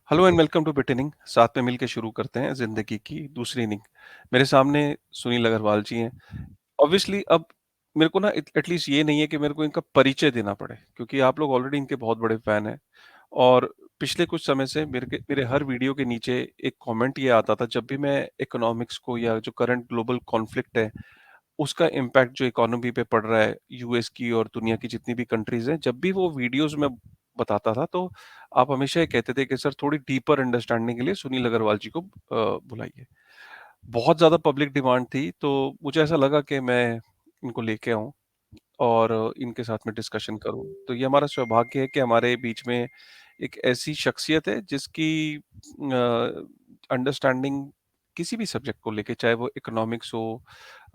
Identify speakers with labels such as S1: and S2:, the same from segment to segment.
S1: Hello and welcome to Bitinning. साथ में मिलके शुरू करते हैं ज़िंदगी की दूसरी इनिंग। मेरे सामने सुनील अग्रवाल जी हैं। ऑब्वियसली अब मेरे को ना एटलीस्ट ये नहीं है कि मेरे को इनका परिचय देना पड़े, क्योंकि आप लोग ऑलरेडी इनके बहुत बड़े फ़ैन हैं। और पिछले कुछ समय से मेरे हर वीडियो के नीचे एक कमेंट ये आता था, जब भी मैं इकोनॉमिक्स को या जो करंट ग्लोबल कॉन्फ्लिक्ट है, उसका इम्पैक्ट जो इकोनॉमी पे पड़ रहा है, यूएस की और दुनिया की जितनी भी कंट्रीज़ हैं, जब भी वो वीडियोज़ में बताता था, तो आप हमेशा ये कहते थे कि सर थोड़ी डीपर अंडरस्टैंडिंग के लिए सुनील अग्रवाल जी को बुलाइए। बहुत ज़्यादा पब्लिक डिमांड थी, तो मुझे ऐसा लगा कि मैं इनको लेके आऊँ और इनके साथ में डिस्कशन करूँ। तो ये हमारा सौभाग्य है कि हमारे बीच में एक ऐसी शख्सियत है जिसकी अंडरस्टैंडिंग किसी भी सब्जेक्ट को लेके, चाहे वो इकोनॉमिक्स हो,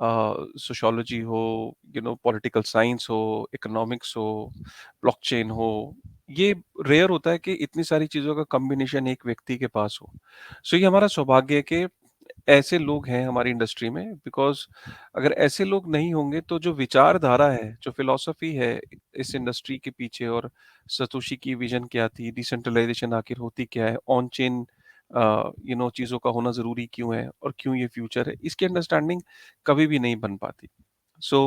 S1: सोशियोलॉजी हो, पॉलिटिकल साइंस हो, इकोनॉमिक्स हो, ब्लॉकचेन हो, ये रेयर होता है कि इतनी सारी चीज़ों का कॉम्बिनेशन एक व्यक्ति के पास हो। सो ये हमारा सौभाग्य है कि ऐसे लोग हैं हमारी इंडस्ट्री में, बिकॉज़ अगर ऐसे लोग नहीं होंगे तो जो विचारधारा है, जो फ़िलॉसफ़ी है इस इंडस्ट्री के पीछे, और सतोशी की विज़न क्या थी, डिसेंट्रलाइज़ेशन आखिर होती क्या है, ऑन चेन चीज़ों का होना ज़रूरी क्यों है और क्यों ये फ्यूचर है, इसकी अंडरस्टैंडिंग कभी भी नहीं बन पाती। सो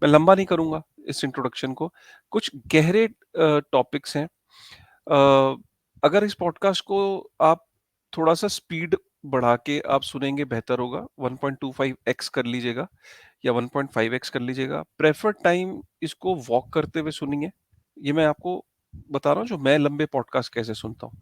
S1: मैं लंबा नहीं करूँगा इस इंट्रोडक्शन को। कुछ गहरे टॉपिक्स हैं। अ, अगर इस पॉडकास्ट को आप थोड़ा-सा स्पीड बढ़ा के आप सुनेंगे बेहतर होगा। 1.25x कर लीजिएगा या 1.5x कर लीजिएगा। प्रेफर्ड टाइम इसको वॉक करते हुए सुनिए। ये मैं आपको बता रहा हूँ जो मैं लंबे पॉडकास्ट कैसे सुनता हूँ।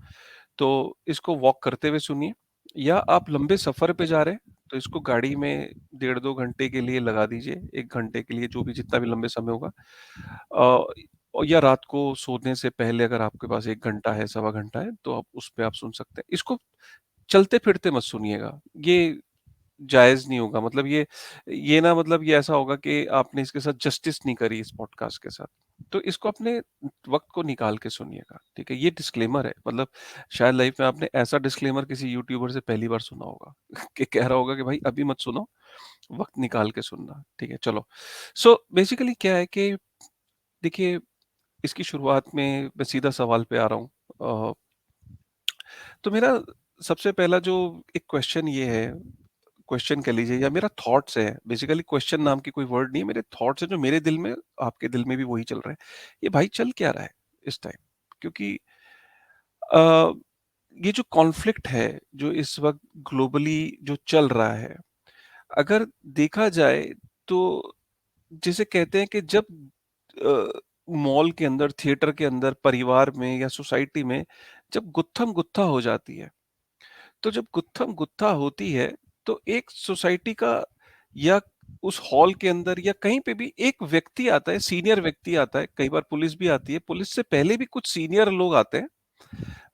S1: तो इसको वॉक करते हुए सुनिए, या आप लंबे सफ़र पे जा रहे हैं, तो इसको गाड़ी में डेढ़ 2 घंटे के लिए लगा दीजिए, 1 घंटे के लिए, जो भी जितना भी लंबे समय होगा। या रात को सोने से पहले अगर आपके पास 1 घंटा है, सवा घंटा है, तो आप उस पे आप सुन सकते हैं। इसको चलते-फिरते मत सुनिएगा, ये जायज़ नहीं होगा। मतलब ये ना, मतलब ये ऐसा होगा कि आपने इसके साथ जस्टिस नहीं करी इस पॉडकास्ट के साथ। तो इसको अपने वक़्त को निकाल के सुनिएगा, ठीक है? ये डिस्क्लेमर है। मतलब शायद लाइफ़ में आपने ऐसा डिस्क्लेमर किसी यूट्यूबर से पहली बार सुना होगा कि कह रहा होगा कि भाई अभी मत सुनो, वक़्त निकाल के सुनना, ठीक है? चलो। सो बेसिकली क्या है कि देखिए, इसकी शुरुआत में मैं सीधा सवाल पे आ रहा हूँ। अ, तो मेरा सबसे पहला जो एक क्वेश्चन ये है, क्वेश्चन कह लीजिए या मेरा थॉट्स है, बेसिकली क्वेश्चन नाम की कोई वर्ड नहीं है, मेरे थॉट्स है जो मेरे दिल में, आपके दिल में भी वही चल रहा है। ये भाई चल क्या रहा है इस टाइम? क्योंकि अ, ये जो कॉन्फ्लिक्ट है, जो इस वक़्त ग्लोबली जो चल रहा है, अगर देखा जाए तो जिसे कहते हैं कि जब मॉल के अंदर, थिएटर के अंदर, परिवार में या सोसाइटी में जब गुत्थम-गुत्था हो जाती है, तो जब गुत्थम-गुत्था होती है, तो एक सोसाइटी का या उस हॉल के अंदर या कहीं पे भी एक व्यक्ति आता है, सीनियर व्यक्ति आता है, कई बार पुलिस भी आती है, पुलिस से पहले भी कुछ सीनियर लोग आते हैं,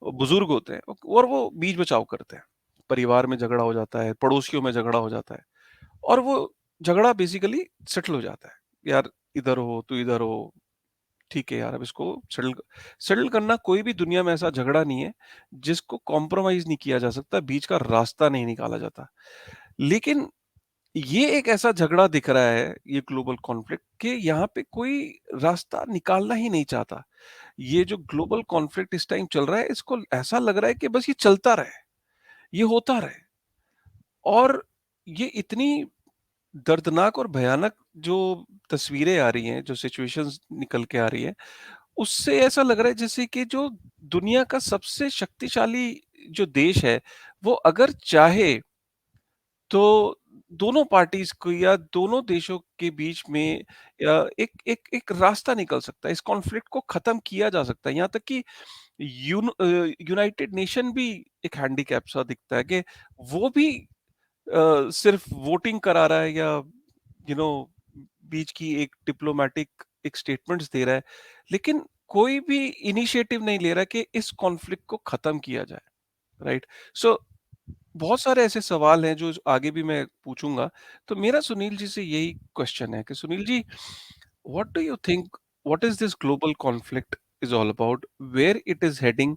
S1: वो बुजुर्ग होते हैं और वो बीच बचाव करते हैं। परिवार में झगड़ा हो जाता है, पड़ोसियों में झगड़ा हो जाता है और वो झगड़ा बेसिकली सेटल हो जाता है। यार इधर हो, तू इधर हो, ठीक है यार, अब इसको सेटल सेटल करना। कोई भी दुनिया में ऐसा झगड़ा नहीं है जिसको कॉम्प्रोमाइज़ नहीं किया जा सकता, बीच का रास्ता नहीं निकाला जाता। लेकिन ये एक ऐसा झगड़ा दिख रहा है, ये ग्लोबल कॉन्फ्लिक्ट, कि यहाँ पे कोई रास्ता निकालना ही नहीं चाहता। ये जो ग्लोबल कॉन्फ्लिक्ट इस टाइम चल रहा है, इसको ऐसा लग रहा है कि बस ये चलता रहे, ये होता रहे। और ये इतनी दर्दनाक और भयानक जो तस्वीरें आ रही हैं, जो सिचुएशंस निकल के आ रही है, उससे ऐसा लग रहा है जैसे कि जो दुनिया का सबसे शक्तिशाली जो देश है, वो अगर चाहे तो दोनों पार्टीज़ को या दोनों देशों के बीच में या एक एक एक रास्ता निकल सकता है। इस कॉन्फ्लिक्ट को ख़त्म किया जा सकता है। यहाँ तक कि यूनाइटेड नेशन भी एक हैंडीकैप सा दिखता है कि वो भी सिर्फ वोटिंग करा रहा है या यू नो बीच की एक डिप्लोमैटिक एक स्टेटमेंट्स दे रहा है, लेकिन कोई भी इनिशिएटिव नहीं ले रहा कि इस कॉन्फ्लिक्ट को खत्म किया जाए, राइट? सो बहुत सारे ऐसे सवाल हैं जो आगे भी मैं पूछूंगा। तो मेरा सुनील जी से यही क्वेश्चन है कि Sunil ji, what do you think, what is this global conflict is all about, where it is heading?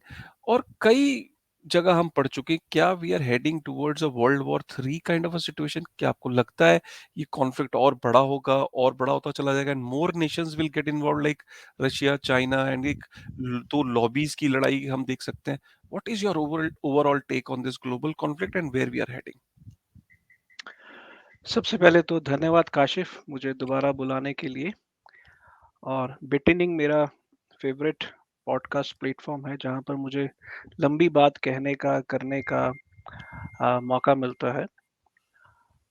S1: और कई जगह हम पढ़ चुके हैं, क्या we are heading towards a world war 3 kind of a situation? क्या आपको लगता है ये कॉन्फ्लिक्ट और बड़ा होगा और बड़ा होता चला जाएगा and more nations will get involve like Russia, China and एक दो लॉबीज की लड़ाई हम देख सकते हैं? What is your overall take on this global conflict and where we are heading?
S2: सबसे पहले तो धन्यवाद काशिफ मुझे दोबारा बुलाने के लिए। और बिटिनिंग मेरा फेवरेट पॉडकास्ट प्लेटफॉर्म है जहाँ पर मुझे लंबी बात कहने का करने का मौका मिलता है।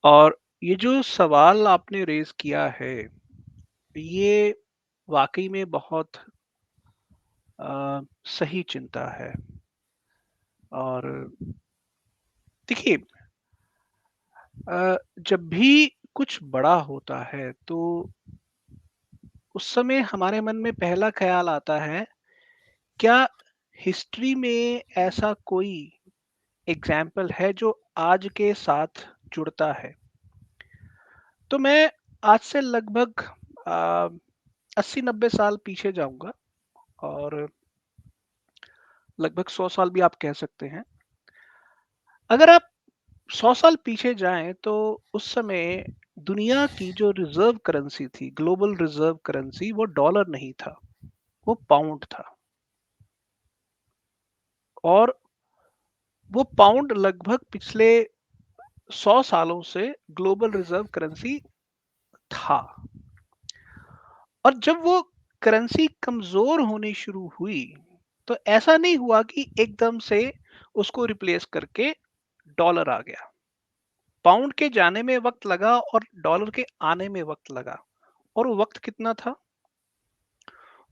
S2: और ये जो सवाल आपने रेज किया है ये वाकई में बहुत सही चिंता है। और देखिए, जब भी कुछ बड़ा होता है तो उस समय हमारे मन में पहला ख्याल आता है, क्या हिस्ट्री में ऐसा कोई एग्जाम्पल है जो आज के साथ जुड़ता है? तो मैं आज से लगभग 80-90 साल पीछे जाऊंगा और लगभग 100 साल भी आप कह सकते हैं। अगर आप 100 साल पीछे जाएं तो उस समय दुनिया की जो रिजर्व करेंसी थी, ग्लोबल रिजर्व करेंसी, वो डॉलर नहीं था, वो पाउंड था। और वो पाउंड लगभग पिछले 100 सालों से ग्लोबल रिजर्व करेंसी था। और जब वो करेंसी कमजोर होनी शुरू हुई तो ऐसा नहीं हुआ कि एकदम से उसको रिप्लेस करके डॉलर आ गया। पाउंड के जाने में वक्त लगा और डॉलर के आने में वक्त लगा। और वो वक्त कितना था?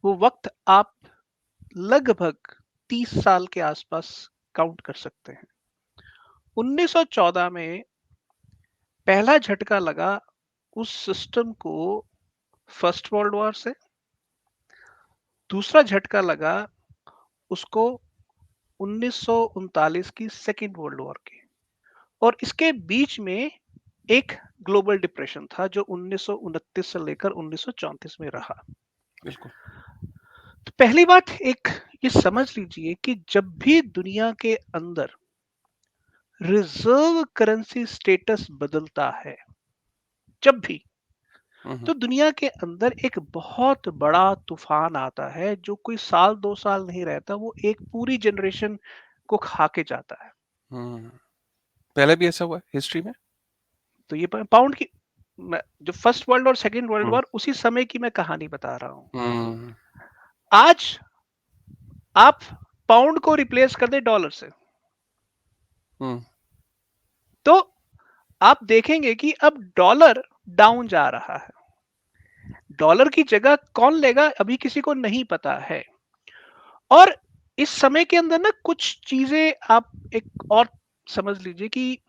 S2: वो वक्त आप लगभग 30 साल के आसपास काउंट कर सकते हैं। 1914 में पहला झटका लगा उस सिस्टम को फर्स्ट वर्ल्ड वॉर से। दूसरा झटका लगा उसको 1939 की सेकेंड वर्ल्ड वॉर की। और इसके बीच में एक ग्लोबल डिप्रेशन था जो 1929 से लेकर 1934 में रहा।
S1: बिल्कुल।
S2: तो पहली बात एक ये समझ लीजिए कि जब भी दुनिया के अंदर रिजर्व करेंसी स्टेटस बदलता है, जब भी,
S1: हम्म।
S2: तो दुनिया के अंदर एक बहुत बड़ा तूफान आता है जो कोई साल 2 साल नहीं रहता, वो एक पूरी जनरेशन को खा के जाता है।
S1: हम्म। पहले भी ऐसा हुआ है हिस्ट्री में?
S2: तो ये पाउंड की जो फर्स्ट वर्ल्ड और सेकेंड वर्ल्ड
S1: हम्म।
S2: वॉर उसी समय की मैं कहानी बता रहा हूँ।
S1: हम्म।
S2: आज आप पाउंड को रिप्लेस कर दे डॉलर से
S1: हम्म।
S2: तो आप देखेंगे कि अब डॉलर डाउन जा रहा है। डॉलर की जगह कौन लेगा अभी किसी को नहीं पता है। और इस समय के अंदर ना कुछ चीजें आप एक और समझ लीजिए कि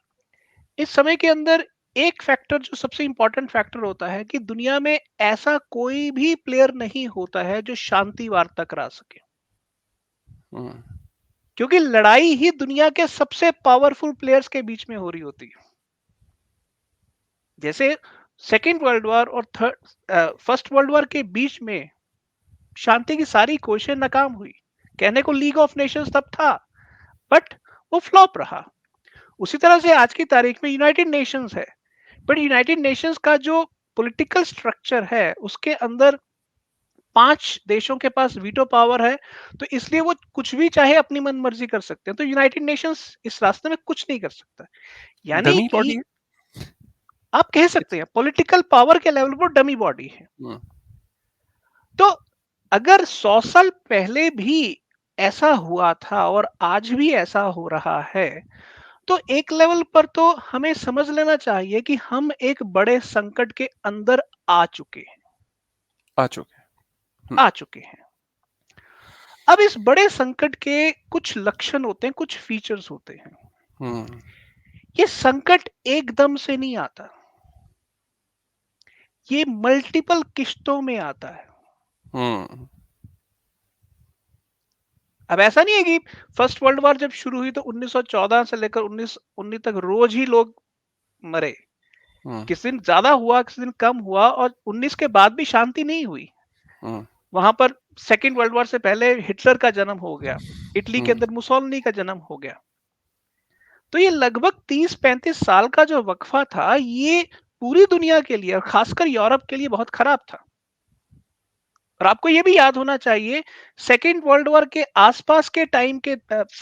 S2: इस समय के अंदर एक फैक्टर जो सबसे इंपॉर्टेंट फैक्टर होता है कि दुनिया में ऐसा कोई भी प्लेयर नहीं होता है जो शांति वार्ता करा सके।
S1: हम्म।
S2: क्योंकि लड़ाई ही दुनिया के सबसे पावरफुल प्लेयर्स के बीच में हो रही होती है। जैसे सेकेंड वर्ल्ड वॉर और थर्ड फर्स्ट वर्ल्ड वॉर के बीच में शांति की सारी कोशिशें नाकाम हुई। कहने को लीग ऑफ नेशंस तब था, बट वो फ्लॉप रहा। उसी तरह से आज की तारीख में यूनाइटेड नेशंस है, बट यूनाइटेड नेशंस का जो पॉलिटिकल स्ट्रक्चर है उसके अंदर 5 देशों के पास वीटो पावर है। तो इसलिए वो कुछ भी चाहे अपनी मन मर्जी कर सकते हैं। तो यूनाइटेड नेशंस इस रास्ते में कुछ नहीं कर सकता। यानी
S1: डमी
S2: कि
S1: बॉडी है।
S2: आप कह सकते हैं पॉलिटिकल पावर के लेवल पर डमी बॉडी है।
S1: हम्म।
S2: तो अगर 100 साल पहले भी ऐसा हुआ था और आज भी ऐसा हो रहा है, तो एक लेवल पर तो हमें समझ लेना चाहिए कि हम एक बड़े संकट के अंदर आ चुके हैं।
S1: आ चुके हैं। हम्म।
S2: आ चुके हैं। अब इस बड़े संकट के कुछ लक्षण होते हैं, कुछ फीचर्स होते हैं।
S1: हम्म।
S2: ये संकट एकदम से नहीं आता, ये मल्टीपल किश्तों में आता है।
S1: हम्म।
S2: अब ऐसा नहीं है कि फर्स्ट वर्ल्ड वॉर जब शुरू हुई तो 1914 से लेकर 1919 तक रोज ही लोग मरे।
S1: हम्म।
S2: किसी दिन ज्यादा हुआ, किसी दिन कम हुआ, और 19 के बाद भी शांति नहीं हुई।
S1: हम्म।
S2: वहां पर सेकेंड वर्ल्ड वॉर से पहले हिटलर का जन्म हो गया, इटली के
S1: हुँ,
S2: अंदर मुसोलिनी का जन्म हो गया। तो ये लगभग 30-35 साल का जो वक्फा था, ये पूरी दुनिया के लिए और खासकर यूरोप के लिए बहुत खराब था। और आपको ये भी याद होना चाहिए, सेकेंड वर्ल्ड वॉर के आसपास के टाइम के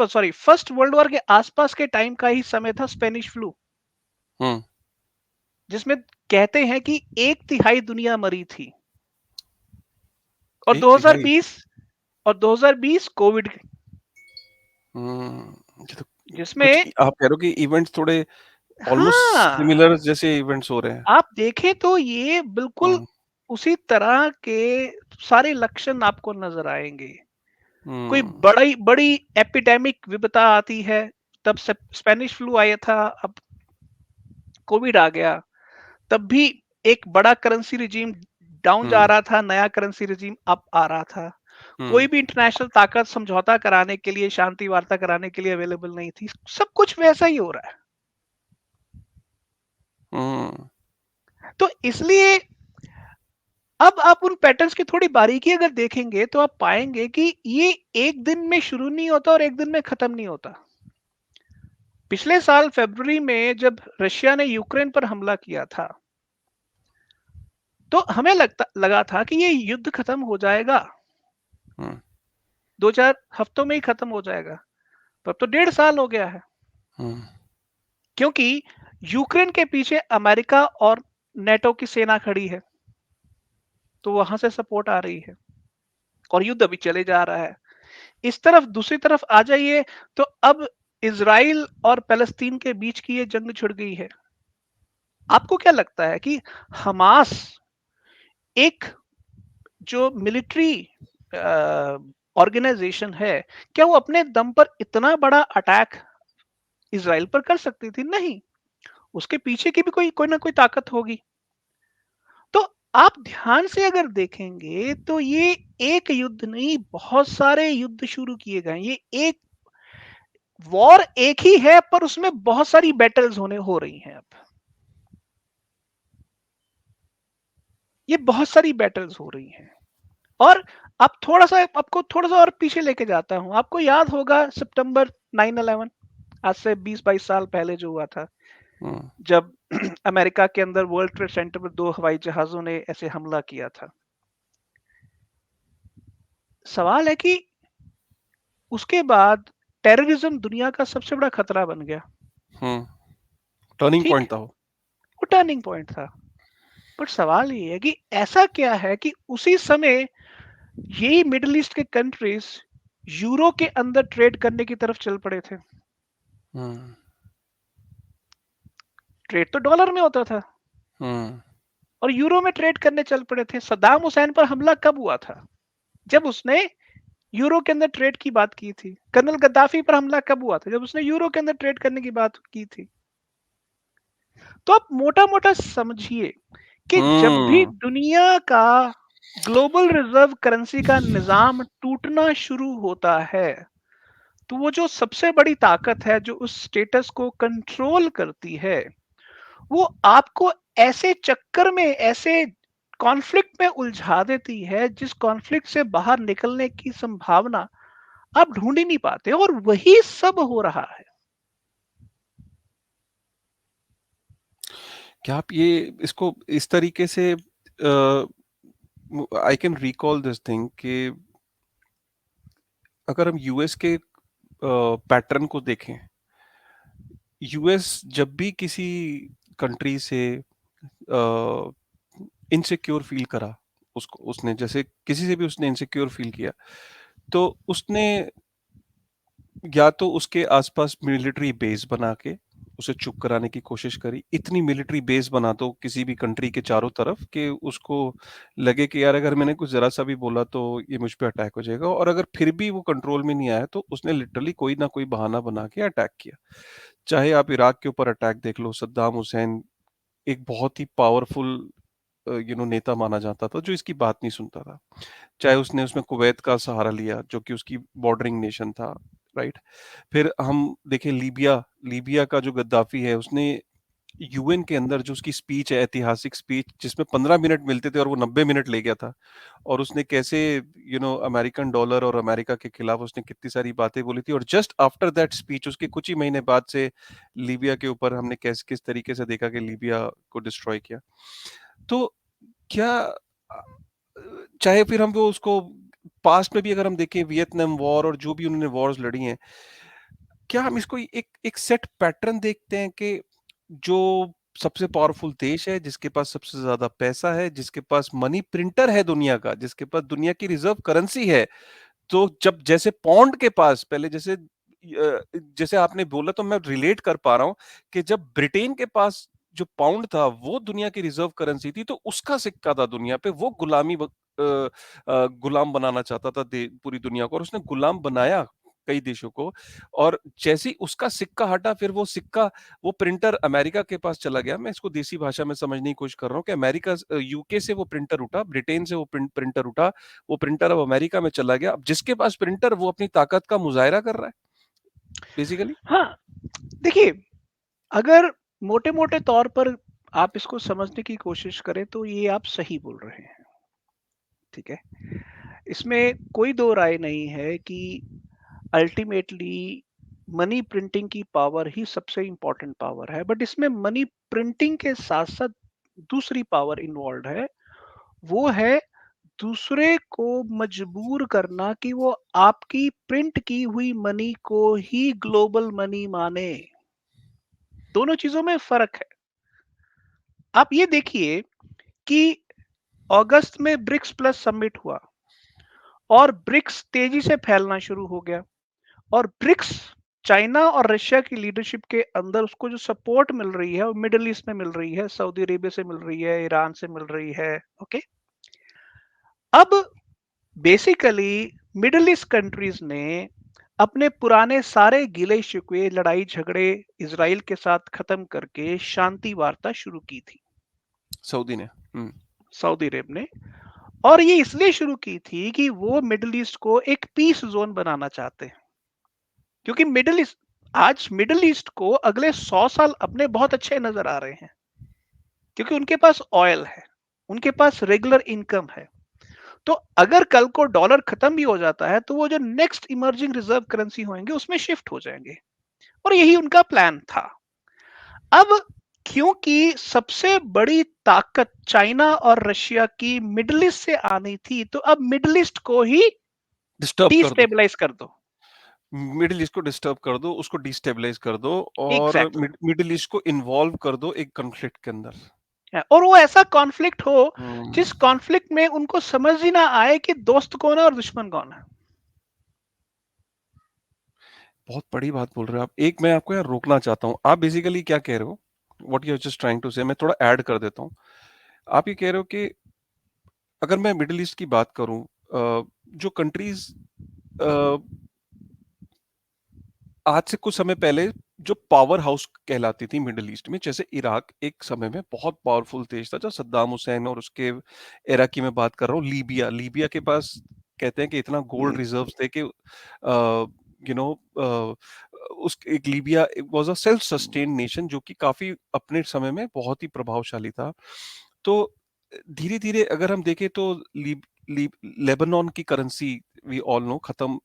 S2: सॉरी फर्स्ट वर्ल्ड वॉर के आसपास के टाइम का ही समय था स्पेनिश फ्लू,
S1: हुँ,
S2: जिसमें कहते हैं कि 1/3 दुनिया मरी थी। और
S1: 1/3
S2: 2020 कोविड,
S1: ये तो कुछ
S2: जिसमें
S1: आप कह रहे हो कि इवेंट्स थोड़े ऑलमोस्ट
S2: हाँ,
S1: सिमिलर जैसे इवेंट्स हो रहे हैं।
S2: आप देखें तो ये बिल्कुल
S1: हुँ,
S2: उसी तरह के सारे लक्षण आपको नजर आएंगे। कोई
S1: हुँ,
S2: बड़ी बड़ी एपिडेमिक विपदा आती है, तब से स्पेनिश फ्लू आया था, अब कोविड आ गया, तब भी एक बड़ा करेंसी रिजीम डाउन जा
S1: हुँ,
S2: रहा था, नया करेंसी रिजीम अप आ रहा था। कोई
S1: हुँ,
S2: भी इंटरनेशनल ताकत समझौता कराने के लिए, शांति वार्ता कराने के लिए अवेलेबल नहीं थी। सब कुछ वैसा ही हो रहा
S1: हुँ,
S2: है। तो इसलिए अब आप उन पैटर्न्स की थोड़ी बारीकी अगर देखेंगे तो आप पाएंगे कि ये एक दिन में शुरू नहीं होता और एक दिन में खत्म नहीं होता। पिछले साल फरवरी में जब रशिया ने यूक्रेन पर हमला किया था, तो हमें लगा था कि ये युद्ध खत्म हो जाएगा,
S1: हुँ,
S2: 2-4 हफ्तों में ही खत्म हो जाएगा। पर अब तो 1.5 साल हो गया है,
S1: हुँ,
S2: क्योंकि यूक्रेन के पीछे अमेरिका और नेटो की सेना खड़ी है, तो वहां से सपोर्ट आ रही है और युद्ध अभी चले जा रहा है। इस तरफ दूसरी तरफ आ जाइए, तो अब इजराइल और पैलेस्तीन के बीच की ये जंग छिड़ गई है। आपको क्या लगता है कि हमास एक जो मिलिट्री ऑर्गेनाइजेशन है, क्या वो अपने दम पर इतना बड़ा अटैक इजराइल पर कर सकती थी? नहीं, उसके पीछे की भी कोई कोई ना कोई ताकत होगी। तो आप ध्यान से अगर देखेंगे तो ये एक युद्ध नहीं, बहुत सारे युद्ध शुरू किए गए। ये एक वॉर एक ही है, पर उसमें बहुत सारी बैटल्स होने हो रही हैं अब। ये बहुत सारी बैटल्स हो रही हैं। और आप थोड़ा सा आपको थोड़ा सा और पीछे लेके जाता हूं। आपको याद होगा सितंबर 9/11, आज से 20-22 साल पहले जो हुआ था,
S1: हुँ,
S2: जब अमेरिका के अंदर वर्ल्ड ट्रेड सेंटर पर 2 हवाई जहाजों ने ऐसे हमला किया था। सवाल है कि उसके बाद टेररिज्म दुनिया का सबसे बड़ा खतरा बन गया।
S1: हुँ, टर्निंग
S2: ठीक,
S1: पॉइंट था वो।
S2: वो टर्निंग पॉइंट था। पर सवाल ये है कि ऐसा क्या है कि उसी समय यही मिडिल ईस्ट के कंट्रीज यूरो के अंदर ट्रेड करने की तरफ चल पड़े थे।
S1: हुँ,
S2: ट्रेड तो डॉलर में होता था
S1: हुँ,
S2: और यूरो में ट्रेड करने चल पड़े थे। सद्दाम हुसैन पर हमला कब हुआ था? जब उसने यूरो के अंदर ट्रेड की बात की थी। कर्नल गद्दाफी पर हमला कब हुआ था? जब उसने यूरो के अंदर ट्रेड करने की बात की थी। तो आप मोटा मोटा समझिए कि जब भी
S1: हुँ,
S2: दुनिया का ग्लोबल रिजर्व करेंसी का निजाम टूटना शुरू होता है, तो वो जो सबसे बड़ी ताकत है जो उस स्टेटस को कंट्रोल करती है, वो आपको ऐसे चक्कर में, ऐसे कॉन्फ्लिक्ट में उलझा देती है, जिस कॉन्फ्लिक्ट से बाहर निकलने की संभावना आप ढूंढ ही नहीं पाते। और वही सब हो रहा है।
S1: क्या आप ये इसको इस तरीके से I can recall this thing कि अगर हम यूएस के पैटर्न को देखें, यूएस जब भी किसी कंट्री से इनसिक्योर फील करा, उसको उसने जैसे किसी से भी उसने इनसिक्योर फील किया, तो उसने या तो उसके आसपास मिलिट्री बेस बना के उसे चुप कराने की कोशिश करी। इतनी मिलिट्री बेस बना दो किसी भी कंट्री के चारों तरफ कि उसको लगे कि यार अगर मैंने कुछ ज़रा सा भी बोला तो ये मुझ पे अटैक हो जाएगा, और अगर फिर भी वो कंट्रोल में नहीं आया तो उसने लिटरली कोई ना कोई बहाना बना के अटैक किया। चाहे आप इराक के ऊपर अटैक देख लो, सद्दाम हुसैन एक बहुत ही पावरफुल नेता माना जाता था जो इसकी बात नहीं सुनता था। चाहे उसने उसमें कुवैत का सहारा लिया जो कि उसकी बॉर्डरिंग नेशन था, राइट? फिर हम देखें लीबिया, लीबिया का जो गद्दाफी है उसने यूएन के अंदर जो उसकी स्पीच है, ऐतिहासिक स्पीच जिसमें 15 मिनट मिलते थे और वो 90 मिनट ले गया था, और उसने कैसे अमेरिकन डॉलर और अमेरिका के खिलाफ उसने कितनी सारी बातें बोली थी, और जस्ट आफ्टर दैट स्पीच उसके कुछ ही महीने बाद से लीबिया के ऊपर हमने कैसे किस तरीके से देखा कि लीबिया को डिस्ट्रॉय किया। तो क्या चाहे फिर हम वो उसको पास्ट में भी अगर हम देखें, वियतनाम वॉर और जो भी उन्होंने वॉर्स लड़ी हैं, क्या हम इसको एक एक सेट पैटर्न देखते हैं कि जो सबसे पावरफुल देश है, जिसके पास सबसे ज्यादा पैसा है, जिसके पास मनी प्रिंटर है दुनिया का, जिसके पास दुनिया की रिजर्व करेंसी है, तो जब जैसे पौंड के पास पहले जैसे आपने बोला, तो मैं रिलेट कर पा रहा हूं कि जब ब्रिटेन के पास जो पाउंड था वो दुनिया की रिजर्व करेंसी थी, तो उसका सिक्का था दुनिया पे, वो गुलाम बनाना चाहता था पूरी दुनिया को, और उसने गुलाम बनाया कई देशों को। और जैसे ही उसका सिक्का हटा, फिर वो सिक्का, वो प्रिंटर अमेरिका के पास चला गया। मैं इसको देसी भाषा में समझने की कोशिश कर रहा हूँ कि अमेरिका, यूके से वो प्रिंटर उठा, ब्रिटेन से वो प्रिंटर उठा, वो प्रिंटर अब अमेरिका में चला गया। अब जिसके पास प्रिंटर, वो अपनी ताकत का मुजाहिरा कर रहा है बेसिकली।
S2: हाँ, देखिए, अगर मोटे-मोटे तौर पर आप इसको समझने की कोशिश करें तो ये आप सही बोल रहे हैं, ठीक है? इसमें कोई दो राय नहीं है कि अल्टीमेटली मनी प्रिंटिंग की पावर ही सबसे इम्पोर्टेंट पावर है, बट इसमें मनी प्रिंटिंग के साथ-साथ दूसरी पावर इन्वॉल्व्ड है, वो है दूसरे को मजबूर करना कि वो आपकी प्रिंट की हुई मनी को ही ग्लोबल मनी माने। दोनों चीज़ों में फ़र्क है। आप ये देखिए कि अगस्त में ब्रिक्स प्लस समिट हुआ और ब्रिक्स तेजी से फैलना शुरू हो गया, और ब्रिक्स चाइना और रशिया की लीडरशिप के अंदर उसको जो सपोर्ट मिल रही है वो मिडिल ईस्ट में मिल रही है, सऊदी अरेबिया से मिल रही है, ईरान से मिल रही है। ओके, अब बेसिकली मिडिल ईस्ट कंट्रीज ने अपने पुराने सारे गिले शिकवे, लड़ाई झगड़े इसराइल के साथ खत्म करके शांति वार्ता शुरू की थी,
S1: सऊदी ने। हम्म।
S2: सऊदी अरब ने। और ये इसलिए शुरू की थी कि वो मिडिल ईस्ट को एक पीस जोन बनाना चाहते हैं, क्योंकि मिडिल ईस्ट, आज मिडिल ईस्ट को अगले 100 साल अपने बहुत अच्छे नजर आ रहे हैं, क्योंकि उनके पास ऑयल है, उनके पास रेगुलर इनकम है। तो अगर कल को डॉलर खत्म भी हो जाता है तो वो जो नेक्स्ट इमर्जिंग रिजर्व करेंसी होंगे उसमें शिफ्ट हो जाएंगे, और यही उनका प्लान था। अब क्योंकि सबसे बड़ी ताकत चाइना और रशिया की मिडिल ईस्ट से आनी थी, तो अब मिडिल ईस्ट को ही
S1: डिस्टर्ब कर दो,
S2: डिस्टेबलाइज कर दो।
S1: मिडिल ईस्ट को डिस्टर्ब कर दो, उसको डिस्टेबलाइज कर दो, और
S2: एग्जैक्टली,
S1: मिडिल ईस्ट को इन्वॉल्व कर दो एक कॉन्फ्लिक्ट के अंदर।
S2: और वो ऐसा कॉन्फ्लिक्ट हो जिस
S1: हम्म।
S2: कॉन्फ्लिक्ट में उनको समझ ही ना आए कि दोस्त कौन है और दुश्मन कौन है।
S1: बहुत बड़ी बात बोल रहे हो आप। एक मैं आपको यार रोकना चाहता हूँ। आप बेसिकली क्या कह रहे हो, what you are just trying to say, मैं थोड़ा ऐड कर देता हूँ। आप ये कह रहे हो कि अगर मैं मिडिल ईस्ट की बात करूं, जो कंट्रीज आज से कुछ समय पहले जो पावर हाउस कहलाती थी मिडिल ईस्ट में, जैसे इराक एक समय में बहुत पावरफुल देश था, जो सद्दाम हुसैन और उसके एरा की मैं बात कर रहा हूँ। लीबिया, लीबिया के पास कहते हैं कि इतना गोल्ड रिजर्व्स थे कि यू नो उस एक Libya was a self sustained nation, जो कि काफी अपने समय में बहुत ही प्रभावशाली था। तो धीरे धीरे अगर हम देखें तो लीब लीब लेबनान की करेंसी, वी ऑल नो, खत्म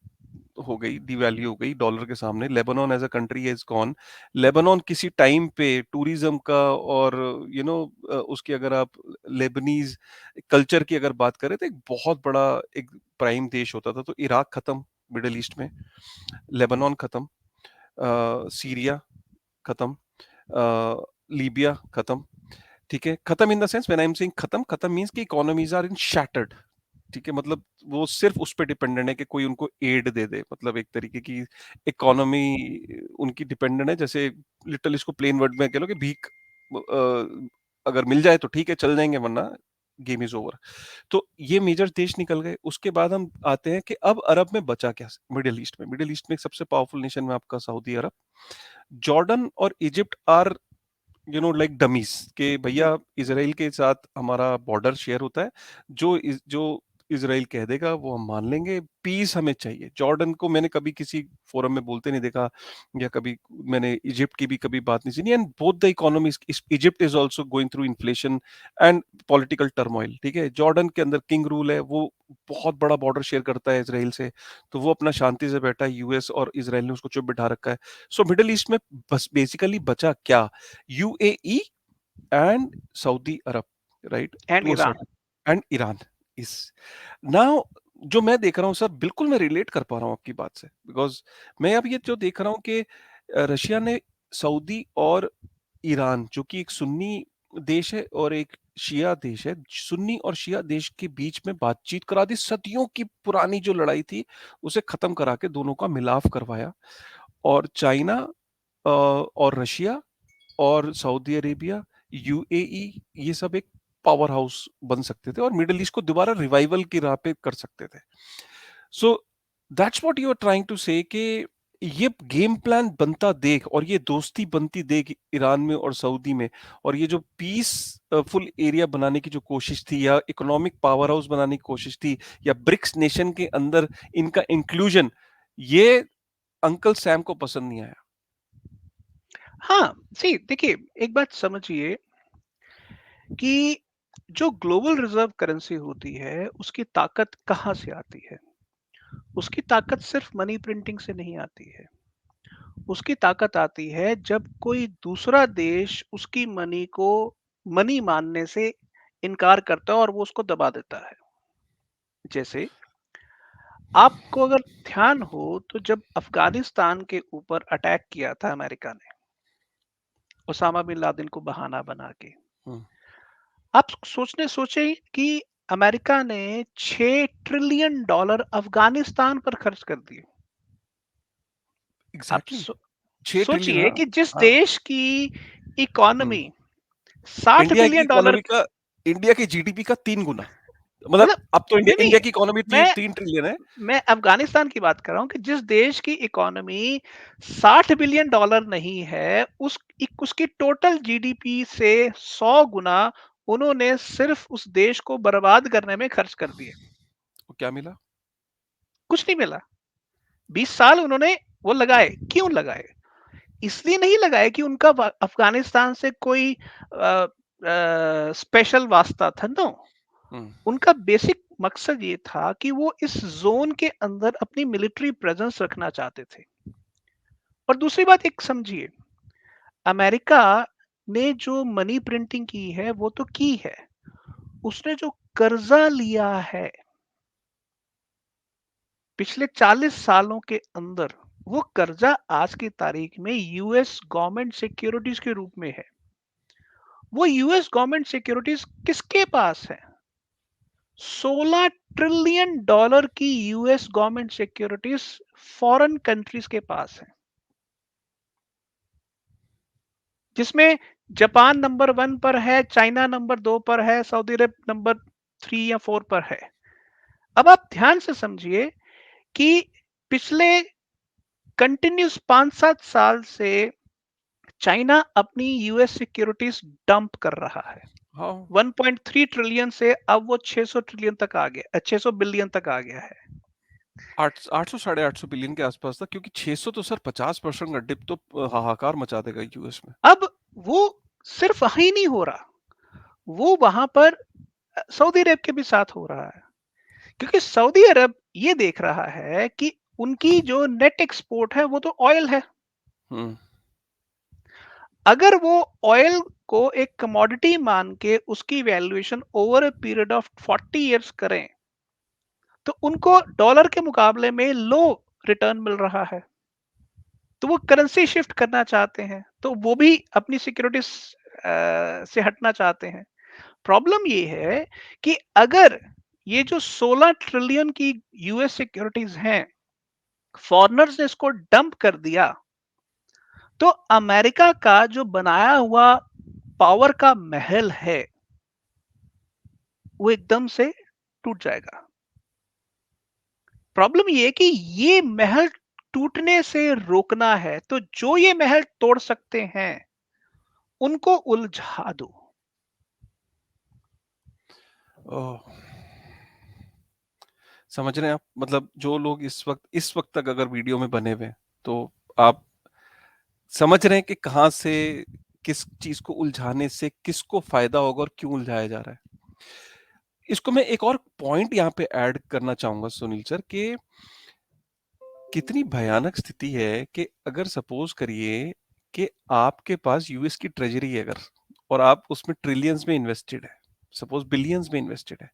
S1: हो गई, डिवैल्यू हो गई डॉलर के सामने। Lebanon as a country is gone. Lebanon किसी टाइम पे टूरिज्म का और उसकी अगर आप लेबनीज कल्चर की अगर बात करें तो एक बहुत बड़ा एक प्राइम देश होता था। तो इराक खत्म मिडिल ईस्ट में, लेबनान खत्म, सीरिया खत्म, लीबिया खत्म। ठीक है, खत्म in the sense, when I am saying खत्म, खत्म मींस कि इकोनॉमीज आर इन शैटर्ड। ठीक है, मतलब वो सिर्फ उस पे डिपेंडेंट है कि कोई उनको एड दे दे, मतलब एक तरीके की इकोनॉमी उनकी डिपेंडेंट है। जैसे लिटरली इसको प्लेन वर्ड में कह लो कि भीख, अगर मिल जाए तो ठीक है चल जाएंगे, वरना गेम इज ओवर। तो ये मेजर देश निकल गए। उसके बाद हम आते हैं कि अब अरब में बचा क्या मिडिल ईस्ट में। मिडिल ईस्ट में एक सबसे पावरफुल नेशन में आपका सऊदी अरब, जॉर्डन और इजिप्ट आर लाइक डमीज, के भैया इसराइल के साथ हमारा बॉर्डर शेयर होता है। जो इज़राइल कह देगा वो हम मान लेंगे, पीस हमें चाहिए। जॉर्डन को मैंने कभी किसी फोरम में बोलते नहीं देखा, या कभी मैंने इजिप्ट की भी कभी बात नहीं सुनी। And both the economies, Egypt is also going through inflation and political turmoil, ठीक है। जॉर्डन के अंदर किंग रूल है, वो बहुत बड़ा बॉर्डर शेयर करता है इसराइल से, तो वो अपना शांति से बैठा है, यूएस और इसराइल ने उसको चुप बिठा रखा है। सो मिडिल ईस्ट में बस बेसिकली बचा क्या? UAE and Saudi Arab, right,
S2: and
S1: to a
S2: Iran.
S1: Certain, and Iran is now. जो मैं देख रहा हूँ सर, बिल्कुल मैं रिलेट कर पा रहा हूँ आपकी बात से, बिकॉज मैं अब ये जो देख रहा हूँ कि रशिया ने सऊदी और ईरान, जो कि एक सुन्नी देश है और एक शिया देश है, सुन्नी और शिया देश के बीच में बातचीत करा दी, सदियों की पुरानी जो लड़ाई थी उसे खत्म करा के दोनों का मिलाप करवाया। और चाइना और रशिया और सऊदी अरेबिया, यूएई, ये सब एक पावर हाउस बन सकते थे और मिडिल ईस्ट को दोबारा रिवाइवल की राह पे कर सकते थे। So that's what you are trying to say कि ये गेम प्लान बनता देख और ये दोस्ती बनती देख ईरान में और सऊदी में, और ये जो पीस फुल एरिया बनाने की जो कोशिश थी, या इकोनॉमिक पावर हाउस बनाने की कोशिश थी, या ब्रिक्स नेशन के अंदर इनका इंक्लूजन, ये अंकल सैम को पसंद नहीं आया।
S2: हाँ, सी देखिए, एक बात समझिए कि जो ग्लोबल रिजर्व करेंसी होती है, उसकी ताकत कहाँ से आती है? उसकी ताकत सिर्फ मनी प्रिंटिंग से नहीं आती है। उसकी ताकत आती है जब कोई दूसरा देश उसकी मनी को मनी मानने से इनकार करता है और वो उसको दबा देता है। जैसे आपको अगर ध्यान हो तो जब अफगानिस्तान के ऊपर अटैक किया था अमेरिका ने, ओसामा बिन लादेन को बहाना बना के,
S1: हम्म,
S2: आप सोचे कि अमेरिका ने 6 ट्रिलियन डॉलर अफगानिस्तान पर खर्च कर दिए। आप
S1: एग्जैक्टली, 6 ट्रिलियन,
S2: सोचिए
S1: हाँ।
S2: कि जिस
S1: हाँ।
S2: देश की
S1: हम्म।
S2: इकोनॉमी 60
S1: इंडिया की
S2: बिलियन डॉलर,
S1: इकोनॉमी का, इंडिया की जीडीपी का 3 गुना, मतलब
S2: मतलब
S1: अब तो
S2: नहीं
S1: इंडिया
S2: नहीं,
S1: इंडिया की इकोनॉमी
S2: मैं
S1: 3 ट्रिलियन है।
S2: मैं अफगानिस्तान की बात कर रहा हूं कि जिस देश की इकोनॉमी 60 बिलियन डॉलर नहीं है, उसकी टोटल जीडीपी से 100 गुना उन्होंने सिर्फ उस देश को बर्बाद करने में खर्च कर दिए।
S1: तो क्या मिला?
S2: कुछ नहीं मिला। 20 साल उन्होंने वो लगाए। क्यों लगाए? इसलिए नहीं लगाए कि उनका अफगानिस्तान से कोई स्पेशल वास्ता था, नो।
S1: हम्म।
S2: उनका बेसिक मकसद ये था कि वो इस जोन के अंदर अपनी मिलिट्री प्रेजेंस रखना चाहते थे। और दूसरी बात एक समझिए, अमेरिका ने जो मनी प्रिंटिंग की है वो तो की है, उसने जो कर्जा लिया है पिछले 40 सालों के अंदर, वो कर्जा आज की तारीख में यूएस गवर्नमेंट सिक्योरिटीज के रूप में है। वो यूएस गवर्नमेंट सिक्योरिटीज किसके पास है? 16 ट्रिलियन डॉलर की US government securities foreign countries के पास है, जिसमें जापान नंबर 1 पर है, चाइना नंबर 2 पर है, सऊदी अरब नंबर 3 या 4 पर है। अब आप ध्यान से समझिए कि पिछले कंटिन्यूस 5-7 साल से चाइना अपनी यूएस सिक्योरिटीज डंप कर रहा है।
S1: हाँ।
S2: 1.3 ट्रिलियन से अब वो 600 ट्रिलियन तक आ गया, 600 बिलियन तक आ गया है।
S1: 800 850 बिलियन के आसपास था, क्योंकि 600 तो सर 50% का डिप तो हाहाकार मचा देगा यूएस में।
S2: अब वो सिर्फ वहीं नहीं हो रहा, वो वहां पर सऊदी अरब के भी साथ हो रहा है, क्योंकि सऊदी अरब ये देख रहा है कि उनकी जो नेट एक्सपोर्ट है वो तो ऑयल है।
S1: हम्म।
S2: अगर वो ऑयल को एक कमोडिटी मान के उसकी valuation over a period of 40 years करें, तो उनको डॉलर के मुकाबले में लो रिटर्न मिल रहा है, तो वो करेंसी शिफ्ट करना चाहते हैं, तो वो भी अपनी सिक्योरिटी से हटना चाहते हैं। प्रॉब्लम ये है कि अगर ये जो 16 ट्रिलियन की यूएस सिक्योरिटीज हैं, फॉरेनर्स ने इसको डंप कर दिया, तो अमेरिका का जो बनाया हुआ पावर का महल है वो एकदम से टूट जाएगा। प्रॉब्लम ये है कि ये महल टूटने से रोकना है, तो जो ये महल तोड़ सकते हैं उनको उलझा दो।
S1: ओह। समझ रहे हैं आप? मतलब जो लोग इस वक्त तक अगर वीडियो में बने हुए हैं, तो आप समझ रहे हैं कि कहाँ से, किस चीज़ को उलझाने से किसको फ़ायदा होगा और क्यों उलझाया जा रहा है। इसको मैं एक और पॉइंट यहाँ पे ऐड करना चाहूँगा सुनील सर, कि कितनी भयानक स्थिति है कि अगर सपोज़ करिए कि आपके पास यूएस की ट्रेज़री है अगर, और आप उसमें ट्रिलियंस में इन्वेस्टेड है, सपोज़ बिलियंस में इन्वेस्टेड है।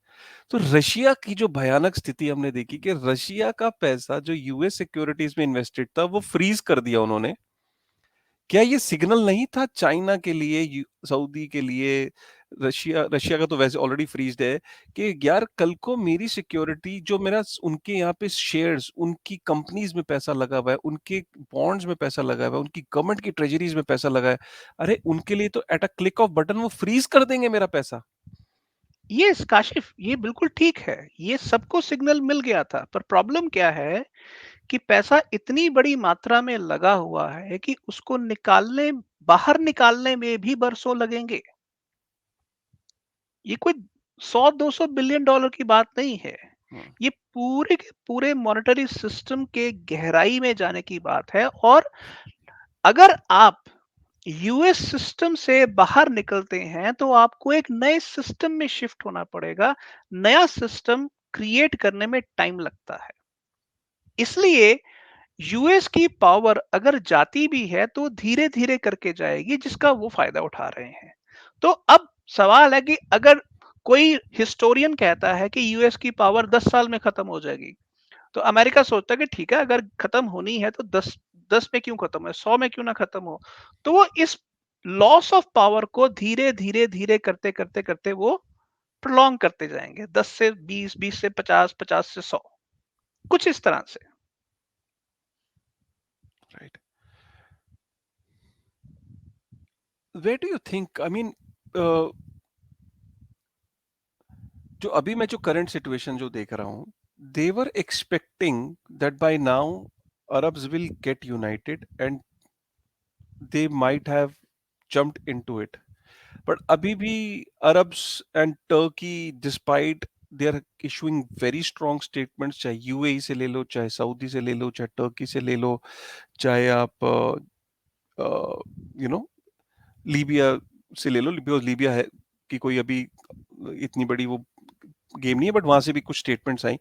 S1: तो रशिया की जो भयानक स्थिति हमने देखी कि रशिया का पैसा जो यूएस सिक्योरिटीज़ में इन्वेस्टेड था, वो फ्रीज़ कर दिया उन्होंने। क्या ये सिग्नल नहीं था चाइना के लिए, सऊदी के लिए, रशिया रशिया का तो वैसे ऑलरेडी फ्रीज्ड है, कि यार कल को मेरी सिक्योरिटी जो मेरा उनके यहाँ पे शेयर्स, उनकी कंपनीज में पैसा लगा हुआ है, उनके बॉन्ड्स में पैसा लगा हुआ है, उनकी गवर्नमेंट की ट्रेजरीज में पैसा लगा है, अरे उनके लिए तो at a click off button वो फ्रीज कर देंगे मेरा पैसा।
S2: ये काशिफ, ये बिल्कुल ठीक है, ये सबको सिग्नल मिल गया था, पर प्रॉब्लम क्या है कि पैसा इतनी बड़ी मात्रा में लगा हुआ है कि उसको बाहर निकालने में भी बरसों लगेंगे। ये कोई 100-200 बिलियन डॉलर की बात नहीं है।
S1: हम्म,
S2: ये पूरे के पूरे मॉनेटरी सिस्टम के गहराई में जाने की बात है। और अगर आप यूएस सिस्टम से बाहर निकलते हैं तो आपको एक नए सिस्टम में शिफ्ट होना पड़ेगा। नया सिस्टम क्रिएट करने में टाइम लगता है। इसलिए यूएस की पावर अगर जाती भी है तो धीरे धीरे करके जाएगी, जिसका वो फायदा उठा रहे हैं। तो अब सवाल है कि अगर कोई हिस्टोरियन कहता है कि यूएस की पावर 10 साल में खत्म हो जाएगी, तो अमेरिका सोचता है कि ठीक है, अगर खत्म होनी है तो 10 में क्यों खत्म है, 100 में क्यों ना खत्म हो। तो वो इस लॉस ऑफ पावर को धीरे धीरे धीरे करते करते करते वो प्रोलॉन्ग करते जाएंगे, 10 से 20, 20 से 50, 50 से 100, कुछ इस तरह से।
S1: Right. Where do you think, I mean, जो अभी मैं जो करंट सिचुएशन जो देख रहा हूँ, they were expecting that by now Arabs will get united and they might have jumped into it. But अभी भी Arabs and Turkey, despite they are issuing very strong statements, चाहे यूएई से ले लो, चाहे सऊदी से ले लो, चाहे टर्की से ले लो, चाहे आप यू नो लीबिया से ले लो, बिकॉज लीबिया है कि कोई अभी इतनी बड़ी वो गेम नहीं है, बट वहां से भी कुछ स्टेटमेंट्स आई।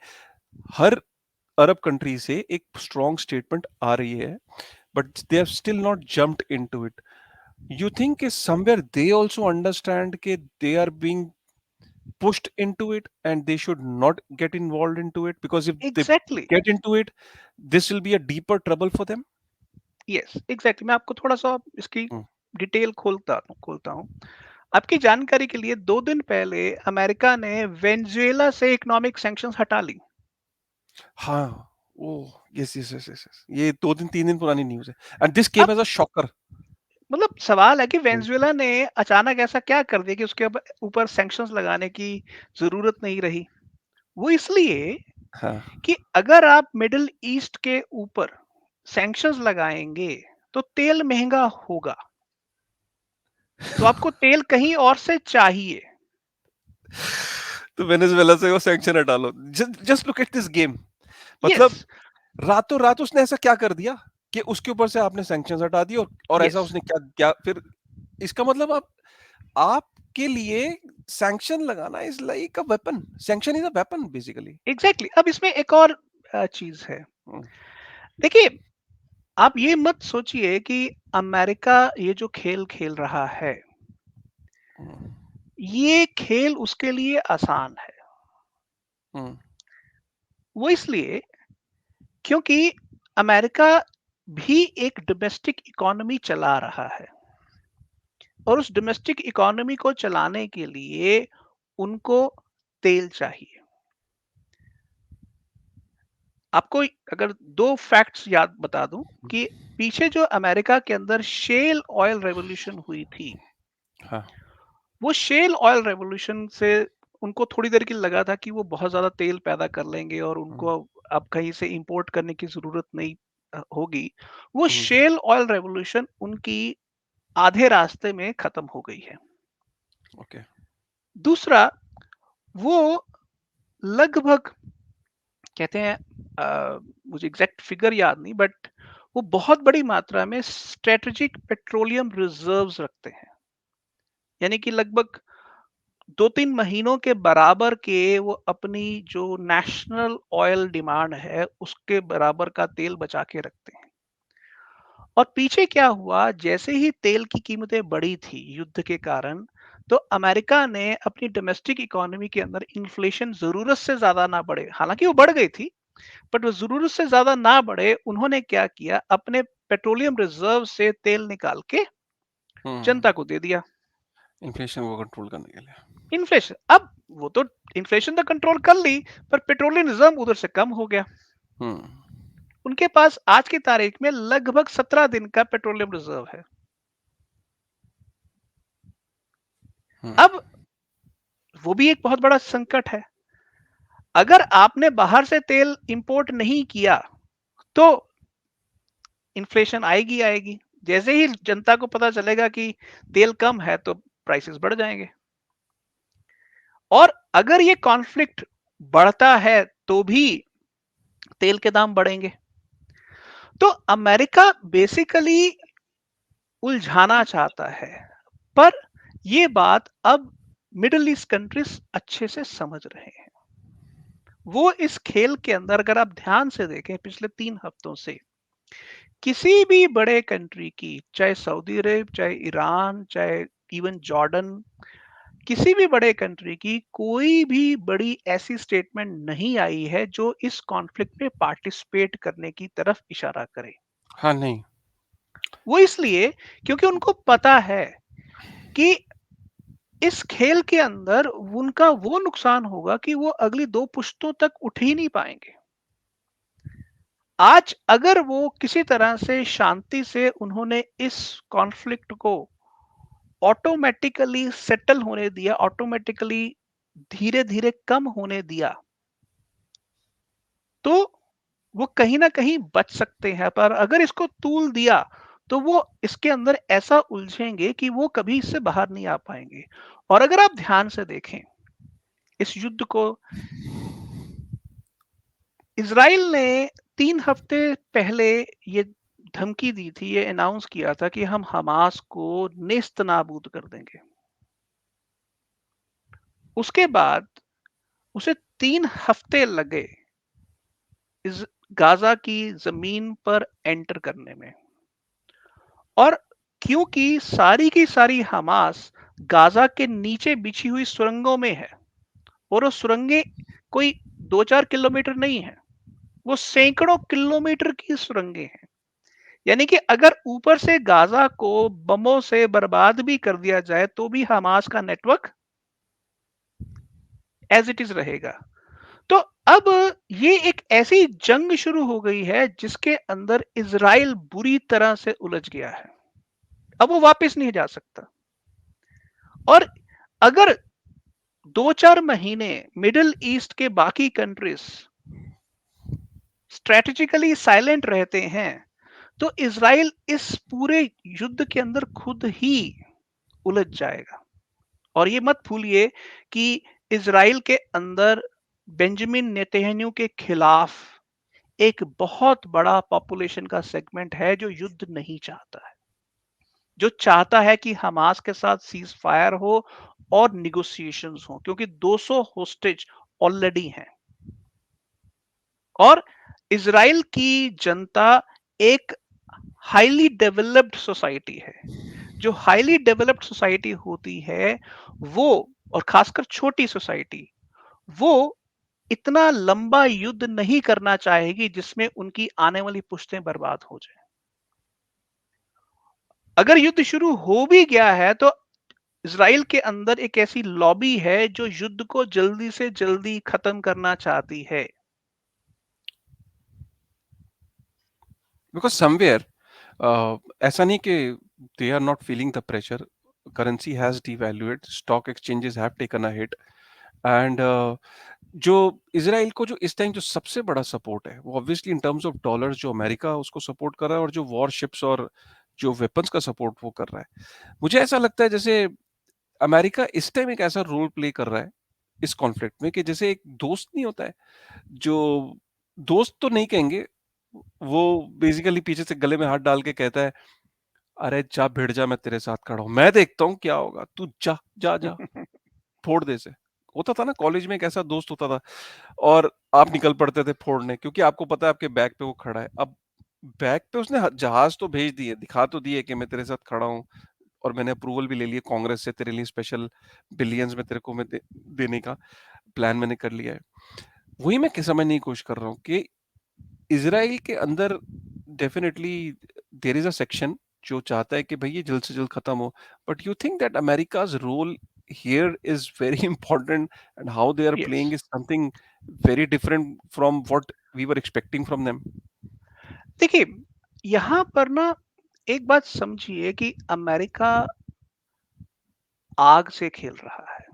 S1: हर अरब कंट्री से एक स्ट्रॉन्ग स्टेटमेंट आ रही है, but they have still not jumped into it. You think is somewhere they also understand that they are being pushed into it and they should not get involved into it, because if they
S2: exactly.
S1: get into it, this will be a deeper trouble for them.
S2: Yes, exactly, मैं आपको थोड़ा सा इसकी
S1: Hmm.
S2: Detail खोलता हूँ आपकी जानकारी के लिए। 2 दिन पहले अमेरिका ने वेनेजुएला से इकोनॉमिक सैंक्शंस हटा ली।
S1: हाँ, oh yes yes yes yes yes, ये 2 दिन 3 दिन पुरानी न्यूज़ है, एंड दिस
S2: अब
S1: केम एज अ शॉकर।
S2: मतलब सवाल है कि वेनेजुएला ने अचानक ऐसा क्या कर दिया कि उसके ऊपर सैंक्शंस लगाने की जरूरत नहीं रही। वो इसलिए
S1: हाँ।
S2: कि अगर आप मिडिल ईस्ट के ऊपर सैंक्शंस लगाएंगे तो तेल महंगा होगा, तो आपको तेल कहीं और से चाहिए।
S1: तो वेनेजुएला से वो सैंक्शन हटा लो। Just look at this game.
S2: Yes.
S1: मतलब रातों रात उसने ऐसा क्या कर दिया कि उसके ऊपर से आपने सैंक्शंस हटा दिए, और ऐसा
S2: यस,
S1: उसने क्या क्या फिर, इसका मतलब आपके लिए सैंक्शन लगाना is like a weapon, sanction is a weapon basically.
S2: Exactly. अब इसमें एक और चीज है। देखिए, आप ये मत सोचिए कि अमेरिका ये जो खेल खेल रहा है, ये खेल उसके लिए आसान है। वो इसलिए क्योंकि अमेरिका भी एक डोमेस्टिक इकोनॉमी चला रहा है, और उस डोमेस्टिक इकोनॉमी को चलाने के लिए उनको तेल चाहिए। आपको अगर दो फैक्ट्स याद बता दूं कि पीछे जो अमेरिका के अंदर शेल ऑयल रेवोल्यूशन हुई थी,
S1: हाँ।
S2: वो शेल ऑयल रेवोल्यूशन से उनको थोड़ी देर के लिए लगा था कि वो बहुत ज्यादा तेल पैदा कर लेंगे और उनको अब कहीं से इंपोर्ट करने की जरूरत नहीं होगी। वो शेल ऑयल रेवोल्यूशन उनकी आधे रास्ते में खत्म हो गई है।
S1: ओके।
S2: दूसरा, वो लगभग कहते हैं, मुझे एग्जैक्ट फिगर याद नहीं, बट वो बहुत बड़ी मात्रा में स्ट्रेटेजिक पेट्रोलियम रिजर्व्स रखते हैं। यानी कि लगभग 2-3 महीनों के बराबर के वो अपनी जो नेशनल ऑयल डिमांड है, उसके बराबर का तेल बचा के रखते हैं। और पीछे क्या हुआ, जैसे ही तेल की कीमतें बढ़ी थी युद्ध के कारण, तो अमेरिका ने अपनी डोमेस्टिक इकोनॉमी के अंदर इन्फ्लेशन ज़रूरत से ज़्यादा ना बढ़े, हालाँकि वो बढ़ गई थी, बट वो ज़रूरत से ज़्यादा ना बढ़े, उन्होंने क्या किया, अपने पेट्रोलियम रिज़र्व से तेल निकाल के जनता
S1: हुँ,
S2: को दे दिया।
S1: इन्फ्लेशन को कंट्रोल करने के लिए।
S2: इन्फ्लेशन अब वो तो इन्फ्लेशन तो कंट्रोल कर ली, पर पेट्रोलियम रिज़र्व उधर से कम हो गया।
S1: हुँ,
S2: उनके पास आज की तारीख में लगभग 17 दिन का पेट्रोलियम रिज़र्व है।
S1: हुँ,
S2: अब वो भी एक बहुत बड़ा संकट है। अगर आपने बाहर से तेल इंपोर्ट नहीं किया, तो इन्फ्लेशन आएगी आएगी। जैसे ही जनता को पता चलेगा कि तेल कम है, तो प्राइसेस बढ़ जाएंगे। और अगर ये कॉन्फ्लिक्ट बढ़ता है, तो भी तेल के दाम बढ़ेंगे। तो अमेरिका बेसिकली उलझाना चाहता है, पर ये बात अब मिडिल ईस्ट कंट्रीज अच्छे से समझ रहे हैं। वो इस खेल के अंदर, अगर आप ध्यान से देखें पिछले 3 हफ्तों से, किसी भी बड़े कंट्री की, चाहे सऊदी अरब, चाहे ईरान, चाहे इवन जॉर्डन, किसी भी बड़े कंट्री की कोई भी बड़ी ऐसी स्टेटमेंट नहीं आई है जो इस कॉन्फ्लिक्ट में पार्टिसिपेट करने की तरफ इशारा करे।
S1: हाँ, नहीं,
S2: वो इसलिए क्योंकि उनको पता है कि इस खेल के अंदर उनका वो नुकसान होगा कि वो अगली 2 पुश्तों तक उठ ही नहीं पाएंगे। आज अगर वो किसी तरह से शांति से उन्होंने इस कॉन्फ्लिक्ट को ऑटोमेटिकली सेटल होने दिया, ऑटोमेटिकली धीरे धीरे कम होने दिया, तो वो कहीं ना कहीं बच सकते हैं। पर अगर इसको तूल दिया, तो वो इसके अंदर ऐसा उलझेंगे कि वो कभी इससे बाहर नहीं आ पाएंगे। और अगर आप ध्यान से देखें इस युद्ध को, इजराइल ने 3 हफ्ते पहले ये धमकी दी थी, ये अनाउंस किया था कि हम हमास को नेस्त नाबूद कर देंगे। उसके बाद उसे 3 हफ्ते लगे इस गाजा की जमीन पर एंटर करने में। और क्योंकि सारी की सारी हमास गाजा के नीचे बिछी हुई सुरंगों में है, और वो सुरंगें कोई 2-4 किलोमीटर नहीं है, वो सैकड़ों किलोमीटर की सुरंगें हैं। यानी कि अगर ऊपर से गाजा को बमों से बर्बाद भी कर दिया जाए, तो भी हमास का नेटवर्क एज इट इज रहेगा। तो अब ये एक ऐसी जंग शुरू हो गई है जिसके अंदर इजराइल बुरी तरह से उलझ गया है। अब वो वापस नहीं जा सकता। और अगर 2-4 महीने मिडिल ईस्ट के बाकी कंट्रीज स्ट्रेटेजिकली साइलेंट रहते हैं, तो इजराइल इस पूरे युद्ध के अंदर खुद ही उलझ जाएगा। और ये मत भूलिए कि इजराइल के अंदर बेंजामिन नेतन्याहू के खिलाफ एक बहुत बड़ा पॉपुलेशन का सेगमेंट है जो युद्ध नहीं चाहता है, जो चाहता है कि हमास के साथ सीज फायर हो और निगोसिएशंस हो, क्योंकि 200 होस्टेज ऑलरेडी हैं। और इजराइल की जनता एक हाईली डेवलप्ड सोसाइटी है। जो हाईली डेवलप्ड सोसाइटी होती है, वो, और खासकर छोटी सोसाइटी, वो इतना लंबा युद्ध नहीं करना चाहेगी जिसमें उनकी आने वाली पुश्तें बर्बाद हो जाए। अगर युद्ध शुरू हो भी गया है, तो इजराइल के अंदर एक ऐसी लॉबी है जो युद्ध को जल्दी से जल्दी खत्म करना चाहती है।
S1: बिकॉज़ समवेयर ऐसा नहीं कि they are not feeling the pressure, currency has devaluate, stock exchanges have taken a hit and जो इज़राइल को जो इस टाइम जो सबसे बड़ा सपोर्ट है, वो obviously in terms of dollars जो अमेरिका उसको सपोर्ट कर रहा है और जो वॉरशिप्स और जो वेपन्स का सपोर्ट वो कर रहा है। मुझे ऐसा लगता है जैसे अमेरिका इस टाइम एक ऐसा रोल प्ले कर रहा है इस कॉन्फ्लिक्ट में कि जैसे एक दोस्त नहीं होता है जो दोस्त तो नहीं कहेंगे, वो बेसिकली पीछे से गले में हाथ डाल के कहता है, "अरे जा भिड़ जा, मैं तेरे साथ खड़ा हूँ। मैं देखता हूँ क्या होगा, तू जा, जा, जा, फोड़ दे इसे।" होता था ना कॉलेज में, एक ऐसा दोस्त होता था और आप निकल पड़ते थे फोड़ने, क्योंकि आपको पता है आपके बैग पे वो खड़ा है। अब बैग पे उसने ह जहाज तो भेज दिए, दिखा तो दिए कि मैं तेरे साथ खड़ा हूँ और मैंने अप्रूवल भी ले ली है कांग्रेस से, तेरे लिए स्पेशल बिलियंस में तेरे को मैं देने का प्लान मैंने कर लिया है। वही मैं समझने की कोशिश कर रहा हूँ कि इज़राइल के अंदर definitely there is a section जो चाहता है कि भई ये जल्द से जल्द खत्म हो। But you think that America's role here is very important and how they are
S2: yes,
S1: playing is something very different from what we were expecting from them.
S2: देखिए यहाँ पर ना एक बात समझिए कि अमेरिका आग से खेल रहा है,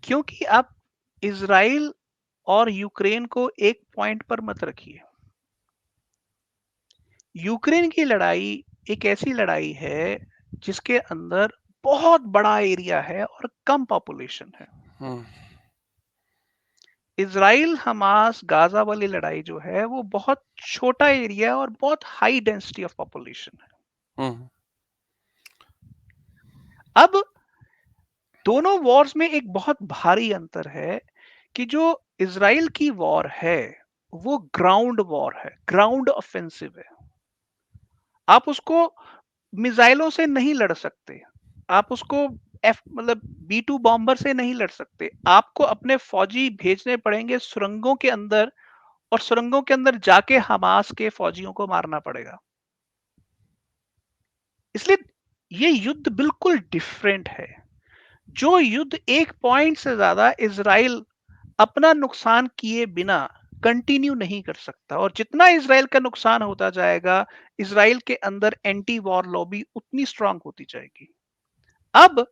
S2: क्योंकि आप इज़राइल और यूक्रेन को एक पॉइंट पर मत रखिए। यूक्रेन की लड़ाई एक ऐसी लड़ाई है जिसके अंदर बहुत बड़ा एरिया है और कम पॉपुलेशन है।
S1: Hmm.
S2: इज़राइल हमास गाजा वाली लड़ाई जो है वो बहुत छोटा एरिया और बहुत हाई डेंसिटी ऑफ पॉपुलेशन है।
S1: Hmm.
S2: अब दोनों वॉर्स में एक बहुत भारी अंतर है कि जो इज़राइल की वॉर है वो ग्राउंड वॉर है, ग्राउंड ऑफेंसिव है। आप उसको मिसाइलों से नहीं लड़ सकते, आप उसको एफ मतलब बी 2 बॉम्बर से नहीं लड़ सकते। आपको अपने फौजी भेजने पड़ेंगे सुरंगों के अंदर और सुरंगों के अंदर जाके हमास के फौजियों को मारना पड़ेगा। इसलिए ये युद्ध बिल्कुल डिफरेंट है। जो युद्ध एक पॉइंट से ज्यादा इज़राइल अपना नुकसान किए बिना कंटिन्यू नहीं कर सकता, और जितना इज़राइल का नुकसान होता जाएगा, इज़राइल के अंदर एंटी वॉर लॉबी उतनी स्ट्रांग होती जाएगी। अब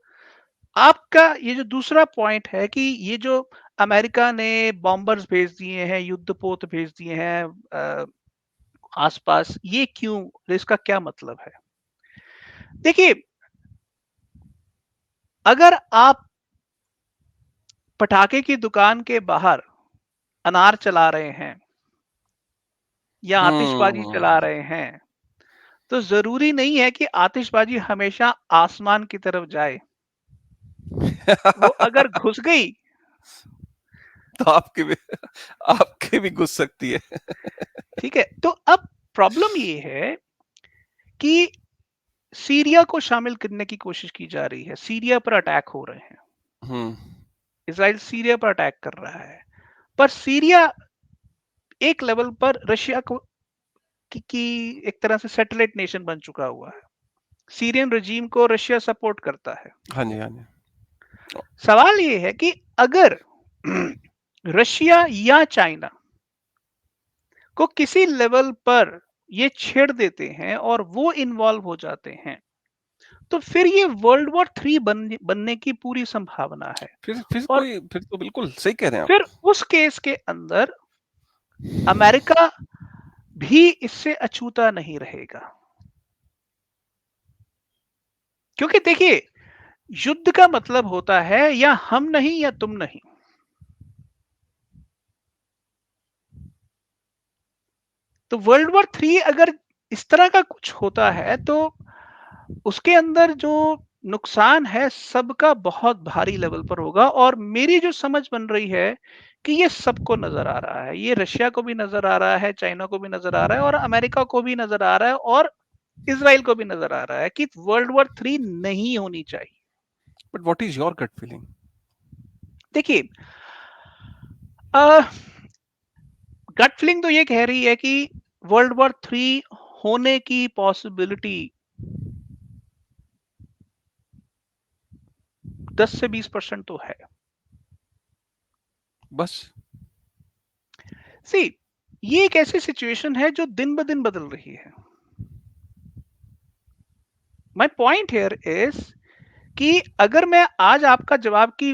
S2: आपका ये जो दूसरा पॉइंट है कि ये जो अमेरिका ने बॉम्बर्स भेज दिए हैं, युद्धपोत भेज दिए हैं आसपास, ये क्यों, इसका क्या मतलब है? देखिए, अगर आप पटाखे की दुकान के बाहर अनार चला रहे हैं या आतिशबाजी चला
S1: Hmm.
S2: रहे हैं, तो जरूरी नहीं है कि आतिशबाजी हमेशा आसमान की तरफ जाए। वो अगर घुस गई,
S1: तो आपके भी आपके भी घुस सकती है।
S2: ठीक है, तो अब प्रॉब्लम ये है कि सीरिया को शामिल करने की कोशिश की जा रही है, सीरिया पर अटैक हो रहे हैं,
S1: Hmm.
S2: इसराइल सीरिया पर अटैक कर रहा है, पर सीरिया एक लेवल पर रशिया को की एक तरह से सैटेलाइट नेशन बन चुका हुआ है। सीरियन रजीम को रशिया सपोर्ट करता है।
S1: हाँ जी, हाँ जी।
S2: सवाल ये है कि अगर रशिया या चाइना को किसी लेवल पर ये छेड़ देते हैं और वो इन्वॉल्व हो जाते हैं, तो फिर ये वर्ल्ड वॉर 3 बनने की पूरी संभावना है। और
S1: फिर तो बिल्कुल सही कह रहे हैं
S2: फिर
S1: आप।
S2: उस केस के अंदर अमेरिका भी इससे अछूता नहीं रहेगा, क्योंकि देखिए, युद्ध का मतलब होता है या हम नहीं या तुम नहीं। तो वर्ल्ड वॉर 3 अगर इस तरह का कुछ होता है, तो उसके अंदर जो नुकसान है सबका बहुत भारी लेवल पर होगा। और मेरी जो समझ बन रही है कि ये सबको नजर आ रहा है, ये रशिया को भी नजर आ रहा है, चाइना को भी नजर आ रहा है और अमेरिका को भी नजर आ रहा है और इसराइल को भी नजर आ रहा है कि वर्ल्ड वॉर 3 नहीं होनी चाहिए।
S1: But what is your gut feeling?
S2: देखिए, गट फीलिंग तो ये कह रही है कि वर्ल्ड वॉर 3 होने की पॉसिबिलिटी 10 से 20% तो है।
S1: बस?
S2: सी, ये एक ऐसी सिचुएशन है जो दिन ब दिन बदल रही है। माय पॉइंट हियर इज कि अगर मैं आज आपका जवाब की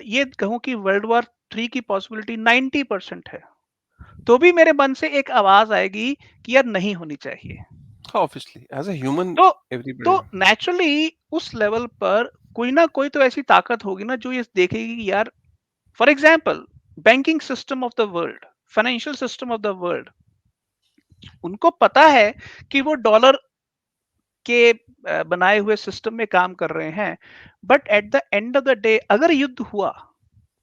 S2: ये कहूं कि वर्ल्ड वॉर 3 की पॉसिबिलिटी 90% है, तो भी मेरे मन से एक आवाज आएगी कि यार नहीं होनी चाहिए।
S1: हाँ, ऑब्वियसली एज़ अ ह्यूमन
S2: तो तो
S1: एवरीबॉडी।
S2: नेचुरली उस लेवल पर कोई ना कोई तो ऐसी ताकत होगी ना जो ये देखेगी कि यार, for example, banking system of the world, financial system of the world, उनको पता है कि वो डॉलर के बनाए हुए सिस्टम में काम कर रहे हैं, but at the end of the day अगर युद्ध हुआ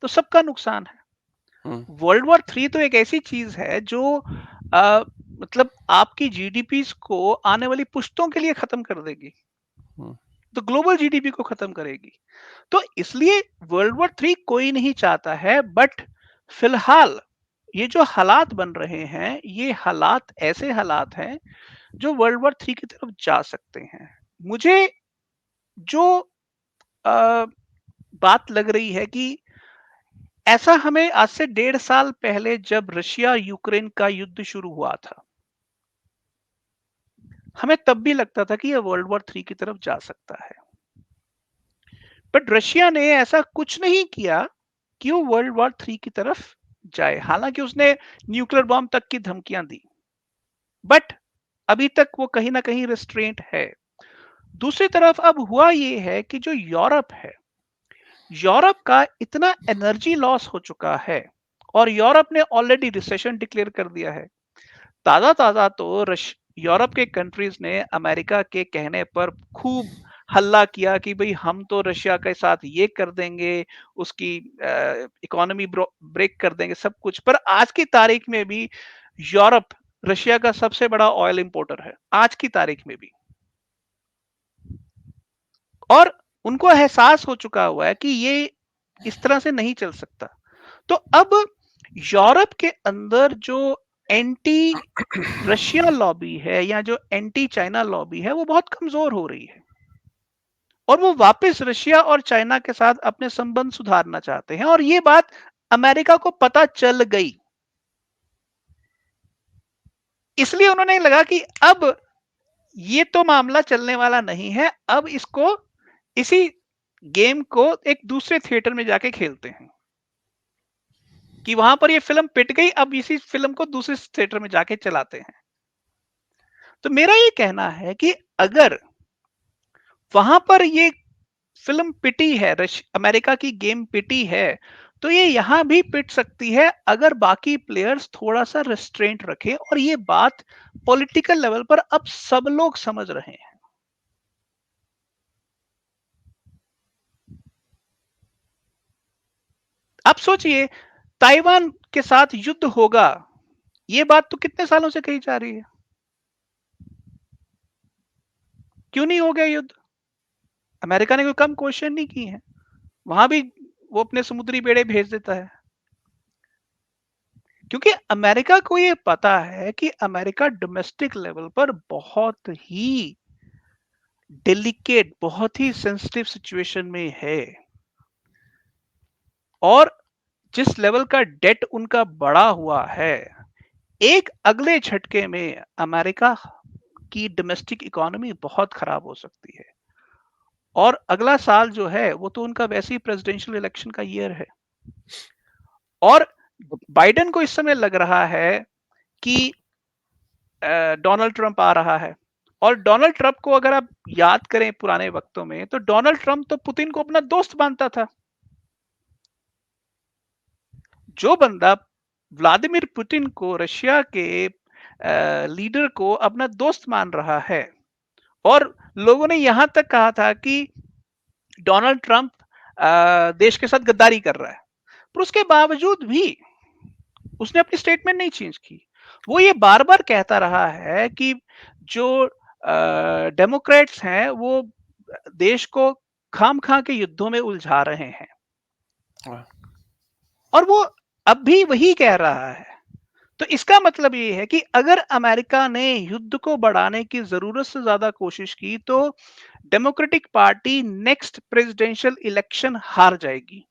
S2: तो सबका नुकसान है।
S1: हुँ,
S2: वर्ल्ड वॉर थ्री तो एक ऐसी चीज है जो अ, मतलब आपकी जीडीपी को आने वाली पुश्तों के लिए खत्म कर देगी,
S1: हुँ,
S2: तो ग्लोबल जीडीपी को खत्म करेगी। तो इसलिए वर्ल्ड वॉर थ्री कोई नहीं चाहता है, बट फिलहाल ये जो हालात बन रहे हैं, ये हालात ऐसे हालात हैं जो वर्ल्ड वॉर थ्री की तरफ जा सकते हैं। मुझे जो अ, बात लग रही है कि ऐसा हमें आज से 1.5 साल पहले जब रशिया यूक्रेन का युद्ध शुरू हुआ था, हमें तब भी लगता था कि यह वर्ल्ड वॉर थ्री की तरफ जा सकता है। बट रशिया ने ऐसा कुछ नहीं किया कि वो वर्ल्ड वॉर थ्री की तरफ जाए। हालांकि उसने न्यूक्लियर बॉम्ब तक की धमकियां दी, बट अभी तक वो कहीं ना कहीं रिस्ट्रेंट है। दूसरी तरफ अब हुआ ये है कि जो यूरोप है, यूरोप का इतना एनर्जी लॉस हो चुका है, और यूरोप ने ऑलरेडी रिसेशन डिक्लेयर कर दिया है। ताजा ताजा तो यूरोप के कंट्रीज ने अमेरिका के कहने पर खूब हल्ला किया कि भाई हम तो रशिया के साथ ये कर देंगे, उसकी इकोनॉमी ब्रेक कर देंगे, सब कुछ। पर आज की तारीख में भी यूरोप रशिया का सबसे बड़ा ऑयल इंपोर्टर है, आज की तारीख में भी। और उनको एहसास हो चुका हुआ है कि ये इस तरह से नहीं चल सकता। तो अब यूरोप के अंदर जो एंटी रशिया लॉबी है या जो एंटी चाइना लॉबी है, वो बहुत कमजोर हो रही है, और वो वापस रशिया और चाइना के साथ अपने संबंध सुधारना चाहते हैं। और ये बात अमेरिका को पता चल गई, इसलिए उन्होंने लगा कि अब ये तो मामला चलने वाला नहीं है, अब इसको इसी गेम को एक दूसरे थिएटर में जाके खेलते हैं, कि वहां पर ये फिल्म पिट गई, अब इसी फिल्म को दूसरे थिएटर में जाके चलाते हैं। तो मेरा ये कहना है कि अगर वहां पर ये फिल्म पिटी है, अमेरिका की गेम पिटी है, तो ये यहां भी पिट सकती है अगर बाकी प्लेयर्स थोड़ा सा रेस्ट्रेंट रखें। और ये बात पॉलिटिकल लेवल पर अब सब लोग समझ रहे हैं। आप सोचिए, ताइवान के साथ युद्ध होगा, ये बात तो कितने सालों से कही जा रही है, क्यों नहीं हो गया युद्ध? अमेरिका ने कोई कम क्वेश्चन नहीं की है, वहां भी वो अपने समुद्री बेड़े भेज देता है, क्योंकि अमेरिका को ये पता है कि अमेरिका डोमेस्टिक लेवल पर बहुत ही डेलिकेट, बहुत ही सेंसिटिव सिचुएशन में है। और जिस लेवल का डेट उनका बढ़ा हुआ है, एक अगले झटके में अमेरिका की डोमेस्टिक इकोनॉमी बहुत खराब हो सकती है। और अगला साल जो है वो तो उनका वैसे ही प्रेसिडेंशियल इलेक्शन का ईयर है, और बाइडेन को इस समय लग रहा है कि डोनाल्ड ट्रंप आ रहा है। और डोनाल्ड ट्रंप को अगर आप याद करें पुराने वक्तों में, तो डोनाल्ड ट्रंप तो पुतिन को अपना दोस्त मानता था। जो बंदा व्लादिमीर पुतिन को, रशिया के लीडर को अपना दोस्त मान रहा है, और लोगों ने यहां तक कहा था कि डोनाल्ड ट्रंप देश के साथ गद्दारी कर रहा है, पर उसके बावजूद भी उसने अपनी स्टेटमेंट नहीं चेंज की। वो ये बार बार कहता रहा है कि जो डेमोक्रेट्स हैं वो देश को खाम खा के युद्धों में उलझा रहे हैं,
S1: हाँ,
S2: और वो अब भी वही कह रहा है। तो इसका मतलब ये है कि अगर अमेरिका ने युद्ध को बढ़ाने की जरूरत से ज्यादा कोशिश की, तो democratic party next presidential election हार जाएगी।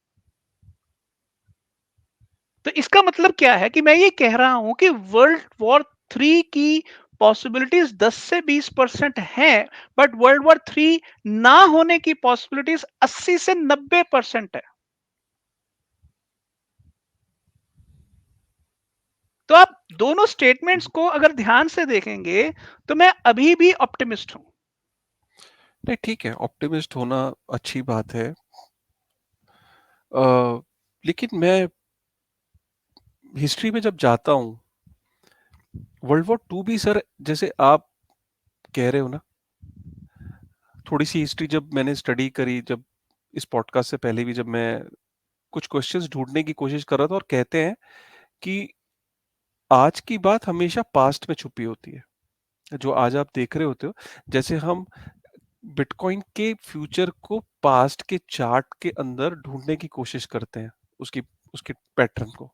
S2: तो इसका मतलब क्या है कि मैं ये कह रहा हूं कि वर्ल्ड वॉर थ्री की पॉसिबिलिटीज 10 से 20% हैं, बट वर्ल्ड वॉर थ्री ना होने की पॉसिबिलिटीज 80 से 90% है। तो आप दोनों स्टेटमेंट्स को अगर ध्यान से देखेंगे, तो मैं अभी भी ऑप्टिमिस्ट हूं।
S1: नहीं ठीक है, ऑप्टिमिस्ट होना अच्छी बात है। अ, लेकिन हिस्ट्री में जब जाता हूँ, वर्ल्ड वॉर 2 भी सर जैसे आप कह रहे हो ना, थोड़ी-सी हिस्ट्री जब मैंने स्टडी करी, जब इस पॉडकास्ट से पहले भी जब मैं कुछ क्वेश्चंस ढूँढने की कोशिश कर रहा था, और कहते हैं कि आज की बात हमेशा पास्ट में छुपी होती है। जो आज आप देख रहे होते हो, जैसे हम बिटकॉइन के फ्यूचर को पास्ट के चार्ट के अंदर ढूँढने की कोशिश करते हैं, उसकी उसके पैटर्न को।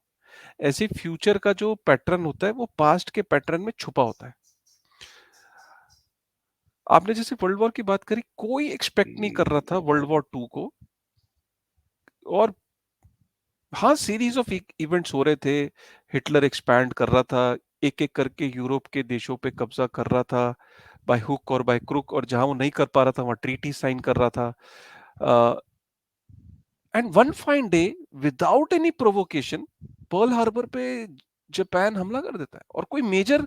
S1: ऐसे फ्यूचर का जो पैटर्न होता है, वो पास्ट के पैटर्न में छुपा होता है। आपने जैसे वर्ल्ड वॉर की बात करी, कोई एक्सपेक्ट नहीं कर रहा था वर्ल्ड वॉर 2 को। और हाँ, सीरीज ऑफ इवेंट्स हो रहे थे। हिटलर एक्सपैंड कर रहा था, एक-एक करके यूरोप के देशों पे कब्जा कर रहा था, बाय हुक और बाय क्रुक, और जहां वो नहीं कर पा रहा था वहां ट्रीटी साइन कर रहा था। And one fine day, without any provocation, Pearl Harbor पे जापान हमला कर देता है, और कोई मेजर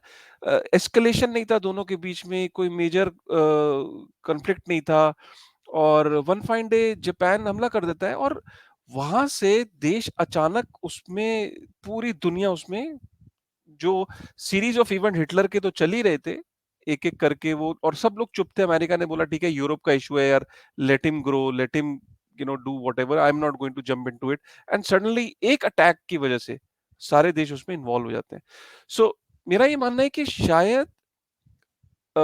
S1: एस्केलेशन नहीं था दोनों के बीच में, कोई मेजर कॉन्फ्लिक्ट नहीं था। और वन फाइन डे जापान हमला कर देता है, और वहां से देश अचानक उसमें, पूरी दुनिया उसमें, जो सीरीज ऑफ इवेंट हिटलर के तो चल ही रहे थे एक एक करके वो, और सब लोग चुप थे। अमेरिका ने बोला ठीक है, यूरोप का इशू है यार, let him grow, let him do whatever, I am not going to jump into it. And suddenly एक अटैक की वजह से सारे देश उसमें इन्वॉल्व हो जाते हैं। सो मेरा ये मानना है कि शायद अ,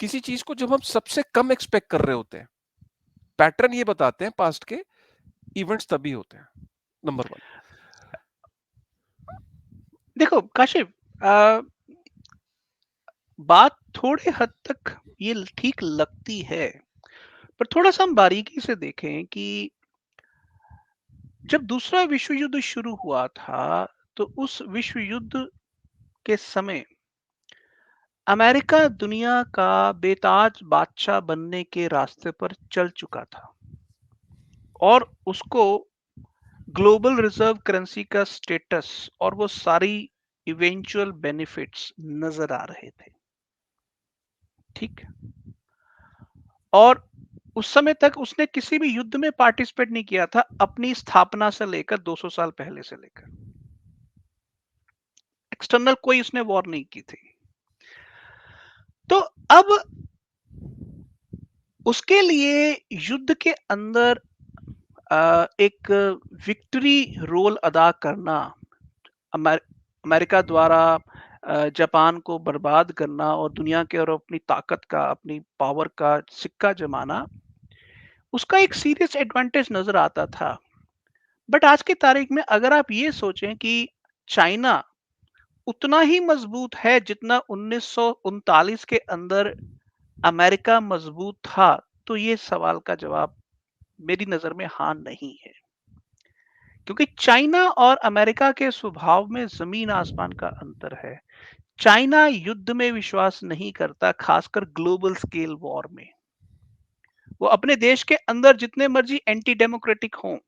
S1: किसी चीज को जब हम सबसे कम एक्सपेक्ट कर रहे होते हैं, पैटर्न ये बताते हैं पास्ट के, इवेंट्स तभी होते हैं। Number one.
S2: देखो काशिफ, बात थोड़े हद तक ये ठीक लगती है, पर थोड़ा सा हम बारीकी से देखें कि जब दूसरा विश्व युद्ध शुरू हुआ था, तो उस विश्व युद्ध के समय अमेरिका दुनिया का बेताज बादशाह बनने के रास्ते पर चल चुका था, और उसको ग्लोबल रिजर्व करेंसी का स्टेटस और वो सारी इवेंचुअल बेनिफिट्स नजर आ रहे थे। ठीक। और उस समय तक उसने किसी भी युद्ध में पार्टिसिपेट नहीं किया था, अपनी स्थापना से लेकर 200 साल पहले से लेकर एक्सटर्नल कोई उसने वॉर नहीं की थी। तो अब उसके लिए युद्ध के अंदर एक विक्ट्री रोल अदा करना, अमेरिका द्वारा जापान को बर्बाद करना और दुनिया के और अपनी ताकत का, अपनी पावर का सिक्का जमाना, उसका एक सीरियस एडवांटेज नजर आता था। बट आज की तारीख में अगर आप ये सोचें कि चाइना उतना ही मजबूत है जितना 1939 के अंदर अमेरिका मजबूत था, तो ये सवाल का जवाब मेरी नजर में हाँ नहीं है। क्योंकि चाइना और अमेरिका के स्वभाव में जमीन आसमान का अंतर है। चाइना युद्ध में विश्वास नहीं करता, खासकर ग्लोबल स्केल वॉर में। वो अपने देश के अंदर जितने मर्जी एंटी डेमोक्रेटिक हों,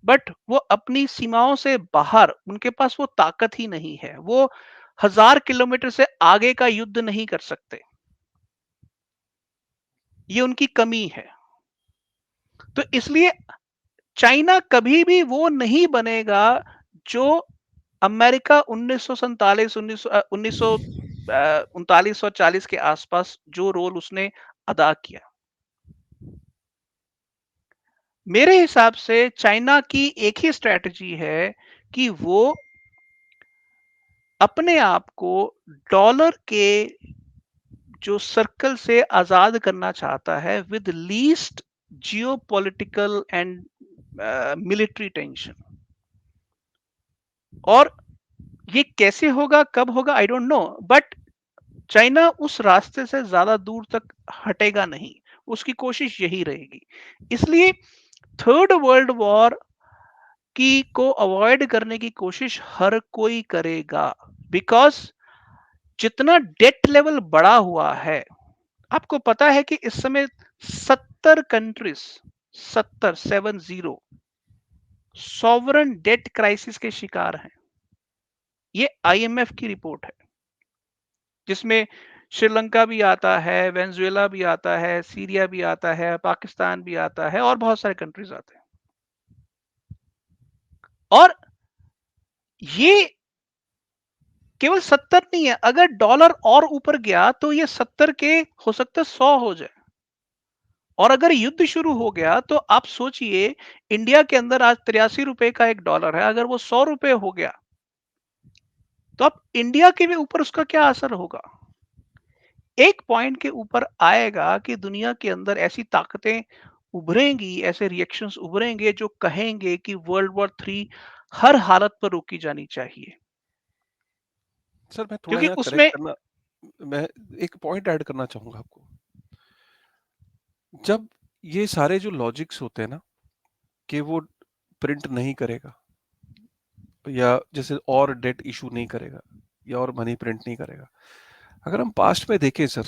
S2: बट वो अपनी सीमाओं से बाहर, उनके पास वो ताकत ही नहीं है। वो 1000 किलोमीटर से आगे का युद्ध नहीं कर सकते, ये उनकी कमी है। तो इसलिए चाइना कभी भी वो नहीं बनेगा जो अमेरिका 1947 उन्नीस सौ चालीस के आसपास जो रोल उसने अदा किया। मेरे हिसाब से चाइना की एक ही स्ट्रेटजी है कि वो अपने आप को डॉलर के जो सर्कल से आजाद करना चाहता है with least Jio political and military tension. और ये कैसे होगा, कब होगा, I don't know, but China उस रास्ते से ज्यादा दूर तक हटेगा नहीं। उसकी कोशिश यही रहेगी। इसलिए थर्ड वर्ल्ड वॉर की को अवॉइड करने की कोशिश हर कोई करेगा, बिकॉज जितना डेट लेवल बढ़ा हुआ है, आपको पता है कि इस समय 70 कंट्रीज, 70 सॉवरन डेट क्राइसिस के शिकार हैं। ये आईएमएफ की रिपोर्ट है, जिसमें श्रीलंका भी आता है, वेनेजुएला भी आता है, सीरिया भी आता है, पाकिस्तान भी आता है, और बहुत सारे कंट्रीज आते हैं। और ये केवल 70 नहीं है, अगर डॉलर और ऊपर गया तो ये 70 के हो सकता है 100 हो जाए। और अगर युद्ध शुरू हो गया तो आप सोचिए, इंडिया के अंदर आज 83 रुपए का एक डॉलर है, अगर वो 100 रुपए हो गया तो अब इंडिया के भी ऊपर उसका क्या असर होगा? एक पॉइंट के ऊपर आएगा कि दुनिया के अंदर ऐसी ताकतें उभरेंगी, ऐसे रिएक्शंस उभरेंगे जो कहेंगे कि वर्ल्ड वॉर 3 हर हालत पर रोकी जानी चाहिए।
S1: सर मैं थोड़ा
S2: क्योंकि
S1: यहाँ करेक्ट
S2: उसमें
S1: करना, मैं एक पॉइंट ऐड करना चाहूंगा आपको। जब ये सारे जो लॉजिक्स होते हैं ना, कि वो प्रिंट नहीं करेगा, या जैसे और डेट इशू नहीं करेगा, या और मनी प्रिंट नहीं करेगा, अगर हम पास्ट में देखें सर,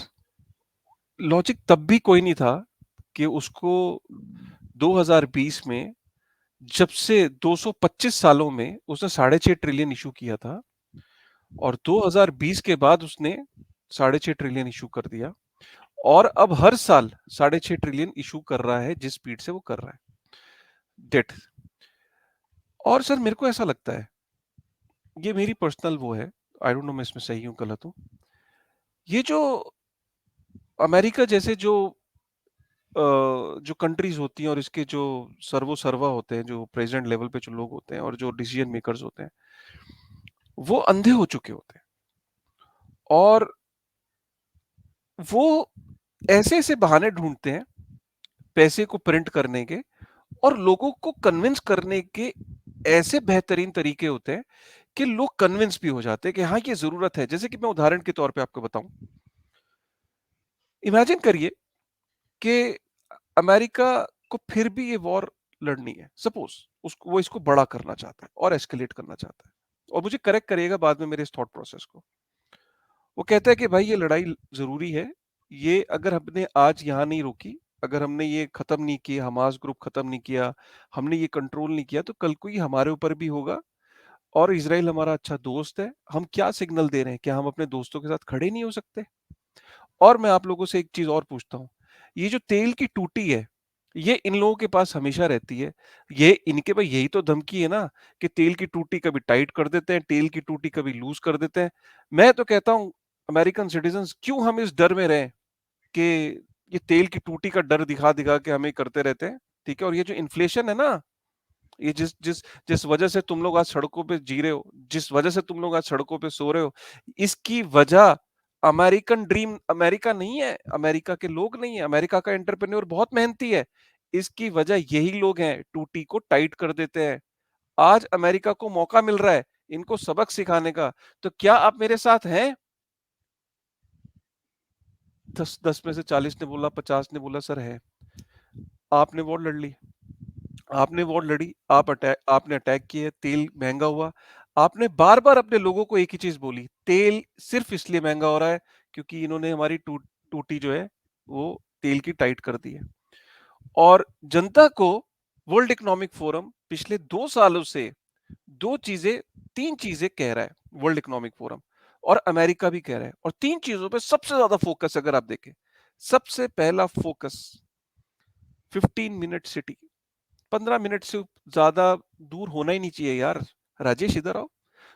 S1: लॉजिक तब भी कोई नहीं था कि उसको 2020 में, जब से 225 सालों में उसने 6.5 ट्रिलियन इशू किया था, और 2020 के बाद उसने 6.5 ट्रिलियन इशू कर दिया, और अब हर साल 6.5 ट्रिलियन इशू कर रहा है जिस स्पीड से वो कर रहा है डेट। और सर मेरे को ऐसा लगता है, ये मेरी पर्सनल वो है, आई डोंट नो मैं इसमें सही हूँ गलत हूँ, ये जो अमेरिका जैसे जो कंट्रीज होती हैं, और इसके जो सर्वो सर्वा होते हैं, जो प्रेसिडेंट लेवल पे जो लोग होते हैं और जो डिसीजन मेकर्स होते हैं, वो अंधे हो चुके होते हैं, और वो ऐसे ऐसे बहाने ढूंढते हैं पैसे को प्रिंट करने के, और लोगों को कन्विंस करने के ऐसे बेहतरीन तरीके होते हैं कि लोग कन्विंस भी हो जाते हैं कि हाँ ये जरूरत है। जैसे कि मैं उदाहरण के तौर पे आपको बताऊं, इमेजिन करिए कि अमेरिका को फिर भी ये वॉर लड़नी है, सपोज उसको, वो इसको बड़ा करना चाहता है और एस्केलेट करना चाहता है, और मुझे करेक्ट करिएगा बाद में मेरे इस थॉट प्रोसेस को। वो कहता है कि भाई ये लड़ाई जरूरी है, ये अगर हमने आज यहाँ नहीं रोकी, अगर हमने ये खत्म नहीं किया, हमास ग्रुप खत्म नहीं किया, हमने ये कंट्रोल नहीं किया, तो कल को ये हमारे ऊपर भी होगा। और इसराइल हमारा अच्छा दोस्त है, हम क्या सिग्नल दे रहे हैं, क्या हम अपने दोस्तों के साथ खड़े नहीं हो सकते? और मैं आप लोगों से एक चीज और पूछता हूँ, ये जो तेल की टूटी है, ये इन लोगों के पास हमेशा रहती है, ये इनके भाई यही तो धमकी है ना, कि तेल की टूटी कभी टाइट कर देते हैं, तेल की टूटी कभी लूज कर देते हैं। मैं तो कहता हूँ अमेरिकन सिटीजन्स, क्यों हम इस डर में रहें कि ये तेल की टूटी का डर दिखा दिखा के हमें करते रहते हैं। ठीक है, और ये जो इन्फ्लेशन है ना, ये जिस जिस जिस वजह से तुम लोग आज सड़कों पे जी रहे हो, जिस वजह से तुम लोग आज सड़कों पे सो रहे हो, इसकी वजह अमेरिकन ड्रीम, अमेरिका नहीं है, अमेरिका के लोग नहीं है, अमेरिका का एंटरप्रेन्योर बहुत मेहनती है, इसकी वजह यही लोग हैं, टूटी को टाइट कर देते हैं। आज अमेरिका को मौका मिल रहा है इनको सबक सिखाने का, तो क्या आप मेरे साथ हैं? 10 में से 40 ने बोला, 50 ने बोला सर है। आपने वॉर लड़ ली, आपने वॉर लड़ी, आपने अटैक किए, तेल महंगा हुआ। आपने बार बार अपने लोगों को एक ही चीज बोली, तेल सिर्फ इसलिए महंगा हो रहा है क्योंकि इन्होंने हमारी टूटी जो है वो तेल की टाइट कर दी है। और जनता को वर्ल्ड इकोनॉमिक फोरम पिछले 2 सालों से दो चीजें, तीन चीजें कह रहा है वर्ल्ड इकोनॉमिक फोरम, और अमेरिका भी कह रहा है, और तीन चीजों पे सबसे ज्यादा फोकस अगर आप देखें, सबसे पहला फोकस 15 मिनट सिटी, 15 मिनट से ज्यादा दूर होना ही नहीं चाहिए यार। राजेश इधर आओ,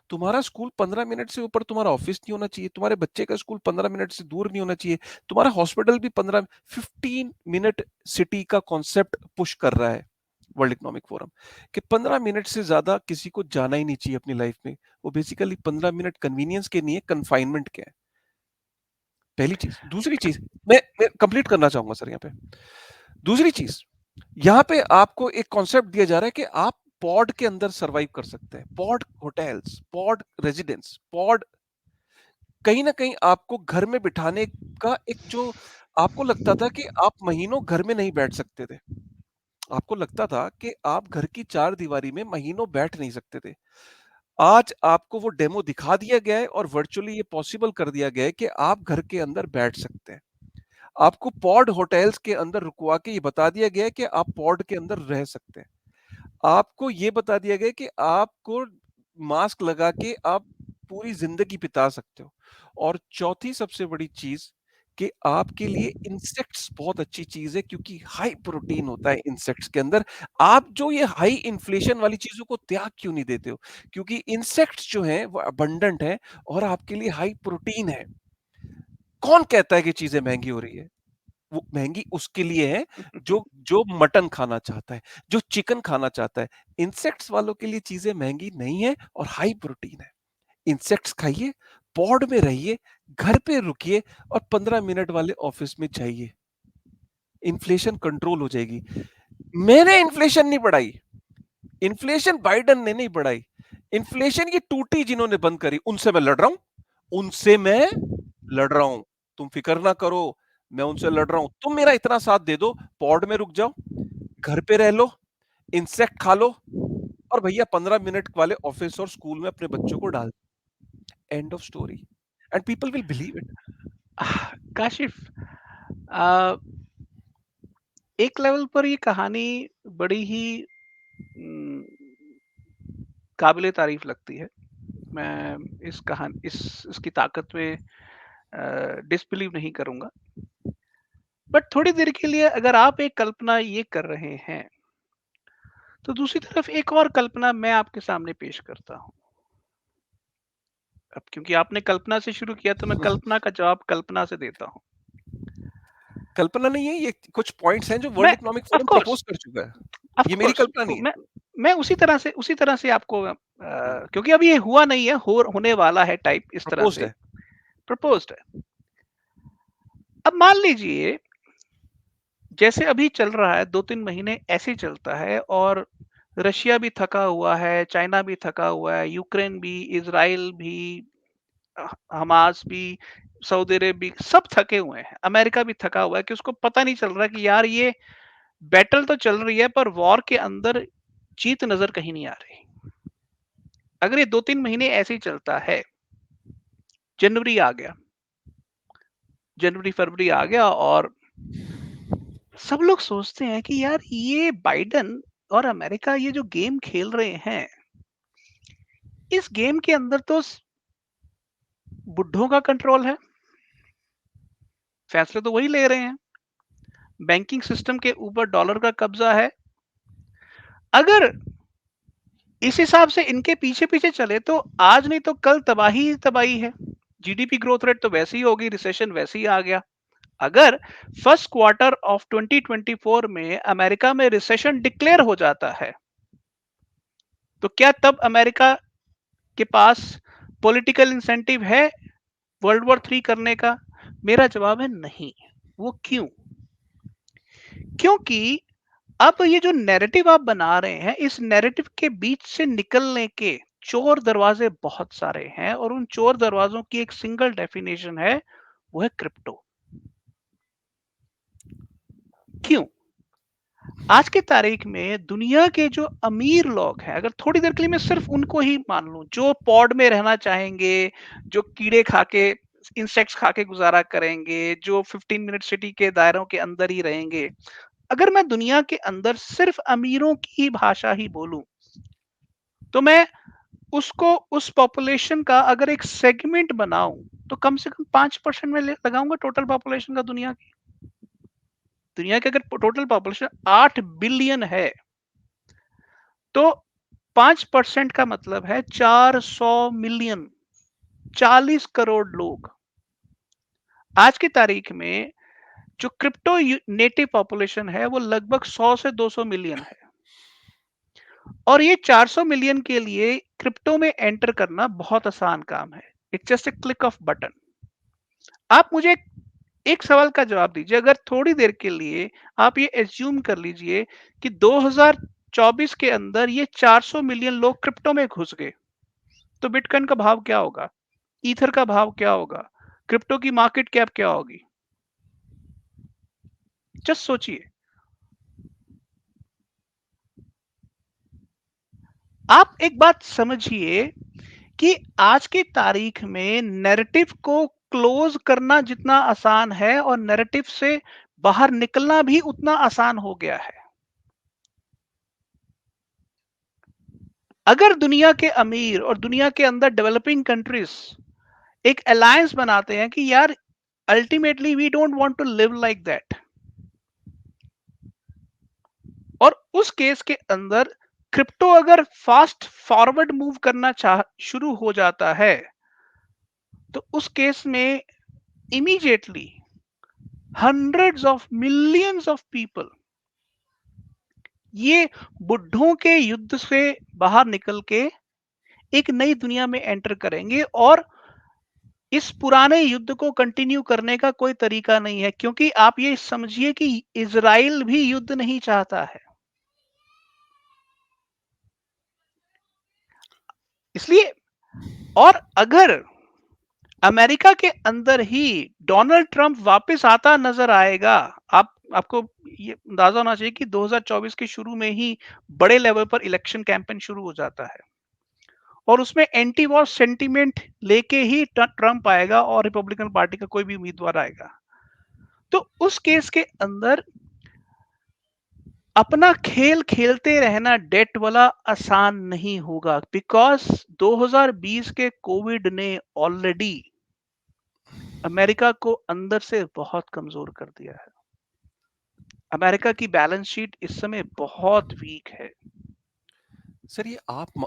S1: तुम्हारा स्कूल 15 मिनट से ऊपर तुम्हारा ऑफिस नहीं होना चाहिए, तुम्हारे बच्चे का स्कूल 15 मिनट से दूर नहीं होना चाहिए, तुम्हारा हॉस्पिटल भी 15 मिनट सिटी का कॉन्सेप्ट पुश कर रहा है वर्ल्ड इकोनॉमिक फोरम, कि 15 मिनट से ज्यादा किसी को जाना ही नहीं चाहिए अपनी लाइफ में। वो बेसिकली 15 मिनट कन्वीनियंस के नहीं है, कन्फाइनमेंट के है। पहली चीज। दूसरी चीज, मैं कंप्लीट करना चाहूंगा सर यहाँ पे। दूसरी चीज, यहाँ पे आपको एक कॉन्सेप्ट दिया जा रहा है कि आप पॉड के अंदर सरवाइव कर सकते हैं, pod hotels, pod residence, pod, कहीं ना कहीं आपको घर में बिठाने का एक जो, आपको लगता था कि आप महीनों घर में नहीं बैठ सकते थे, आपको लगता था कि आप घर की चार दीवारी में महीनों बैठ नहीं सकते थे, आज आपको वो डेमो दिखा दिया गया है और वर्चुअली ये पॉसिबल कर दिया गया है कि आप घर के अंदर बैठ सकते हैं। आपको पॉड होटल्स के अंदर रुकवा के ये बता दिया गया है कि आप पॉड के अंदर रह सकते हैं। आपको ये बता दिया गया कि आपको मास्क लगा के आप पूरी जिंदगी बिता सकते हो। और चौथी सबसे बड़ी चीज, कि आपके लिए इंसेक्ट्स बहुत अच्छी चीज़ है क्योंकि हाई प्रोटीन होता है इंसेक्ट्स के अंदर। आप जो ये हाई इन्फ्लेशन वाली चीज़ों को त्याग क्यों नहीं देते हो? क्योंकि इंसेक्ट्स जो हैं वो अबंडेंट हैं और आपके लिए हाई प्रोटीन है। कौन कहता है कि चीज़ें महँगी हो रही है? वो महँगी उसके लिए है जो जो मटन खाना चाहता है, जो चिकन खाना चाहता है। इंसेक्ट्स वालों के लिए चीज़ें महँगी नहीं है और हाई प्रोटीन है। इंसेक्ट्स खाइए, पॉड में रहिए, घर पे रुकिए और 15 मिनट वाले ऑफिस में जाइए। इन्फ्लेशन कंट्रोल हो जाएगी। मैंने इन्फ्लेशन नहीं बढ़ाई, इन्फ्लेशन बाइडेन ने नहीं बढ़ाई। इन्फ्लेशन ये टूटी जिन्होंने बंद करी, उनसे मैं लड़ रहा हूँ, उनसे मैं लड़ रहा हूँ। तुम फ़िक्र ना करो, मैं उनसे लड़ रहा हूँ। तुम मेरा इतना साथ दे दो, पॉड में रुक जाओ, घर पे रह लो, इंसेक्ट खा लो और भैया 15 मिनट वाले ऑफिस और स्कूल में अपने बच्चों को डाल end of story and people will believe it.
S2: Kashif, आ, एक लेवल पर ये कहानी बड़ी ही काबिले तारीफ लगती है। मैं इस कहानी इसकी ताकत में डिसबिलीव नहीं करूंगा। बट थोड़ी देर के लिए अगर आप एक कल्पना ये कर रहे हैं, तो दूसरी तरफ एक और कल्पना मैं आपके सामने पेश करता हूँ। अब क्योंकि आपने कल्पना से शुरू किया, तो मैं कल्पना का जवाब कल्पना से देता हूँ।
S1: कल्पना नहीं है, ये कुछ पॉइंट्स हैं जो
S2: मैं
S1: world economic
S2: of
S1: forum
S2: course
S1: propose कर चुका है।
S2: ऑफ
S1: ये मेरी
S2: कोर्स
S1: कल्पना नहीं है।
S2: मैं उसी तरह से आपको
S1: हम्म,
S2: क्योंकि अभी ये हुआ नहीं है, होने वाला है टाइप इस तरह
S1: प्रपोज्ड
S2: से
S1: है।
S2: प्रपोज्ड है। अब मान लीजिए, जैसे अभी चल रहा है, 2-3 महीने ऐसे चलता है और रशिया भी थका हुआ है, चाइना भी थका हुआ है, यूक्रेन भी, इजराइल भी, हमास भी, सऊदी अरब भी, सब थके हुए हैं। अमेरिका भी थका हुआ है कि उसको पता नहीं चल रहा कि यार ये बैटल तो चल रही है पर वॉर के अंदर जीत नजर कहीं नहीं आ रही। अगर ये 2-3 महीने ऐसे ही चलता है, जनवरी आ गया, जनवरी फरवरी आ गया और सब लोग सोचते हैं कि यार ये बाइडन और अमेरिका ये जो गेम खेल रहे हैं, इस गेम के अंदर तो बुड्ढों का कंट्रोल है, फैसले तो वही ले रहे हैं, बैंकिंग सिस्टम के ऊपर डॉलर का कब्जा है। अगर इस हिसाब से इनके पीछे पीछे चले तो आज नहीं तो कल तबाही ही तबाही है। जीडीपी ग्रोथ रेट तो वैसी ही होगी, रिसेशन वैसे ही आ गया। अगर फर्स्ट क्वार्टर ऑफ 2024 में अमेरिका में रिसेशन डिक्लेयर हो जाता है, तो क्या तब अमेरिका के पास पॉलिटिकल इंसेंटिव है वर्ल्ड वॉर 3 करने का? मेरा जवाब है नहीं। वो क्यों? क्योंकि अब ये जो नैरेटिव आप बना रहे हैं, इस नैरेटिव के बीच से निकलने के चोर दरवाजे बहुत सारे हैं और उन चोर दरवाजों की एक सिंगल डेफिनेशन है, वो है क्रिप्टो। क्यों? आज की तारीख में दुनिया के जो अमीर लोग हैं, अगर थोड़ी देर के लिए मैं सिर्फ उनको ही मान लूं, जो पॉड में रहना चाहेंगे, जो कीड़े खा के, इंसेक्ट्स खा के गुजारा करेंगे, जो 15 मिनट सिटी के दायरों के अंदर ही रहेंगे, अगर मैं दुनिया के अंदर सिर्फ अमीरों की ही भाषा ही बोलूं, तो मैं उसको, उस पॉपुलेशन का अगर एक सेगमेंट बनाऊं, तो कम से कम 5% में लगाऊंगा टोटल पॉपुलेशन का। दुनिया की अगर टोटल पॉपुलेशन 8 बिलियन है, तो 5% का मतलब है 400 मिलियन, 40 करोड़ लोग। आज की तारीख में जो क्रिप्टो नेटिव पॉपुलेशन है, वो लगभग 100 से 200 मिलियन है। और ये 400 मिलियन के लिए क्रिप्टो में एंटर करना बहुत आसान काम है। It's just a click off button. आप मुझे एक सवाल का जवाब दीजिए, अगर थोड़ी देर के लिए आप ये एज्यूम कर लीजिए कि 2024 के अंदर ये 400 मिलियन लोग क्रिप्टो में घुस गए, तो बिटकॉइन का भाव क्या होगा? ईथर का भाव क्या होगा? क्रिप्टो की मार्केट कैप क्या होगी? जस्ट सोचिए। आप एक बात समझिए कि आज की तारीख में नैरेटिव को क्लोज करना जितना आसान है और नैरेटिव से बाहर निकलना भी उतना आसान हो गया है। अगर दुनिया के अमीर और दुनिया के अंदर डेवलपिंग कंट्रीज एक अलायंस बनाते हैं कि यार ultimately we don't want to live like that. और उस केस के अंदर क्रिप्टो अगर फास्ट फॉरवर्ड मूव करना चाह शुरू हो जाता है, तो उस केस में immediately hundreds of millions of people ये बुड्ढों के युद्ध से बाहर निकल के एक नई दुनिया में एंटर करेंगे। और इस पुराने युद्ध को कंटिन्यू करने का कोई तरीका नहीं है, क्योंकि आप ये समझिए कि इजराइल भी युद्ध नहीं चाहता है। इसलिए, और अगर अमेरिका के अंदर ही डोनाल्ड ट्रंप वापस आता नजर आएगा, आपको ये अंदाजा होना चाहिए कि 2024 के शुरू में ही बड़े लेवल पर इलेक्शन कैंपेन शुरू हो जाता है, और उसमें एंटी वॉर सेंटीमेंट लेके ही ट्रंप आएगा और रिपब्लिकन पार्टी का कोई भी उम्मीदवार आएगा। तो उस केस के अंदर अपना खेल खेलते रहना डेट वाला आसान नहीं होगा, बिकॉज 2020 के कोविड ने ऑलरेडी अमेरिका को अंदर से बहुत कमजोर कर दिया है। अमेरिका की बैलेंस शीट इस समय बहुत वीक है।
S1: सर ये आप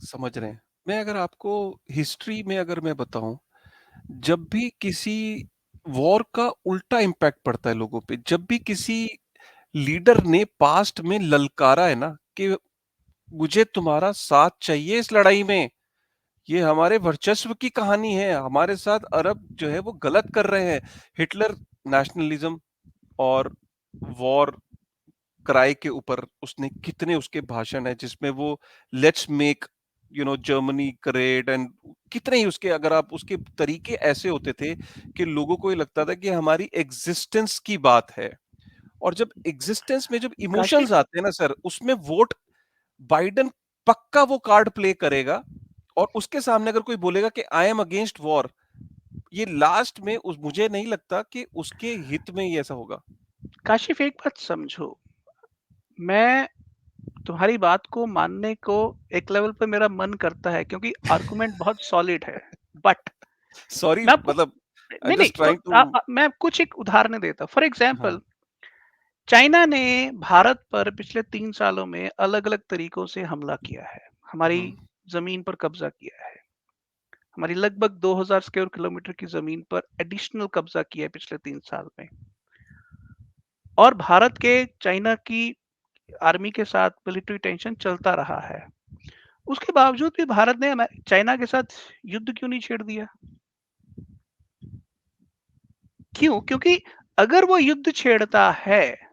S1: समझ रहे हैं, मैं अगर आपको हिस्ट्री में अगर मैं बताऊं, जब भी किसी वॉर का उल्टा इम्पैक्ट पड़ता है लोगों पे, जब भी किसी लीडर ने पास्ट में ललकारा है ना कि मुझे तुम्हारा साथ चाहिए इस लड़ाई में, ये हमारे वर्चस्व की कहानी है, हमारे साथ अरब जो है वो गलत कर रहे हैं। हिटलर नेशनलिज्म और वॉर क्राई के ऊपर उसने कितने उसके भाषण है जिसमें वो let's make Germany great and कितने ही उसके, अगर आप उसके तरीके ऐसे होते थे कि लोगों को ये लगता था कि हमारी एग्जिस्टेंस की बात है। और जब एग्जिस्टेंस में जब
S2: काशिफ,
S1: इमोशंस आते हैं ना सर, उसमें वोट बाइडेन पक्का वो कार्ड प्ले करेगा। और उसके सामने अगर कोई बोलेगा कि आई एम अगेंस्ट वॉर, ये लास्ट में मुझे नहीं लगता कि उसके हित में ही ऐसा होगा।
S2: काशिफ एक बात समझो, मैं तुम्हारी बात को मानने को एक लेवल पे मेरा मन करता है, क्योंकि आर्गुमेंट बहुत सॉलिड है। बट
S1: सॉरी
S2: मैं आपको,
S1: मतलब आई
S2: नहीं नहीं,
S1: जस्ट
S2: तो
S1: ट्राइंग टू।
S2: मैं कुछ एक उदाहरण देता हूँ। फॉर
S1: हाँ।
S2: एग्जाम्पल, चाइना ने भारत पर पिछले 3 सालों में अलग अलग तरीकों से हमला किया है, हमारी
S1: हम्म।
S2: जमीन पर कब्जा किया है, हमारी लगभग 2000 स्क्वायर किलोमीटर की जमीन पर एडिशनल कब्जा किया है पिछले 3 साल में। और भारत के चाइना की आर्मी के साथ मिलिट्री टेंशन चलता रहा है। उसके बावजूद भी भारत ने चाइना के साथ युद्ध क्यों नहीं छेड़ दिया? क्यों? क्योंकि अगर वो युद्ध छेड़ता है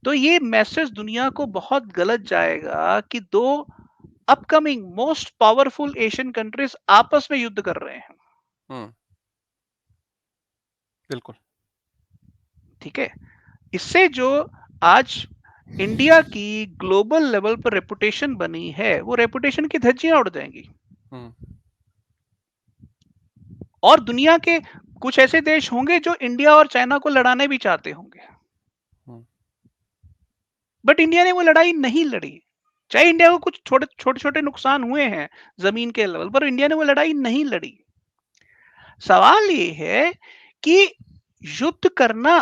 S2: तो ये मैसेज दुनिया को बहुत गलत जाएगा कि दो upcoming most powerful Asian countries आपस में युद्ध कर रहे हैं।
S1: हम्म। बिल्कुल।
S2: ठीक है, इससे जो आज इंडिया की ग्लोबल लेवल पर रेपुटेशन बनी है, वो रेपुटेशन की धज्जियां उड़ जाएंगी।
S1: हम्म।
S2: और दुनिया के कुछ ऐसे देश होंगे जो इंडिया और चाइना को लड़ाने भी चाहते होंगे,
S1: हम्म।
S2: बट इंडिया ने वो लड़ाई नहीं लड़ी। चाहे इंडिया को कुछ छोटे छोटे छोटे नुकसान हुए हैं जमीन के लेवल पर, इंडिया ने वो लड़ाई नहीं लड़ी। सवाल ये है कि युद्ध करना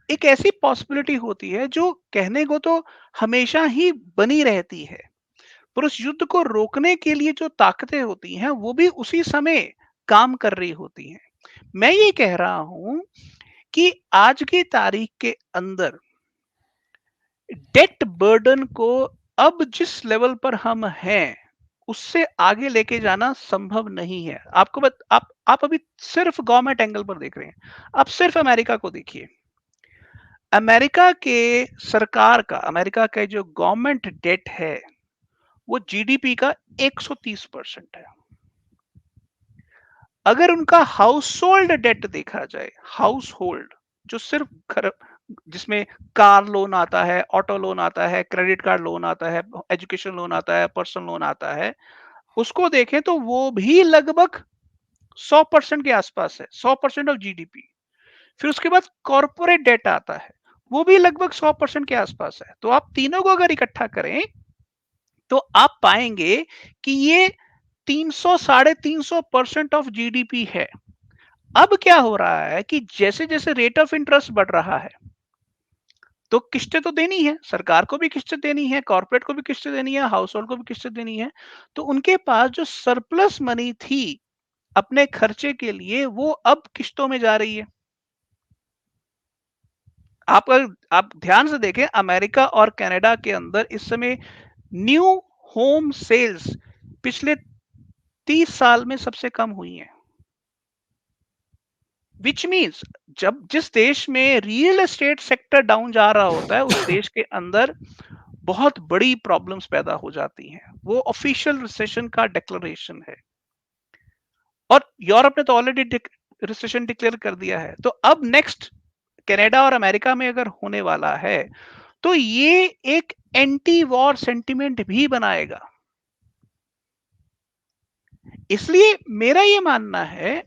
S2: एक ऐसी पॉसिबिलिटी होती है जो कहने को तो हमेशा ही बनी रहती है, पर उस युद्ध को रोकने के लिए जो ताकतें होती हैं वो भी उसी समय काम कर रही होती हैं। मैं ये कह रहा हूं कि आज की तारीख के अंदर डेट बर्डन को अब जिस लेवल पर हम हैं उससे आगे लेके जाना संभव नहीं है। आप अभी सिर्फ गवर्नमेंट एंगल पर देख रहे हैं। आप सिर्फ अमेरिका को देखिए। अमेरिका के सरकार का, अमेरिका का जो गवर्नमेंट डेट है वो जीडीपी का 130% है। अगर उनका हाउस होल्ड डेट देखा जाए, हाउस होल्ड जो सिर्फ घर, जिसमें कार लोन आता है, ऑटो लोन आता है, क्रेडिट कार्ड लोन आता है, एजुकेशन लोन आता है, पर्सनल लोन आता है, उसको देखें तो वो भी लगभग 100% के आसपास है, 100% ऑफ जीडीपी। फिर उसके बाद कॉर्पोरेट डेट आता है, वो भी लगभग 100% के आसपास है। तो आप तीनों को अगर इकट्ठा करें तो आप पाएंगे कि ये 300 350% ऑफ जीडीपी है। अब क्या हो रहा है कि जैसे जैसे रेट ऑफ इंटरेस्ट बढ़ रहा है, तो किस्तें तो देनी है, सरकार को भी किस्तें देनी है, कॉर्पोरेट को भी किस्तें देनी है, हाउस होल्ड को भी किस्तें देनी है। तो उनके पास जो सरप्लस मनी थी अपने खर्चे के लिए, वो अब किस्तों में जा रही है। आप ध्यान से देखें, अमेरिका और कनाडा के अंदर इस समय न्यू होम सेल्स पिछले 30 साल में सबसे कम हुई हैं। विच मीन्स जब जिस देश में रियल एस्टेट सेक्टर डाउन जा रहा होता है, उस देश के अंदर बहुत बड़ी प्रॉब्लम्स पैदा हो जाती हैं। वो ऑफिशियल रिसेशन का डिक्लेरेशन है। और यूरोप ने तो ऑलरेडी रिसेशन डिक्लेयर कर दिया है। तो अब नेक्स्ट कनाडा और अमेरिका में अगर होने वाला है, तो ये एक एंटी वॉर सेंटिमेंट भी बनाएगा। इसलिए मेरा ये मानना है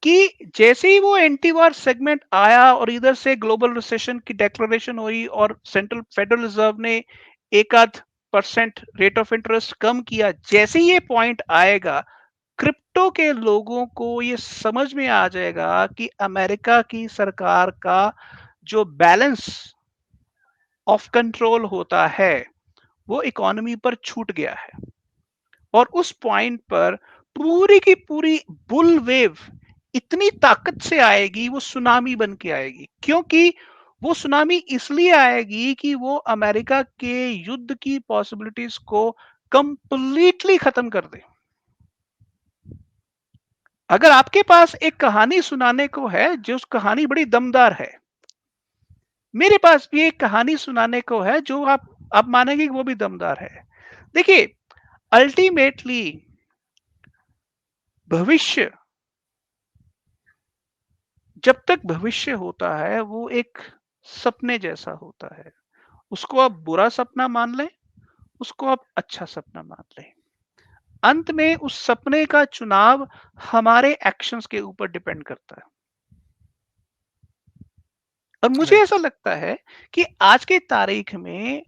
S2: कि जैसे ही वो एंटी वॉर सेगमेंट आया और इधर से ग्लोबल रिसेशन की डिक्लेरेशन हुई और सेंट्रल फेडरल रिजर्व ने एक आध परसेंट रेट ऑफ इंटरेस्ट कम किया, जैसे ही ये पॉइंट आएगा, क्रिप्टो के लोगों को ये समझ में आ जाएगा कि अमेरिका की सरकार का जो बैलेंस ऑफ कंट्रोल होता है, वो इकोनॉमी पर छूट गया है। और उस पॉइंट पर पूरी की पूरी बुल वेव इतनी ताकत से आएगी, वो सुनामी बन के आएगी। क्योंकि वो सुनामी इसलिए आएगी कि वो अमेरिका के युद्ध की पॉसिबिलिटीज को कंप्लीटली खत्म कर दे। अगर आपके पास एक कहानी सुनाने को है, जो कहानी बड़ी दमदार है, मेरे पास भी एक कहानी सुनाने को है जो आप मानेंगे कि वो भी दमदार है। देखिए, अल्टीमेटली भविष्य, जब तक भविष्य होता है, वो एक सपने जैसा होता है। उसको आप बुरा सपना मान लें, उसको आप अच्छा सपना मान लें। अंत में उस सपने का चुनाव हमारे एक्शंस के ऊपर डिपेंड करता है। और मुझे
S1: राइट।
S2: ऐसा लगता है कि आज के तारीख में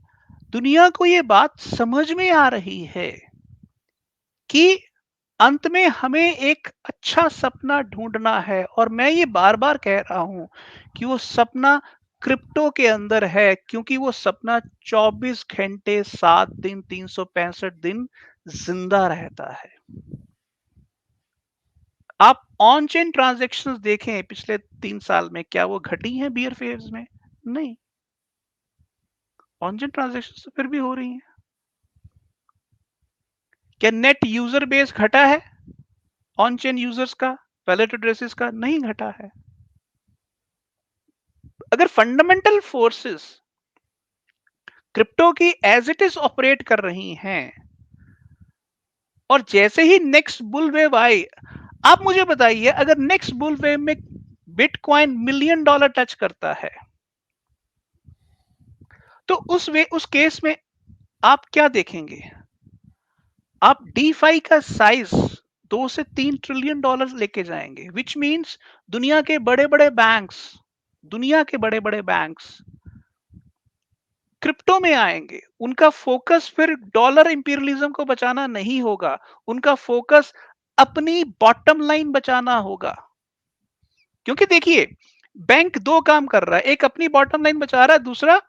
S2: दुनिया को ये बात समझ में आ रही है कि अंत में हमें एक अच्छा सपना ढूंढना है। और मैं ये बार बार कह रहा हूं कि वो सपना क्रिप्टो के अंदर है, क्योंकि वो सपना 24 घंटे 7 दिन 365 दिन जिंदा रहता है। आप ऑन चेन ट्रांजेक्शन देखें पिछले 3 साल में, क्या वो घटी हैं बियर फेयर्स में? नहीं, ऑन चेन ट्रांजेक्शन तो फिर भी हो रही हैं। क्या नेट यूजर बेस घटा है ऑन चेन यूजर्स का, वैलेट एड्रेसेस का? नहीं घटा है। अगर फंडामेंटल फोर्सेस क्रिप्टो की एज इट इज ऑपरेट कर रही हैं, और जैसे ही नेक्स्ट बुल वेव आई, आप मुझे बताइए, अगर नेक्स्ट बुल वेव में बिटकॉइन $1 मिलियन टच करता है, तो उस केस में आप क्या देखेंगे? आप डीफाई का साइज 2 से 3 ट्रिलियन डॉलर लेके जाएंगे। विच मीन्स दुनिया के बड़े बड़े बैंक्स, दुनिया के बड़े बड़े बैंक्स क्रिप्टो में आएंगे। उनका फोकस फिर डॉलर इंपीरियलिज्म को बचाना नहीं होगा, उनका फोकस अपनी बॉटम लाइन बचाना होगा। क्योंकि देखिए, बैंक दो काम कर रहा है, एक अपनी बॉटम लाइन बचा रहा है, दूसरा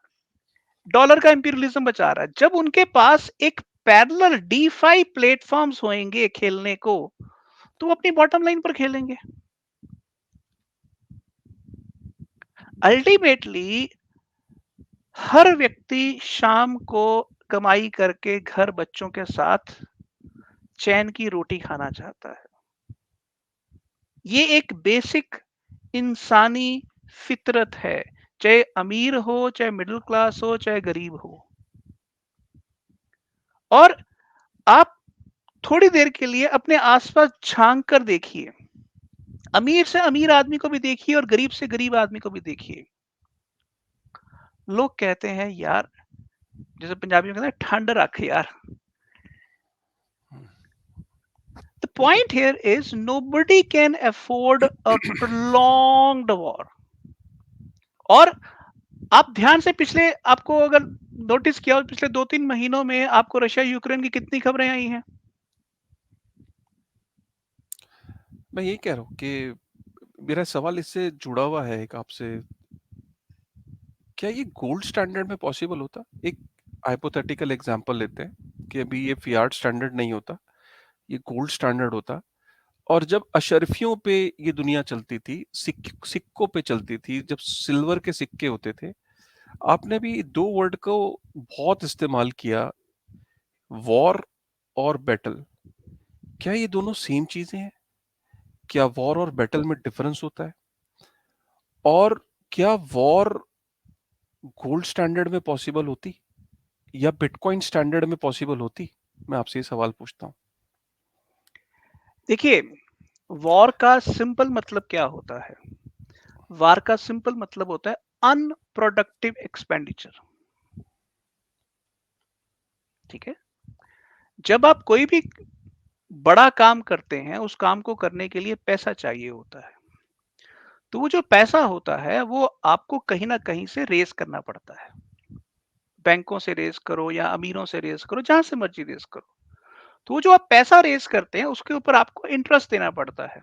S2: डॉलर का इंपीरियलिज्म बचा रहा है। जब उनके पास एक पैरेलल डीफाई प्लेटफॉर्म्स होंगे खेलने को, तो वो अपनी बॉटम लाइन पर खेलेंगे। अल्टीमेटली हर व्यक्ति शाम को कमाई करके घर बच्चों के साथ चैन की रोटी खाना चाहता है। ये एक बेसिक इंसानी फितरत है, चाहे अमीर हो, चाहे मिडिल क्लास हो, चाहे गरीब हो। और आप थोड़ी देर के लिए अपने आसपास झांक कर देखिए, अमीर से अमीर आदमी को भी देखिए और गरीब से गरीब आदमी को भी देखिए। लोग कहते हैं यार, जैसे पंजाबी में कहते हैं, ठंड रख यार। The point here is nobody can afford a prolonged war. और आप ध्यान से पिछले, आपको अगर नोटिस किया हो, पिछले 2-3 महीनों में आपको रशिया यूक्रेन की कितनी खबरें आई हैं?
S1: मैं यही कह रहा हूँ कि मेरा सवाल इससे जुड़ा हुआ है एक आपसे, क्या ये गोल्ड स्टैंडर्ड में पॉसिबल होता? एक हाइपोथेटिकल एग्जांपल लेते हैं कि अभी ये फियाट स्टैंडर्ड नहीं होता, ये गोल्ड स्टैंडर्ड होता, और जब अशर्फियों पे ये दुनिया चलती थी, सिक्कों पे चलती थी, जब सिल्वर के सिक्के होते थे, आपने भी दो वर्ड को बहुत इस्तेमाल किया, वॉर और बैटल। क्या ये दोनों सेम चीजें हैं? क्या वॉर और बैटल में डिफरेंस होता है? और क्या वॉर गोल्ड स्टैंडर्ड में पॉसिबल होती या बिटकॉइन स्टैंडर्ड में पॉसिबल होती? मैं आपसे ये सवाल पूछता हूँ।
S2: देखिए, वॉर का सिंपल मतलब क्या होता है? वॉर का सिंपल मतलब होता है अनप्रोडक्टिव एक्सपेंडिचर। ठीक है? जब आप कोई भी बड़ा काम करते हैं, उस काम को करने के लिए पैसा चाहिए होता है। तो वो जो पैसा होता है, वो आपको कहीं न कहीं से रेज़ करना पड़ता है। बैंकों से रेज़ करो या अमीरों से रेज़ करो, जहाँ से मर्ज़ी रेज़ करो। तो वो जो आप पैसा रेज़ करते हैं, उसके ऊपर आपको इंटरेस्ट देना पड़ता है,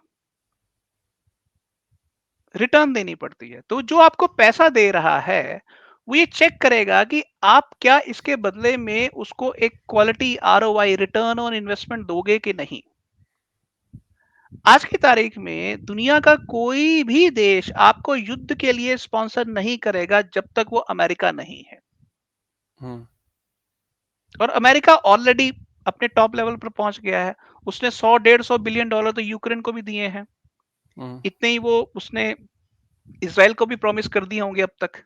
S2: रिटर्न देनी पड़ती है। तो जो आपको पैसा दे रहा है, वो ये चेक करेगा कि आप क्या इसके बदले में उसको एक quality ROI, return on investment दोगे कि नहीं। आज की तारीख में दुनिया का कोई भी देश आपको युद्ध के लिए स्पॉन्सर नहीं करेगा जब तक वो अमेरिका नहीं है।
S1: हम्म।
S2: और अमेरिका ऑलरेडी अपने टॉप लेवल पर पहुंच गया है। उसने 100-150 बिलियन डॉलर तो यूक्रेन को भी दिए हैं।
S1: हम्म।
S2: इतने ही वो उसने इसराइल को भी प्रॉमिस कर दिए होंगे अब तक।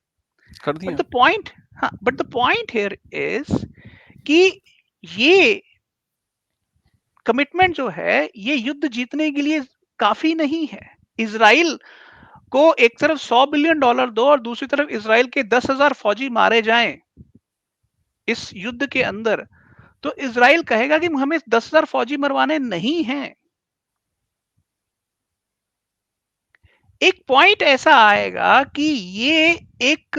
S1: कर
S2: बट
S1: दिया।
S2: द पॉइंट, हाँ, but the point here is कि ये कमिटमेंट जो है, ये युद्ध जीतने के लिए काफी नहीं है। इसराइल को एक तरफ 100 बिलियन डॉलर दो और दूसरी तरफ इसराइल के 10,000 फौजी मारे जाएं इस युद्ध के अंदर, तो इसराइल कहेगा कि हमें 10,000 फौजी मरवाने नहीं हैं। एक पॉइंट ऐसा आएगा कि ये एक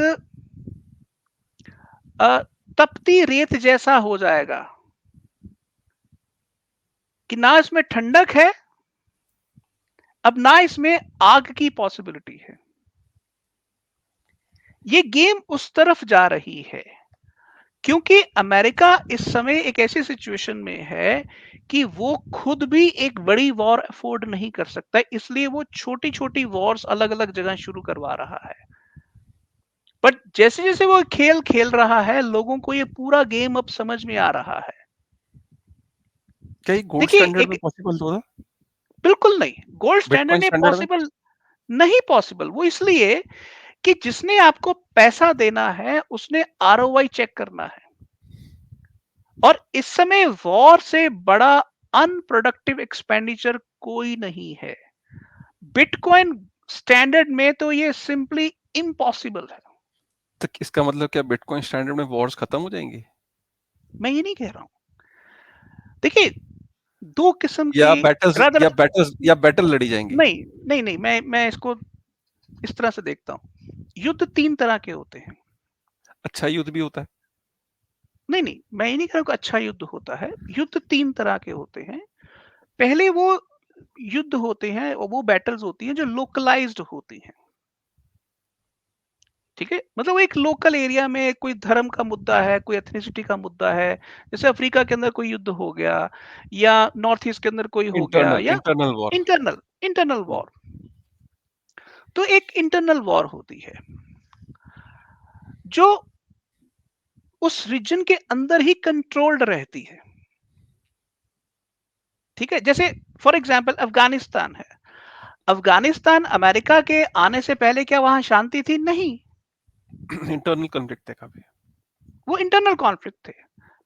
S2: तपती रेत जैसा हो जाएगा कि ना इसमें ठंडक है, अब ना इसमें आग की पॉसिबिलिटी है। ये गेम उस तरफ जा रही है क्योंकि अमेरिका इस समय एक ऐसी सिचुएशन में है कि वो खुद भी एक बड़ी वॉर अफोर्ड नहीं कर सकता, इसलिए वो छोटी छोटी वॉर्स अलग अलग जगह शुरू करवा रहा है। बट जैसे जैसे वो खेल खेल रहा है, लोगों को ये पूरा गेम अब समझ में आ रहा है।
S1: क्या ये गोल्ड
S2: देखिए,
S1: स्टैंडर्ड
S2: एक
S1: में पॉसिबल होता?
S2: बिल्कुल नहीं, गोल्ड स्टैंडर्ड
S1: बिटकॉइन
S2: में
S1: स्टैंडर्ड में?
S2: पॉसिबल नहीं। पॉसिबल वो इसलिए कि जिसने आपको पैसा देना है, उसने आरओआई चेक करना है। और इस समय वॉर से बड़ा अनप्रोडक्टिव एक्सपेंडिचर कोई नहीं है। बिटकॉइन स्टैंडर्ड में तो ये सिंपली इम्पॉसिबल है।
S1: तो इसका मतलब क्या बिटकॉइन स्टैंडर्ड में वॉर्स खत्म हो जाएंगी?
S2: मैं ये नहीं कह रहा हूं। देखिए, दो किस्म
S1: या
S2: की,
S1: बैटल्स
S2: रादर,
S1: या बैटल्स या बैटल लड़ी जाएंगी?
S2: नहीं नहीं नहीं, मैं इसको इस तरह से देखता हूं। युद्ध तीन तरह के होते हैं।
S1: अच्छा युद्ध भी होता है?
S2: नहीं नहीं, मैं ये नहीं कह रहा हूं कि अच्छा युद्ध होता है। युद्ध तीन तरह के होते हैं। पहले वो युद्ध होते हैं और वो बैटल्स होती हैं जो लोकलाइज्ड होती हैं। ठीक है, मतलब वो एक लोकल एरिया में कोई धर्म का मुद्दा है, कोई एथनिसिटी का मुद्दा है। जैसे अफ्रीका के अंदर कोई युद्ध हो गया, या नॉर्थ ईस्ट के अंदर कोई हो गया,
S1: इंटरनल
S2: या
S1: internal war.
S2: Internal internal war. तो एक इंटरनल वॉर होती है जो उस रीजन के अंदर ही कंट्रोल्ड रहती है। ठीक है, जैसे फॉर एग्जांपल अफगानिस्तान है। अफगानिस्तान अमेरिका के आने से पहले क्या वहां शांति थी? नहीं।
S1: इंटरनल कॉन्फ्लिक्ट है काफी।
S2: वो इंटरनल कॉन्फ्लिक्ट थे।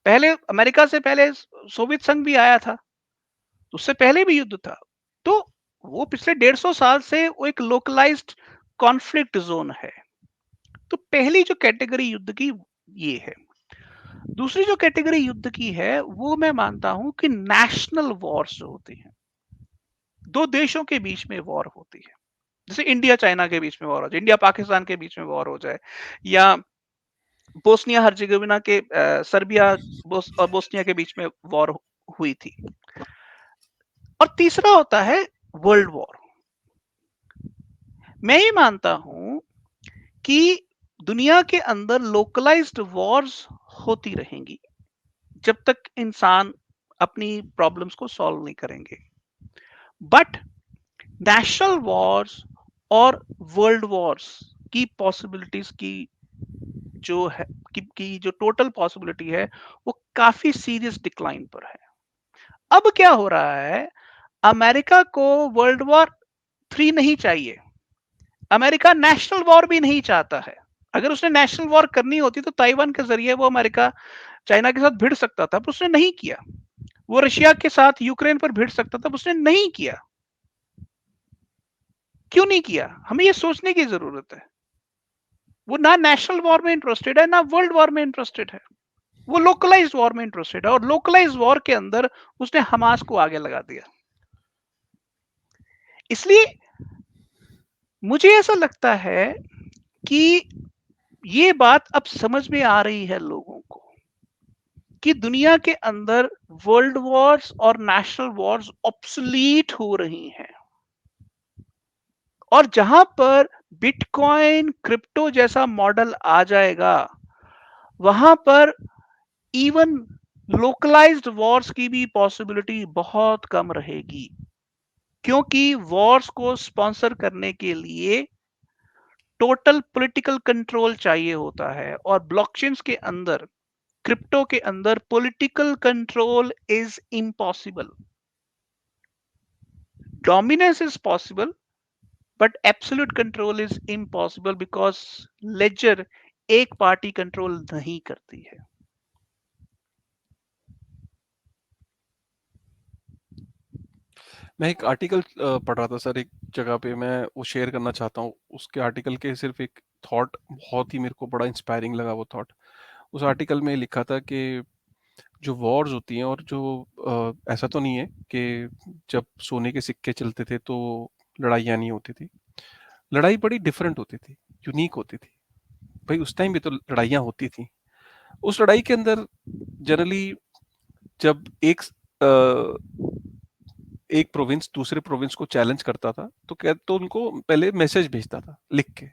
S2: पहले अमेरिका से पहले सोवियत संघ भी आया था, उससे पहले भी युद्ध था। तो वो पिछले 150 साल से वो एक लोकलाइज्ड कॉन्फ्लिक्ट जोन है। तो पहली जो कैटेगरी युद्ध की ये है। दूसरी जो कैटेगरी युद्ध की है, वो मैं मानता हूं कि नेशनल वॉर्स जो होती हैं, दो देशों के बीच में वॉर होती है। जैसे इंडिया चाइना के बीच में वॉर हो जाए, इंडिया पाकिस्तान के बीच में वॉर हो जाए, या बोस्निया हर्जेगोविना के सर्बिया बोस्निया के बीच में वॉर हुई थी। और तीसरा होता है वर्ल्ड वॉर। मैं ये मानता हूं कि दुनिया के अंदर लोकलाइज्ड वॉर्स होती रहेंगी जब तक इंसान अपनी प्रॉब्लम्स को सॉल्व नहीं करेंगे। बट नेशनल वॉर्स और वर्ल्ड वॉर्स की पॉसिबिलिटीज की जो है की जो टोटल पॉसिबिलिटी है वो काफी सीरियस डिक्लाइन पर है। अब क्या हो रहा है, अमेरिका को वर्ल्ड वॉर 3 नहीं चाहिए। अमेरिका नेशनल वॉर भी नहीं चाहता है। अगर उसने नेशनल वॉर करनी होती तो ताइवान के जरिए वो अमेरिका चाइना के साथ भिड़ सकता था, पर उसने नहीं किया। वो रशिया के साथ यूक्रेन पर भिड़ सकता था, उसने नहीं किया। क्यों नहीं किया? हमें ये सोचने की जरूरत है। वो ना नेशनल वॉर में इंटरेस्टेड है, ना वर्ल्ड वॉर में इंटरेस्टेड है। वो लोकलाइज्ड वॉर में इंटरेस्टेड है, और लोकलाइज्ड वॉर के अंदर उसने हमास को आगे लगा दिया। इसलिए मुझे ऐसा लगता है कि ये बात अब समझ में आ रही है लोगों को कि दुनिया के अंदर वर्ल्ड वॉर्स और नेशनल वॉर्स ऑब्सोलीट हो रही हैं। और जहां पर बिटकॉइन क्रिप्टो जैसा मॉडल आ जाएगा, वहां पर इवन लोकलाइज्ड वॉर्स की भी पॉसिबिलिटी बहुत कम रहेगी, क्योंकि वॉर्स को स्पॉन्सर करने के लिए टोटल पॉलिटिकल कंट्रोल चाहिए होता है, और ब्लॉकचेन्स के अंदर, क्रिप्टो के अंदर political control is impossible. Dominance is possible, but absolute control is impossible, because ledger एक पार्टी कंट्रोल नहीं करती है।
S1: मैं एक आर्टिकल पढ़ रहा था सर, एक जगह पे मैं वो शेयर करना चाहता हूँ। उसके आर्टिकल के सिर्फ एक थॉट बहुत ही मेरे को बड़ा इंस्पायरिंग लगा वो थॉट। उस आर्टिकल में लिखा था कि जो वॉर्स होती हैं और जो ऐसा तो नहीं है कि जब सोने के सिक्के चलते थे तो लड़ाइयाँ नहीं होती थी। लड़ाई बड़ी डिफरेंट होती थी, यूनिक होती थी। भाई उस टाइम भी तो लड़ाइयाँ होती थी। उस लड़ाई के अंदर जनरली जब एक प्रोविंस दूसरे प्रोविंस को चैलेंज करता था तो तो उनको पहले मैसेज भेजता था लिख के।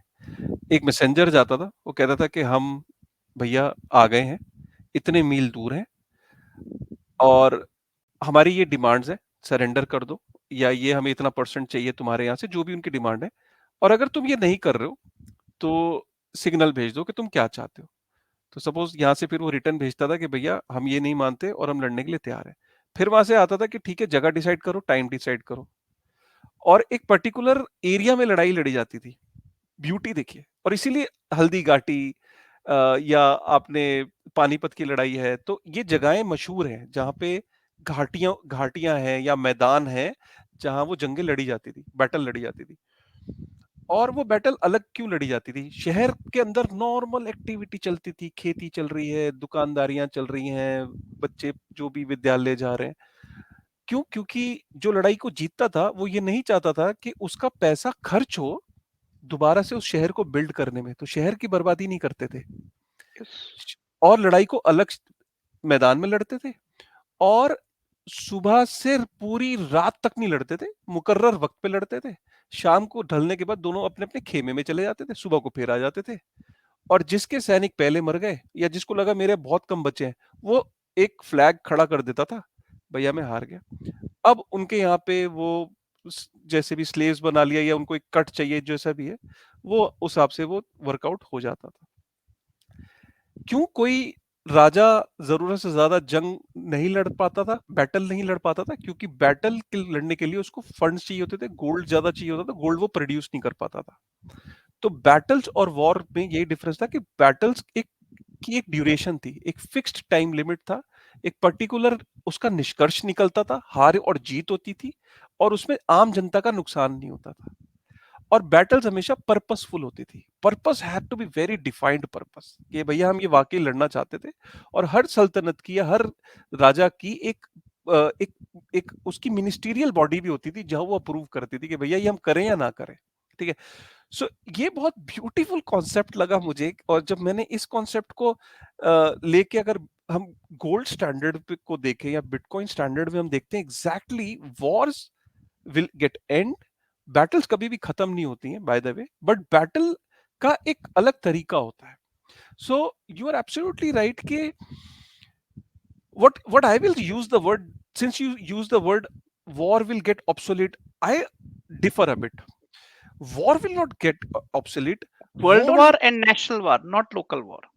S1: एक मैसेंजर जाता था, वो कहता था कि हम भैया आ गए हैं, इतने मील दूर हैं, और हमारी ये डिमांड्स है, सरेंडर कर दो, या ये हमें इतना परसेंट चाहिए तुम्हारे यहाँ से, जो भी उनकी डिमांड है। और अगर तुम ये नहीं कर रहे हो तो सिग्नल भेज दो कि तुम क्या चाहते हो। तो सपोज यहाँ से फिर वो रिटर्न भेजता था कि भैया हम ये नहीं मानते और हम लड़ने के लिए तैयार हैं। फिर वहां से आता था कि ठीक है, जगह डिसाइड करो, टाइम डिसाइड करो, और एक पर्टिकुलर एरिया में लड़ाई लड़ी जाती थी। ब्यूटी देखिए। और इसीलिए हल्दी घाटी या आपने पानीपत की लड़ाई है, तो ये जगहें मशहूर हैं जहाँ पे घाटियां घाटियां हैं या मैदान हैं जहाँ वो जंगें लड़ी जाती थी, बैटल लड़ी जाती थी। और वो बैटल अलग क्यों लड़ी जाती थी? शहर के अंदर नॉर्मल एक्टिविटी चलती थी, खेती चल रही है, दुकानदारियां चल रही हैं, बच्चे जो भी विद्यालय जा रहे हैं। क्यों? क्योंकि जो लड़ाई को जीतता था वो ये नहीं चाहता था कि उसका पैसा खर्च हो दोबारा से उस शहर को बिल्ड करने में, तो शहर की बर्बादी नहीं करते थे।
S2: Yes.
S1: और लड़ाई को अलग मैदान में लड़ते थे, और सुबह से पूरी रात तक नहीं लड़ते थे, मुकर्रर वक्त पे लड़ते थे। शाम को ढलने के बाद दोनों अपने अपने खेमे में चले जाते थे, सुबह को फिर आ जाते थे। और जिसके सैनिक पहले मर गए या जिसको लगा मेरे बहुत कम बचे हैं, वो एक फ्लैग खड़ा कर देता था, भैया मैं हार गया। अब उनके यहाँ पे वो जैसे भी स्लेव्स बना लिया, या उनको एक कट चाहिए जैसा भी है, वो उस हिसाब से वो वर्कआउट हो जाता था। क्यों कोई राजा जरूरत से ज्यादा जंग नहीं लड़ पाता था, बैटल नहीं लड़ पाता था? क्योंकि बैटल लड़ने के लिए उसको फंड्स चाहिए होते थे, गोल्ड ज्यादा चाहिए होता था, गोल्ड वो प्रोड्यूस नहीं कर पाता था। तो बैटल्स और वॉर में यही डिफरेंस था कि बैटल्स की एक ड्यूरेशन थी, एक फिक्स्ड टाइम लिमिट था, एक पर्टिकुलर उसका निष्कर्ष निकलता था, हार और जीत होती थी, और उसमें आम जनता का नुकसान नहीं होता था। और बैटल्स हमेशा पर्पसफुल होती थी। Purpose had to be very defined purpose, कि भैया हम ये वाकई लड़ना चाहते थे। और हर सल्तनत की या हर राजा की एक एक उसकी मिनिस्टीरियल बॉडी भी होती थी जहां वो अप्रूव करती थी कि भैया ये हम करें या ना करें। ठीक है। सो ये बहुत ब्यूटीफुल कॉन्सेप्ट लगा मुझे। और जब मैंने इस कॉन्सेप्ट को लेके, अगर हम गोल्ड स्टैंडर्ड को देखें या बिटकॉइन स्टैंडर्ड में हम देखते हैं, exactly wars will get end. Battles कभी भी खत्म नहीं होती हैं by the way, but battle का एक अलग तरीका होता है। So you are absolutely right कि what I will use the word, since you use the word war will get obsolete, I differ a bit. War will not get obsolete.
S2: World
S1: Wars,
S2: war and national war, not local war.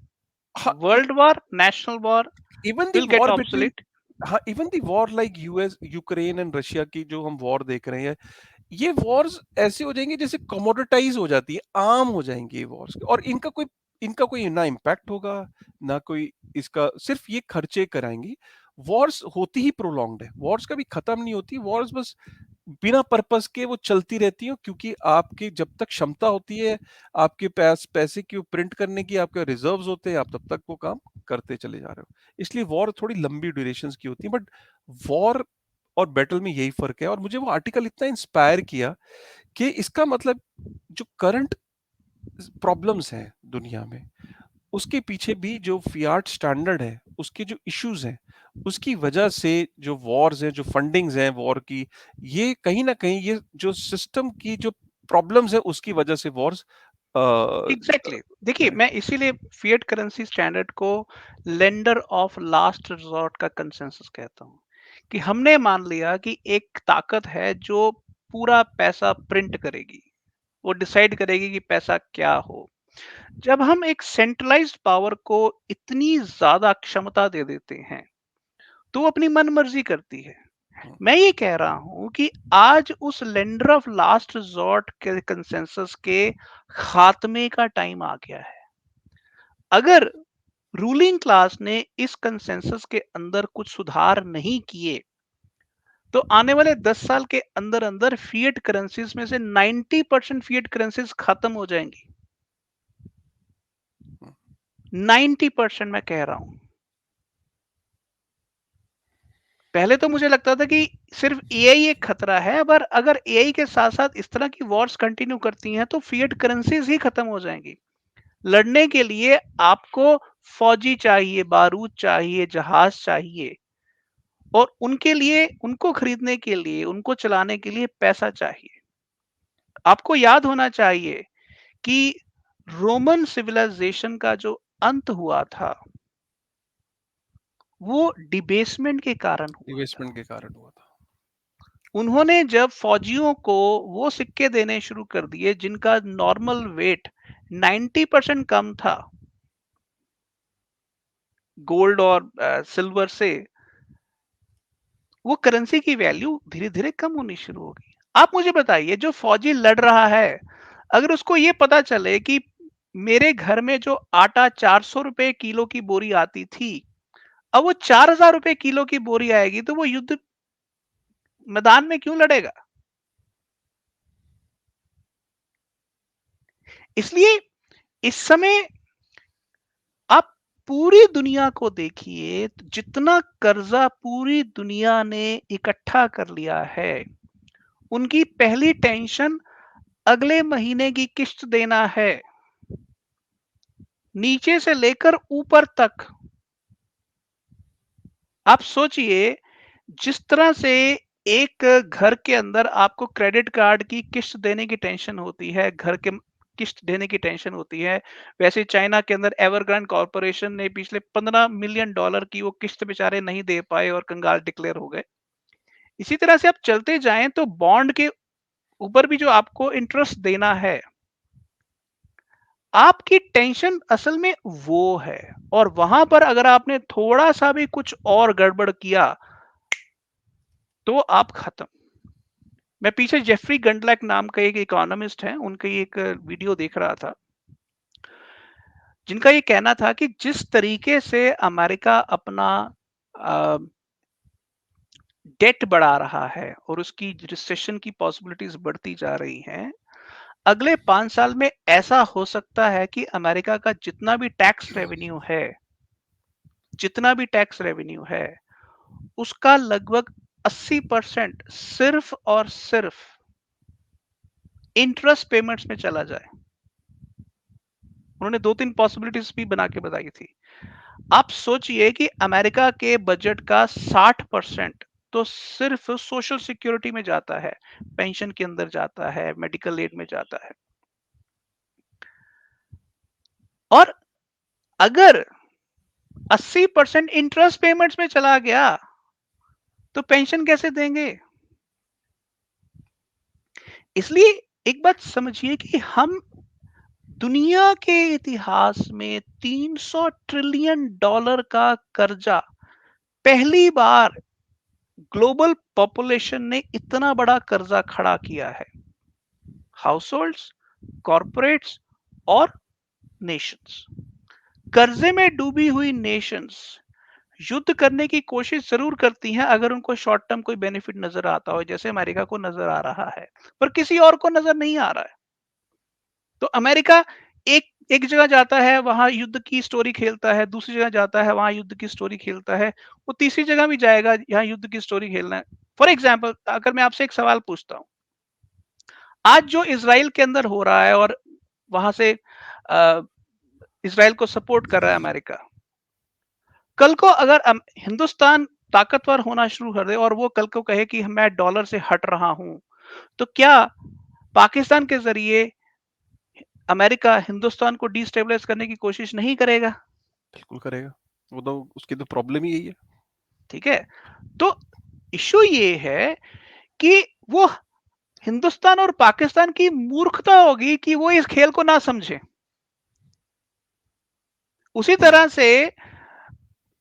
S1: ha- e-
S2: world war, national war
S1: even the
S2: will get
S1: war between,
S2: obsolete.
S1: हाँ, even the war like US Ukraine and Russia की जो हम war देख रहे हैं, ये Wars ऐसे हो जाएंगे जैसे कमोडिटाइज हो जाती है, आम हो जाएंगे ये वॉर्स, और इनका कोई ना इम्पैक्ट होगा, ना कोई इसका, सिर्फ ये खर्चे कराएंगी। वॉर्स होती ही प्रोलॉन्ग्ड है, वॉर्स कभी खत्म नहीं होती, वॉर्स बस बिना पर्पस के वो चलती रहती है, क्योंकि आपकी जब तक क्षमता होती है आपके पास पैसे की प्रिंट करने की, आपके रिजर्व्स होते हैं, आप तब तक वो काम करते चले जा रहे हो। इसलिए वॉर थोड़ी लंबी ड्यूरेशन की होती है, बट वॉर और बैटल में यही फर्क है। और मुझे वो आर्टिकल इतना इंस्पायर किया कि इसका मतलब जो करंट प्रॉब्लम्स हैं दुनिया में, उसके पीछे भी जो फियाट स्टैंडर्ड है, उसके जो इश्यूज हैं, उसकी वजह से जो वॉर्स हैं, जो फंडिंग्स हैं वॉर की, ये कहीं ना कहीं ये जो सिस्टम की जो प्रॉब्लम्स है उसकी वजह से वॉर्स
S2: एग्जैक्टली exactly. देखिए,
S1: है।
S2: मैं इसीलिए फिएट करेंसी स्टैंडर्ड को लेंडर ऑफ लास्ट रिजॉर्ट का कंसेंसस कहता हूं, कि हमने मान लिया कि एक ताकत है जो पूरा पैसा प्रिंट करेगी, वो डिसाइड करेगी कि पैसा क्या हो। जब हम एक सेंट्रलाइज्ड पावर को इतनी ज्यादा क्षमता दे देते हैं, तो वो अपनी मन मर्जी करती है। मैं ये कह रहा हूं कि आज उस लेंडर ऑफ लास्ट रिजॉर्ट के कंसेंसस के खात्मे का टाइम आ गया है। अगर रूलिंग क्लास ने इस कंसेंसस के अंदर कुछ सुधार नहीं किए, तो आने वाले 10 साल के अंदर अंदर फिएट करेंसीज में से 90% फिएट करेंसीज खत्म हो जाएंगी। 90% मैं कह रहा हूं। पहले तो मुझे लगता था कि सिर्फ एआई एक खतरा है, पर अगर एआई के साथ साथ इस तरह की वॉर्स कंटिन्यू करती हैं तो फिएट करेंसीज ही खत्म हो जाएंगी। लड़ने के लिए आपको फौजी चाहिए, बारूद चाहिए, जहाज चाहिए, और उनके लिए, उनको खरीदने के लिए, उनको चलाने के लिए पैसा चाहिए। आपको याद होना चाहिए कि रोमन सिविलाइजेशन का जो अंत हुआ था, वो डिबेसमेंट के कारण हुआ था।
S1: इन्वेस्टमेंट के कारण हुआ था।
S2: उन्होंने जब फौजियों को वो सिक्के देने शुरू कर दिए जिनका नॉर्मल वेट 90% कम था गोल्ड और सिल्वर से, वो करेंसी की वैल्यू धीरे धीरे कम होनी शुरू होगी। आप मुझे बताइए, जो फौजी लड़ रहा है, अगर उसको ये पता चले कि मेरे घर में जो आटा 400 रुपए किलो की बोरी आती थी, अब वो 4000 रुपए किलो की बोरी आएगी, तो वो युद्ध मैदान में क्यों लड़ेगा? इसलिए इस समय आप पूरी दुनिया को देखिए, तो जितना कर्जा पूरी दुनिया ने इकट्ठा कर लिया है, उनकी पहली टेंशन अगले महीने की किस्त देना है। नीचे से लेकर ऊपर तक आप सोचिए, जिस तरह से एक घर के अंदर आपको क्रेडिट कार्ड की किस्त देने की टेंशन होती है, घर के किस्त देने की टेंशन होती है, वैसे चाइना के अंदर एवरग्रांड कॉर्पोरेशन ने पिछले $15 मिलियन की वो किस्त बेचारे नहीं दे पाए और कंगाल डिक्लेयर हो गए। इसी तरह से आप चलते जाएं तो बॉन्ड के ऊपर भी जो आपको इंटरेस्ट देना है, आपकी टेंशन असल में वो है। और वहां पर अगर आपने थोड़ा सा भी कुछ और गड़बड़ किया, तो आप खत्म। मैं पीछे जेफरी गंडलैक नाम का एक इकोनॉमिस्ट है, उनकी एक वीडियो देख रहा था, जिनका ये कहना था कि जिस तरीके से अमेरिका अपना डेट बढ़ा रहा है और उसकी रिसेशन की पॉसिबिलिटीज बढ़ती जा रही हैं, अगले 5 साल में ऐसा हो सकता है कि अमेरिका का जितना भी टैक्स रेवेन्यू है, उसका लगभग 80% सिर्फ और सिर्फ इंटरेस्ट पेमेंट्स में चला जाए। उन्होंने 2-3 पॉसिबिलिटीज भी बना के बताई थी। आप सोचिए कि अमेरिका के बजट का 60% तो सिर्फ सोशल सिक्योरिटी में जाता है, पेंशन के अंदर जाता है, मेडिकल एड में जाता है। और अगर 80% इंटरेस्ट पेमेंट्स में चला गया तो पेंशन कैसे देंगे? इसलिए एक बात समझिए कि हम दुनिया के इतिहास में 300 ट्रिलियन डॉलर का कर्जा, पहली बार ग्लोबल पॉपुलेशन ने इतना बड़ा कर्जा खड़ा किया है। हाउसहोल्ड्स, कॉरपोरेट्स और नेशंस। कर्जे में डूबी हुई नेशंस युद्ध करने की कोशिश जरूर करती हैं अगर उनको शॉर्ट टर्म कोई बेनिफिट नजर आता हो, जैसे अमेरिका को नजर आ रहा है, पर किसी और को नजर नहीं आ रहा है। तो अमेरिका एक एक जगह जाता है, वहां युद्ध की स्टोरी खेलता है, दूसरी जगह जाता है, वहां युद्ध की स्टोरी खेलता है, वो तीसरी जगह भी जाएगा यहाँ युद्ध की स्टोरी खेलना है। फॉर एग्जाम्पल, अगर मैं आपसे एक सवाल पूछता हूँ, आज जो इसराइल के अंदर हो रहा है और वहां से इसराइल को सपोर्ट कर रहा है अमेरिका, कल को अगर हिंदुस्तान ताकतवर होना शुरू कर दे और वो कल को कहे कि मैं डॉलर से हट रहा हूं, तो क्या पाकिस्तान के जरिए अमेरिका हिंदुस्तान को डिस्टेबलाइज करने की कोशिश नहीं करेगा?
S1: बिल्कुल करेगा। वो तो उसकी तो प्रॉब्लम ही यही है।
S2: ठीक है। तो इशू ये है कि वो हिंदुस्तान और पाकिस्तान की मूर्खता होगी कि वो इस खेल को ना समझे। उसी
S1: हुँ,
S2: तरह से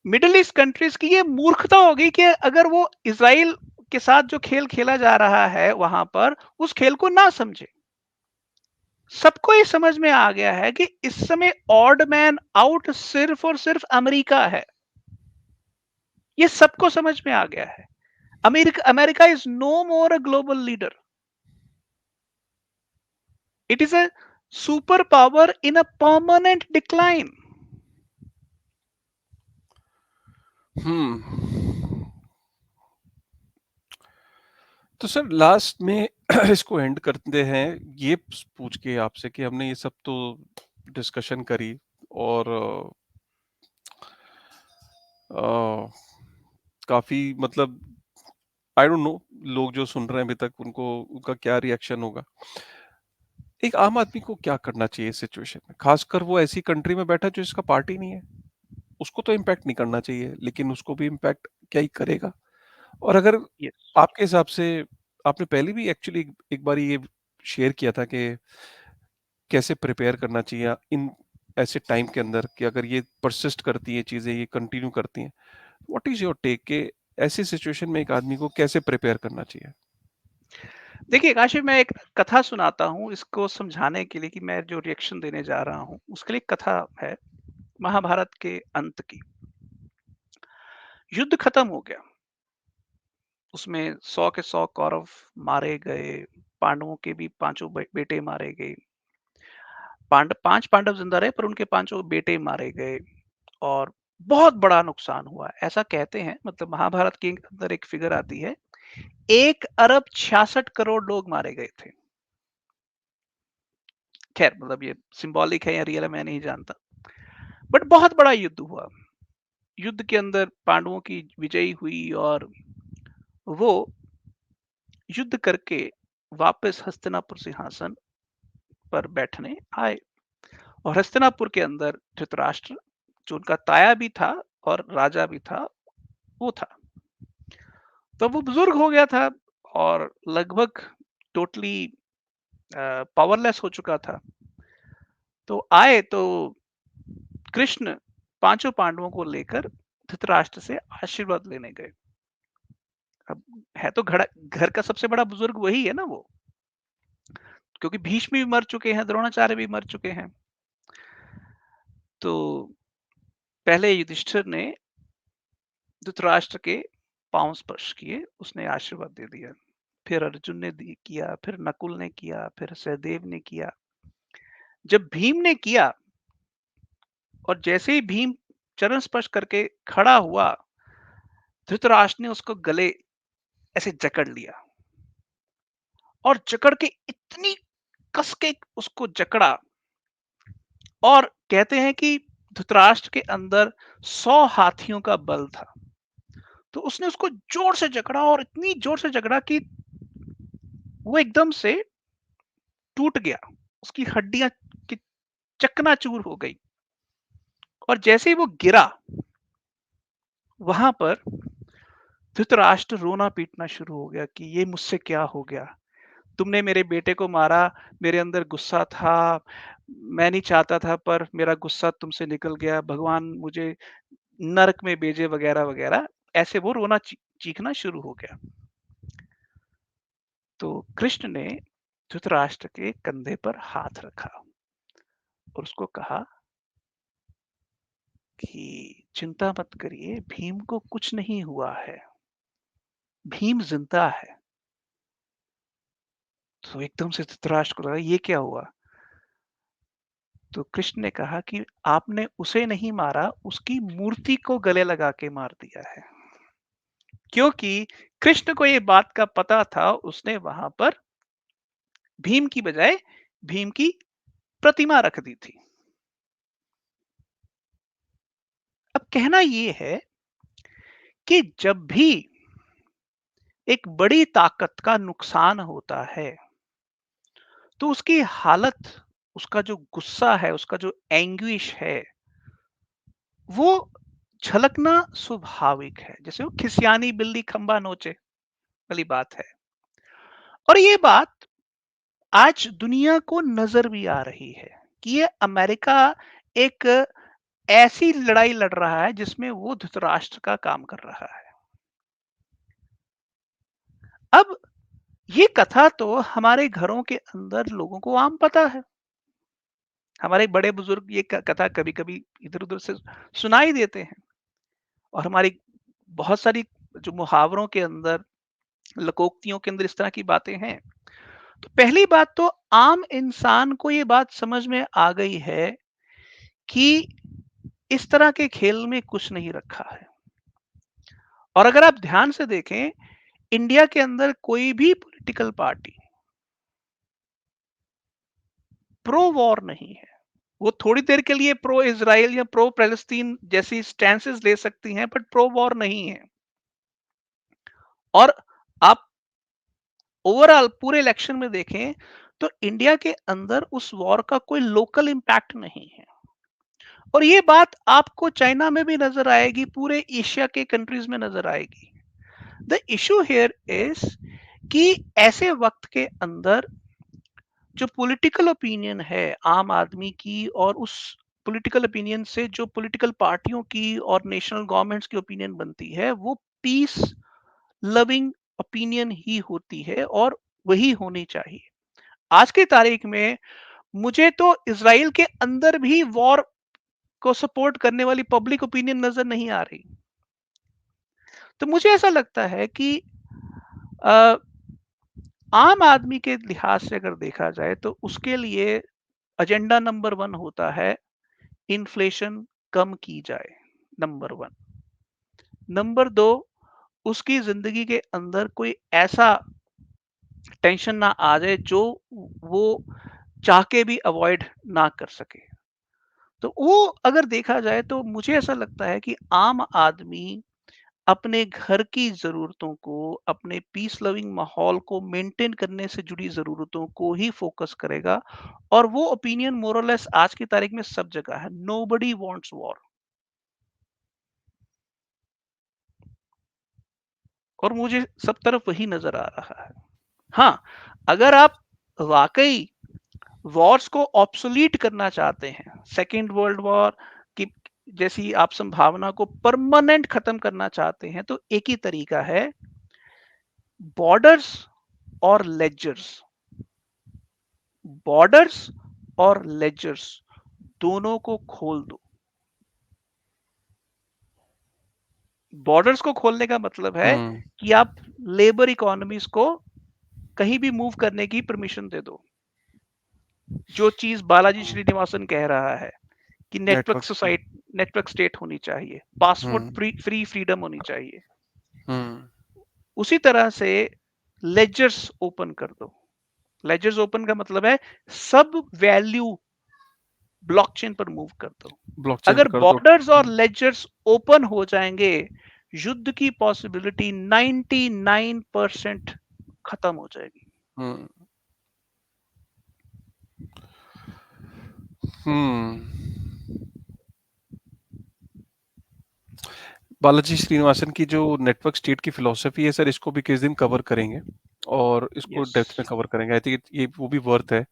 S2: मिडिल ईस्ट कंट्रीज की ये मूर्खता होगी कि अगर वो इसराइल के साथ जो खेल खेला जा रहा है वहां पर, उस खेल को ना समझे। सबको ये समझ में आ गया है कि इस समय ऑड मैन आउट सिर्फ और सिर्फ अमेरिका है। ये सबको समझ में आ गया है। America America is no more a global leader. It is a super power in a permanent decline.
S1: Hmm. तो सर लास्ट में इसको एंड करते हैं ये पूछ के आपसे कि हमने ये सब तो डिस्कशन करी और काफ़ी मतलब आई डोंट नो लोग जो सुन रहे हैं अभी तक उनको उनका क्या रिएक्शन होगा। एक आम आदमी को क्या करना चाहिए इस सिचुएशन में? खासकर वो ऐसी कंट्री में बैठा है जो इसका पार्ट ही नहीं है। उसको तो इम्पैक्ट नहीं करना चाहिए, लेकिन उसको भी इम्पैक्ट क्या ही करेगा? और अगर
S2: यस।
S1: आपके हिसाब से आपने पहले भी एक्चुअली एक बार ये शेयर किया था कि कैसे प्रिपेयर करना चाहिए इन ऐसे टाइम के अंदर कि अगर ये परसिस्ट करती हैं चीज़ें, ये कंटिन्यू करती हैं, व्हाट इज़ योर टेक कि ऐसी सिचुएशन में एक आदमी को कैसे प्रिपेयर करना चाहिए?
S2: देखिए काशिफ, मैं एक कथा सुनाता हूँ इसको समझाने के लिए कि मैं जो रिएक्शन देने जा रहा हूँ उसके लिए। कथा है महाभारत के अंत की। युद्ध खत्म हो गया, उसमें 100 के 100 कौरव मारे गए, पांडवों के भी पांचों बेटे मारे गए। पांच पांडव जिंदा रहे पर उनके पांचों बेटे मारे गए और बहुत बड़ा नुकसान हुआ। ऐसा कहते हैं, मतलब महाभारत के अंदर एक फिगर आती है, 1 अरब 66 करोड़ लोग मारे गए थे। खैर, मतलब ये सिंबॉलिक है या रियल है मैं नहीं जानता, बट बहुत बड़ा युद्ध हुआ। युद्ध के अंदर पांडवों की विजयी हुई और वो युद्ध करके वापस हस्तिनापुर सिंहासन पर बैठने आए। और हस्तिनापुर के अंदर धृतराष्ट्र, जो उनका ताया भी था और राजा भी था, वो था। तो वो बुजुर्ग हो गया था और लगभग टोटली पावरलेस हो चुका था। तो आए तो कृष्ण पांचों पांडवों को लेकर धृतराष्ट्र से आशीर्वाद लेने गए। अब है तो घर का सबसे बड़ा बुजुर्ग वही है ना वो, क्योंकि भीष्म भी मर चुके हैं, द्रोणाचार्य भी मर चुके हैं। तो पहले युधिष्ठिर ने धृतराष्ट्र के पांव स्पर्श किए, उसने आशीर्वाद दे दिया। फिर अर्जुन ने किया, फिर नकुल ने किया, फिर सहदेव ने किया। जब भीम ने किया और जैसे ही भीम चरण स्पर्श करके खड़ा हुआ, धृतराष्ट्र ने उसको गले ऐसे जकड़ लिया और जकड़ के इतनी कस के उसको जकड़ा। और कहते हैं कि धृतराष्ट्र के अंदर 100 हाथियों का बल था। तो उसने उसको जोर से जकड़ा और इतनी जोर से जकड़ा कि वो एकदम से टूट गया, उसकी हड्डियां की चकनाचूर हो गई। और जैसे ही वो गिरा, वहां पर धृतराष्ट्र रोना पीटना शुरू हो गया कि ये मुझसे क्या हो गया, तुमने मेरे बेटे को मारा, मेरे अंदर गुस्सा था, मैं नहीं चाहता था पर मेरा गुस्सा तुमसे निकल गया, भगवान मुझे नरक में भेजे, वगैरह वगैरह। ऐसे वो रोना चीखना शुरू हो गया। तो कृष्ण ने धृतराष्ट्र के कंधे पर हाथ रखा और उसको कहा कि चिंता मत करिए, भीम को कुछ नहीं हुआ है, भीम जिंदा है। तो एकदम से धृतराष्ट्र को लगा ये क्या हुआ। तो कृष्ण ने कहा कि आपने उसे नहीं मारा, उसकी मूर्ति को गले लगा के मार दिया है। क्योंकि कृष्ण को ये बात का पता था, उसने वहां पर भीम की बजाय भीम की प्रतिमा रख दी थी। अब कहना ये है कि जब भी एक बड़ी ताकत का नुकसान होता है, तो उसकी हालत, उसका जो गुस्सा है, उसका जो एंग्विश है, वो झलकना स्वाभाविक है। जैसे वो खिसियानी बिल्ली खंबा नोचे वाली बात है। और ये बात आज दुनिया को नजर भी आ रही है कि ये अमेरिका एक ऐसी लड़ाई लड़ रहा है जिसमें वो धृतराष्ट्र का काम कर रहा है। अब ये कथा तो हमारे घरों के अंदर लोगों को आम पता है। हमारे बड़े बुजुर्ग ये कथा कभी कभी इधर उधर से सुनाई देते हैं। और हमारी बहुत सारी जो मुहावरों के अंदर, लोकोक्तियों के अंदर इस तरह की बातें हैं। तो पहली बात तो आम इंसान को ये बात समझ में आ गई है कि इस तरह के खेल में कुछ नहीं रखा है। और अगर आप ध्यान से देखें, इंडिया के अंदर कोई भी पॉलिटिकल पार्टी प्रो वॉर नहीं है। वो थोड़ी देर के लिए प्रो इजराइल या प्रो पैलेस्टीन जैसी स्टैंसेस ले सकती हैं, बट प्रो वॉर नहीं है। और आप ओवरऑल पूरे इलेक्शन में देखें तो इंडिया के अंदर उस वॉर का कोई लोकल इंपैक्ट नहीं है। और ये बात आपको चाइना में भी नजर आएगी, पूरे एशिया के कंट्रीज में नजर आएगी। द इशू हियर इज कि ऐसे वक्त के अंदर जो पॉलिटिकल ओपिनियन है आम आदमी की, और उस पॉलिटिकल ओपिनियन से जो पॉलिटिकल पार्टियों की और नेशनल गवर्नमेंट्स की ओपिनियन बनती है, वो पीस लविंग ओपिनियन ही होती है और वही होनी चाहिए। आज की तारीख में मुझे तो इसराइल के अंदर भी वॉर को सपोर्ट करने वाली पब्लिक ओपिनियन नजर नहीं आ रही। तो मुझे ऐसा लगता है कि अ, आम आदमी के लिहाज से अगर देखा जाए तो उसके लिए एजेंडा नंबर वन होता है इन्फ्लेशन कम की जाए, नंबर वन। नंबर दो, उसकी जिंदगी के अंदर कोई ऐसा टेंशन ना आ जाए जो वो चाह के भी अवॉइड ना कर सके। तो वो अगर देखा जाए तो मुझे ऐसा लगता है कि आम आदमी अपने घर की ज़रूरतों को, अपने पीस लविंग माहौल को मेंटेन करने से जुड़ी ज़रूरतों को ही फ़ोकस करेगा। और वो ओपिनियन मोर और लेस आज की तारीख में सब जगह है, नोबडी वांट्स वॉर। और मुझे सब तरफ वही नज़र आ रहा है। हाँ, अगर आप वाक़ई वॉर्स को ऑब्सोलीट करना चाहते हैं, सेकंड वर्ल्ड वॉर की जैसी आप संभावना को परमानेंट खत्म करना चाहते हैं, तो एक ही तरीका है, बॉर्डर्स और लेजर्स। बॉर्डर्स और लेजर्स दोनों को खोल दो। बॉर्डर्स को खोलने का मतलब है
S1: हुँ,
S2: कि आप लेबर इकोनॉमीज को कहीं भी मूव करने की परमिशन दे दो। जो चीज बालाजी
S1: हुँ,
S2: श्रीनिवासन कह रहा है कि नेटवर्क
S1: नेटवर्क से
S2: सोसाइटी, नेटवर्क स्टेट होनी चाहिए, पासपोर्ट
S1: हुँ,
S2: फ्री फ्रीडम होनी चाहिए,
S1: हुँ,
S2: उसी तरह से लेजर्स ओपन कर दो। लेजर्स ओपन का मतलब है सब वैल्यू ब्लॉकचेन पर मूव कर दो।
S1: ब्लॉकचेन पे
S2: अगर
S1: कर दो।
S2: बॉर्डर्स और लेजर्स ओपन हो जाएंगे, युद्ध की पॉसिबिलिटी 99% खत्म हो जाएगी।
S1: हुँ। हुँ। बालाजी श्रीनिवासन की जो नेटवर्क स्टेट की फ़िलॉसफ़ी है सर, इसको भी किसी दिन कवर करेंगे और इसको
S2: यस।
S1: डेप्थ में कवर करेंगे। आई थिंक ये वो भी वर्थ है।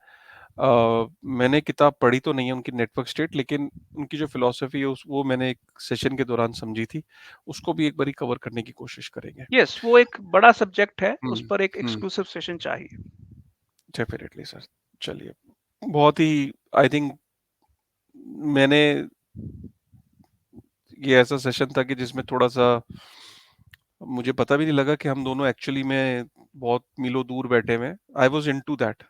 S1: मैंने किताब पढ़ी तो नहीं है उनकी नेटवर्क स्टेट, लेकिन उनकी जो फ़िलॉसफ़ी है उस वो मैंने एक सेशन के दौरान समझी थी। उसको भी एक बारी कवर करने की कोशिश करेंगे।
S2: यस, वो एक बड़ा सब्जेक्ट है,
S1: हुँ,
S2: उस पर एक
S1: हुँ।
S2: एक्सक्लूसिव सेशन चाहिए।
S1: Definitely sir. चलिए, बहुत ही आई थिंक मैंने ये ऐसा सेशन था कि जिसमें थोड़ा-सा मुझे पता भी नहीं लगा कि हम दोनों एक्चुअली में बहुत मीलों दूर बैठे हुए हैं। I was into that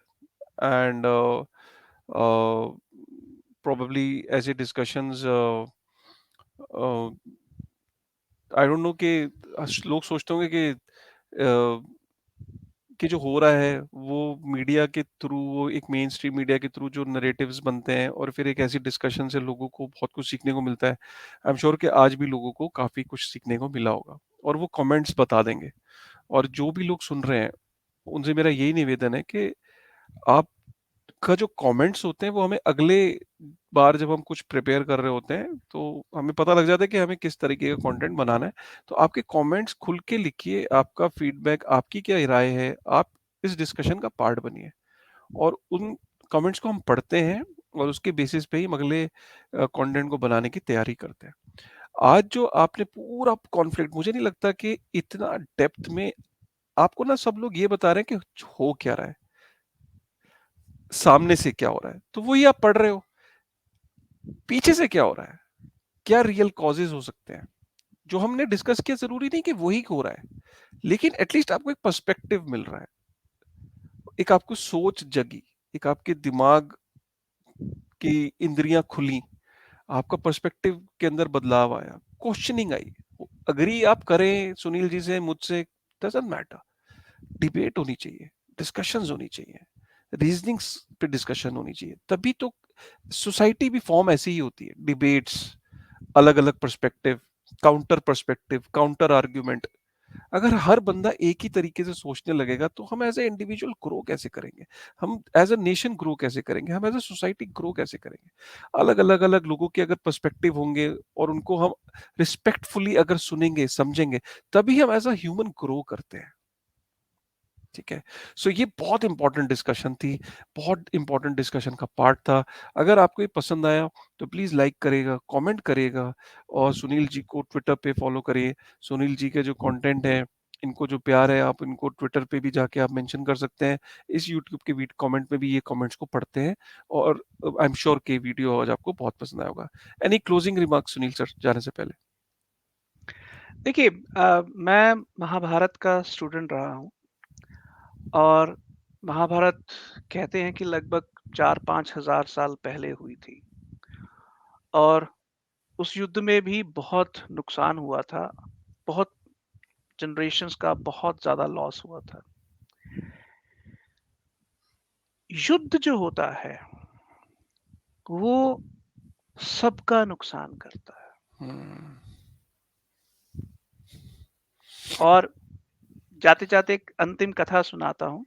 S1: and probably ऐसे डिस्कशंस आई डोंट नो कि लोग सोचते होंगे कि जो हो रहा है वो मीडिया के थ्रू, वो एक मेन स्ट्रीम मीडिया के थ्रू जो नैरेटिव्स बनते हैं और फिर एक ऐसी डिस्कशन से लोगों को बहुत कुछ सीखने को मिलता है। आई एम श्योर कि आज भी लोगों को काफ़ी कुछ सीखने को मिला होगा और वो कमेंट्स बता देंगे। और जो भी लोग सुन रहे हैं, उनसे मेरा यही निवेदन है कि आपका जो कमेंट्स होते हैं वो हमें अगले बार जब हम कुछ प्रिपेयर कर रहे होते हैं, तो हमें पता लग जाता है कि हमें किस तरीके का कंटेंट बनाना है। तो आपके कमेंट्स खुल के लिखिए, आपका फीडबैक, आपकी क्या राय है, आप इस डिस्कशन का पार्ट बनिए और उन कमेंट्स को हम पढ़ते हैं और उसके बेसिस पे ही हम अगले कंटेंट को बनाने की तैयारी करते हैं। आज जो आपने पूरा कॉन्फ्लिक्ट, मुझे नहीं लगता कि इतना डेप्थ में आपको ना सब लोग ये बता रहे हैं कि हो क्या रहा है, सामने से क्या हो रहा है, तो वही आप पढ़ रहे हो। पीछे से क्या हो रहा है, क्या रियल कॉजेज हो सकते हैं जो हमने डिस्कस किया, जरूरी नहीं कि वही हो रहा है, लेकिन एटलीस्ट आपको एक पर्सपेक्टिव मिल रहा है, एक आपको सोच जगी, एक आपके दिमाग की इंद्रियां खुली, आपका पर्सपेक्टिव के अंदर बदलाव आया, क्वेश्चनिंग आई। अग्री आप करें सुनील जी से, मुझसे, डजंट मैटर, डिबेट होनी चाहिए, डिस्कशंस होनी चाहिए, रीजनिंग्स पे डिस्कशन होनी चाहिए, तभी तो सोसाइटी भी फॉर्म ऐसी ही होती है। डिबेट्स, अलग अलग पर्सपेक्टिव, काउंटर आर्ग्यूमेंट। अगर हर बंदा एक ही तरीके से सोचने लगेगा तो हम एज ए इंडिविजुअल ग्रो कैसे करेंगे, हम एज अ नेशन ग्रो कैसे करेंगे, हम एज अ सोसाइटी ग्रो कैसे करेंगे। अलग अलग लोगों के अगर पर्सपेक्टिव होंगे और उनको हम रिस्पेक्टफुली अगर सुनेंगे समझेंगे, तभी हम एज अ ह्यूमन ग्रो करते हैं। ठीक है। सो ये बहुत इंपॉर्टेंट डिस्कशन थी, बहुत इंपॉर्टेंट डिस्कशन का पार्ट था। अगर आपको ये पसंद आया तो प्लीज़ लाइक करेगा, कमेंट करेगा और सुनील जी को ट्विटर पे फॉलो करिए। सुनील जी के जो कंटेंट है, इनको जो प्यार है, आप इनको ट्विटर पे भी जाके आप मेंशन कर सकते हैं। इस यूट्यूब के कमेंट में भी ये कमेंट्स को पढ़ते हैं और आई एम श्योर कि वीडियो आज आपको बहुत पसंद आया होगा। Any closing remarks Sunil sir जाने से पहले?
S2: देखिए, मैं महाभारत का स्टूडेंट रहा हूँ और महाभारत कहते हैं कि लगभग 4-5 हज़ार साल पहले हुई थी और उस युद्ध में भी बहुत नुकसान हुआ था, बहुत जनरेशंस का बहुत ज़्यादा लॉस हुआ था। युद्ध जो होता है, वो सबका नुकसान करता है।
S1: हम्म।
S2: और जाते-जाते एक अंतिम कथा सुनाता हूँ।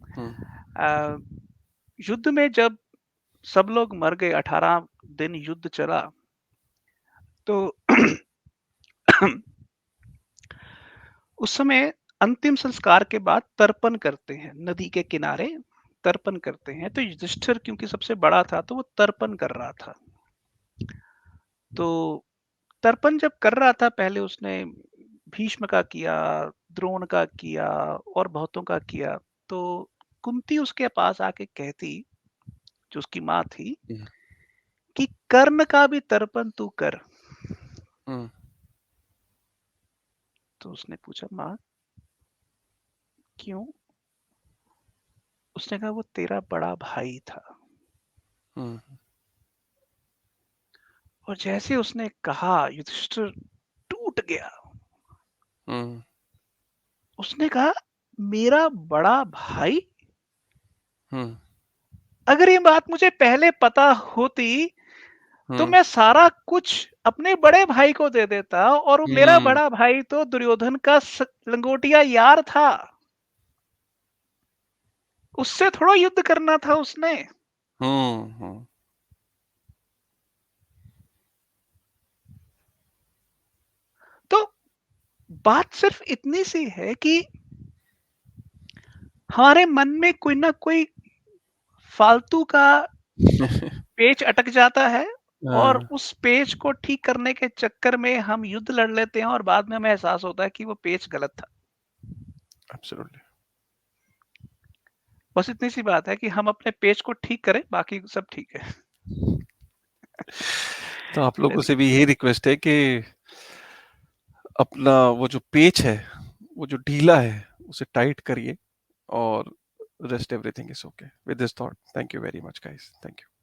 S1: हम्म।
S2: अ, युद्ध में जब सब लोग मर गए, 18 दिन युद्ध चला, तो उस समय अंतिम संस्कार के बाद तर्पण करते हैं, नदी के किनारे तर्पण करते हैं। तो युधिष्ठिर क्योंकि सबसे बड़ा था, तो वो तर्पण कर रहा था। तो तर्पण जब कर रहा था, पहले उसने भीष्म का किया, द्रोण का किया और बहुतों का किया। तो कुंती उसके पास आके कहती, जो उसकी माँ थी,
S1: हम्म।
S2: कि कर्ण का भी तर्पण तू कर।
S1: हम्म।
S2: तो उसने पूछा, माँ क्यों? उसने कहा, वो तेरा बड़ा भाई था।
S1: हम्म।
S2: और जैसे उसने कहा, युधिष्ठिर टूट गया।
S1: हम्म।
S2: उसने कहा, मेरा बड़ा भाई?
S1: हम्म।
S2: अगर ये बात मुझे पहले पता होती तो
S1: हुँ,
S2: मैं सारा कुछ अपने बड़े भाई को दे देता, और वो मेरा
S1: हुँ,
S2: बड़ा भाई तो दुर्योधन का लंगोटिया यार था। उससे थोड़ा युद्ध करना था उसने।
S1: हुँ, हुँ।
S2: तो बात सिर्फ इतनी सी है कि हमारे मन में कोई ना कोई फालतू का पेच अटक जाता है, और
S1: हाँ,
S2: उस पेच को ठीक करने के चक्कर में हम युद्ध लड़ लेते हैं, और बाद में हमें एहसास होता है कि वो पेच गलत था।
S1: एब्सोल्युटली।
S2: बस इतनी सी बात है कि हम अपने पेच को ठीक करें, बाकी सब ठीक है।
S1: तो आप लोगों से
S2: चलिए।
S1: भी यही रिक्वेस्ट है कि अपना वो जो पेच है, वो जो ढीला है, उसे टाइट करिए और rest everything is okay. With this thought, thank you very much guys. Thank you.